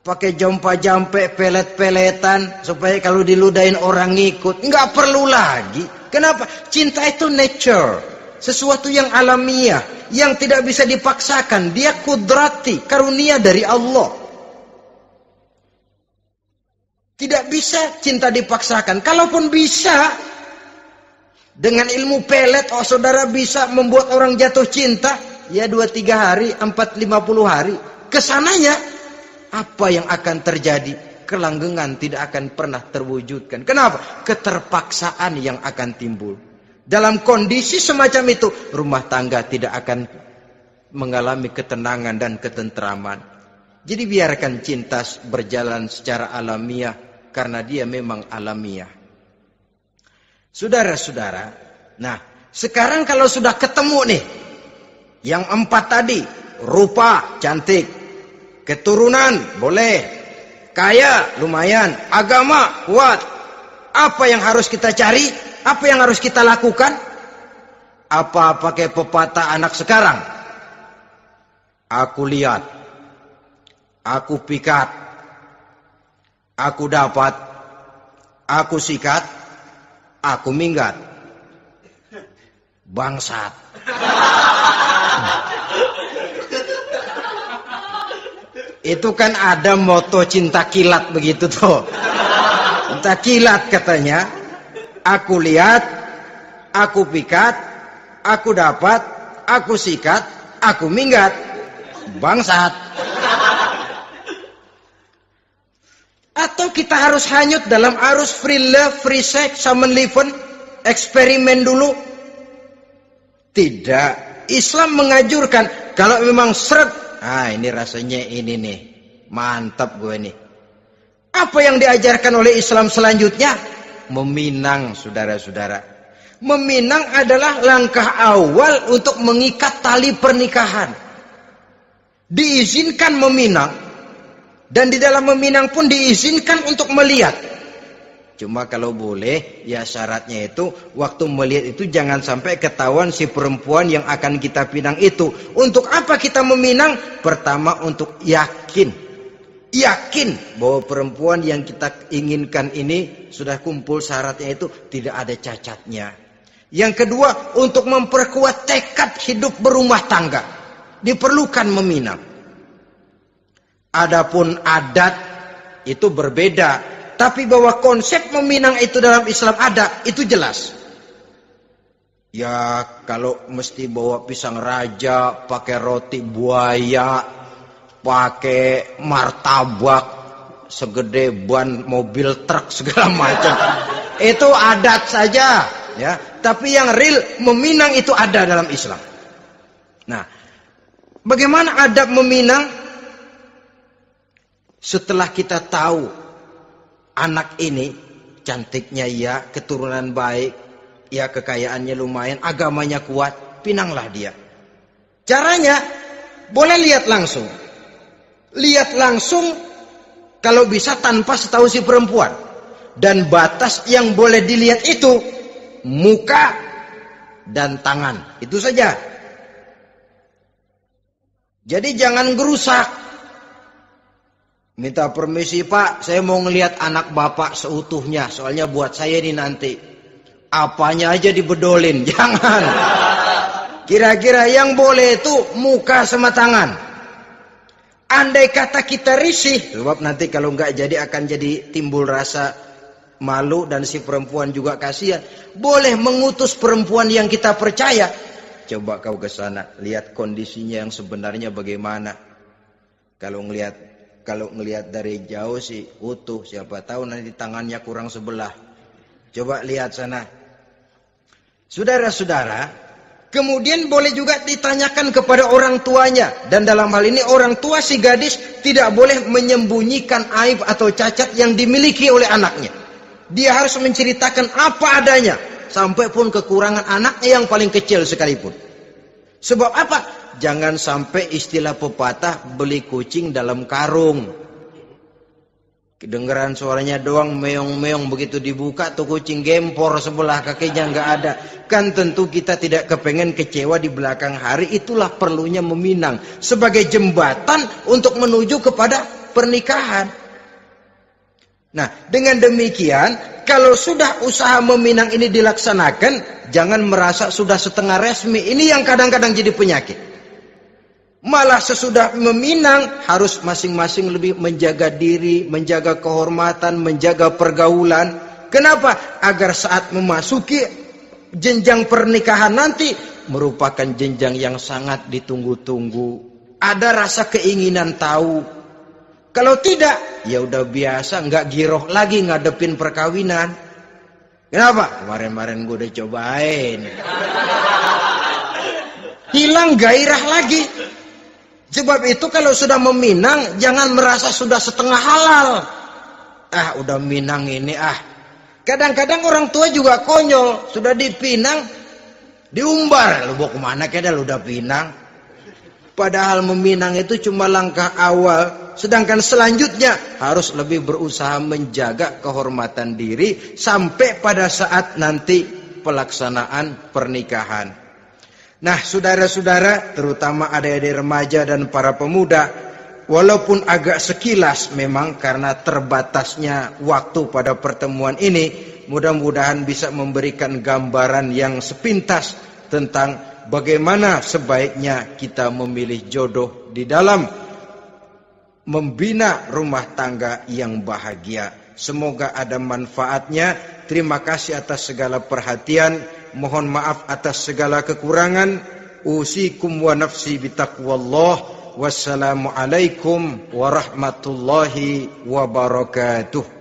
pakai jampa-jampe, pelet-peletan supaya kalau diludahin orang ngikut. Nggak perlu lagi. Kenapa? Cinta itu nature, sesuatu yang alamiah, yang tidak bisa dipaksakan. Dia kudrati, karunia dari Allah. Tidak bisa cinta dipaksakan. Kalaupun bisa, dengan ilmu pelet, oh saudara bisa membuat orang jatuh cinta, ya 2-3 hari, 4-50 hari. Kesananya, apa yang akan terjadi? Kelanggengan tidak akan pernah terwujudkan. Kenapa? Keterpaksaan yang akan timbul. Dalam kondisi semacam itu, rumah tangga tidak akan mengalami ketenangan dan ketentraman. Jadi biarkan cinta berjalan secara alamiah, karena dia memang alamiah. Saudara-saudara, nah sekarang kalau sudah ketemu nih, yang 4 tadi, rupa cantik, keturunan boleh, kaya lumayan, agama kuat. Apa yang harus kita cari? Apa yang harus kita lakukan? Apa pakai pepatah anak sekarang? Aku lihat, aku pikat, aku dapat, aku sikat, aku minggat. Bangsat. Itu kan ada moto cinta kilat begitu tuh. Cinta kilat katanya. Aku lihat, aku pikat, aku dapat, aku sikat, aku minggat. Bangsat. Atau kita harus hanyut dalam arus free love, free sex, samenleven, eksperimen dulu? Tidak. Islam mengajurkan, kalau memang seret, ini rasanya ini nih, mantap gue nih. Apa yang diajarkan oleh Islam selanjutnya? Meminang, saudara-saudara. Meminang adalah langkah awal untuk mengikat tali pernikahan. Diizinkan meminang, dan di dalam meminang pun diizinkan untuk melihat. Cuma kalau boleh, ya syaratnya itu waktu melihat itu jangan sampai ketahuan si perempuan yang akan kita pinang itu. Untuk apa kita meminang? Pertama, untuk yakin bahwa perempuan yang kita inginkan ini sudah kumpul syaratnya itu, tidak ada cacatnya. Yang kedua, untuk memperkuat tekad hidup berumah tangga, diperlukan meminang. Adapun adat itu berbeda, tapi bahwa konsep meminang itu dalam Islam ada, itu jelas. Ya kalau mesti bawa pisang raja, pakai roti buaya, pakai martabak segede ban mobil truk segala macam, itu adat saja. ya. Tapi yang real meminang itu ada dalam Islam. Nah, bagaimana adab meminang? Setelah kita tahu anak ini cantiknya ya, keturunan baik, ya kekayaannya lumayan, agamanya kuat, pinanglah dia. Caranya boleh lihat langsung. Lihat langsung kalau bisa tanpa setahu si perempuan. Dan batas yang boleh dilihat itu muka dan tangan. Itu saja. Jadi jangan gerusak. Minta permisi Pak, saya mau ngelihat anak bapak seutuhnya. Soalnya buat saya ini nanti. Apanya aja dibedolin. Jangan. Kira-kira yang boleh itu muka sama tangan. Andai kata kita risih. Sebab nanti kalau nggak jadi akan jadi timbul rasa malu dan si perempuan juga kasihan. Boleh mengutus perempuan yang kita percaya. Coba kau ke sana, lihat kondisinya yang sebenarnya bagaimana. Kalau ngelihat dari jauh sih utuh, siapa tahu nanti tangannya kurang sebelah. Coba lihat sana. Saudara-saudara, kemudian boleh juga ditanyakan kepada orang tuanya. Dan dalam hal ini orang tua si gadis tidak boleh menyembunyikan aib atau cacat yang dimiliki oleh anaknya. Dia harus menceritakan apa adanya. Sampai pun kekurangan anaknya yang paling kecil sekalipun. Sebab apa? Jangan sampai istilah pepatah beli kucing dalam karung. Kedengeran suaranya doang meong-meong, begitu dibuka tuh kucing gempor sebelah kakinya nggak ada. Kan tentu kita tidak kepengen kecewa di belakang hari. Itulah perlunya meminang sebagai jembatan untuk menuju kepada pernikahan. Nah, dengan demikian, kalau sudah usaha meminang ini dilaksanakan, jangan merasa sudah setengah resmi. Ini yang kadang-kadang jadi penyakit. Malah sesudah meminang, harus masing-masing lebih menjaga diri, menjaga kehormatan, menjaga pergaulan. Kenapa? Agar saat memasuki jenjang pernikahan nanti, merupakan jenjang yang sangat ditunggu-tunggu. Ada rasa keinginan tahu. Kalau tidak, ya udah biasa, nggak giroh lagi ngadepin perkawinan. Kenapa? Kemarin-kemarin gue udah cobain. Hilang gairah lagi. Sebab itu kalau sudah meminang, jangan merasa sudah setengah halal. Udah minang ini Kadang-kadang orang tua juga konyol. Sudah dipinang, diumbar. Lu mau kemana keda lu udah pinang? Padahal meminang itu cuma langkah awal. Sedangkan selanjutnya harus lebih berusaha menjaga kehormatan diri sampai pada saat nanti pelaksanaan pernikahan. Nah, saudara-saudara, terutama adik-adik remaja dan para pemuda, walaupun agak sekilas memang karena terbatasnya waktu pada pertemuan ini, mudah-mudahan bisa memberikan gambaran yang sepintas tentang bagaimana sebaiknya kita memilih jodoh di dalam membina rumah tangga yang bahagia. Semoga ada manfaatnya. Terima kasih atas segala perhatian. Mohon maaf atas segala kekurangan. Usikum wa nafsi bitaqwallah. Wassalamualaikum warahmatullahi wabarakatuh.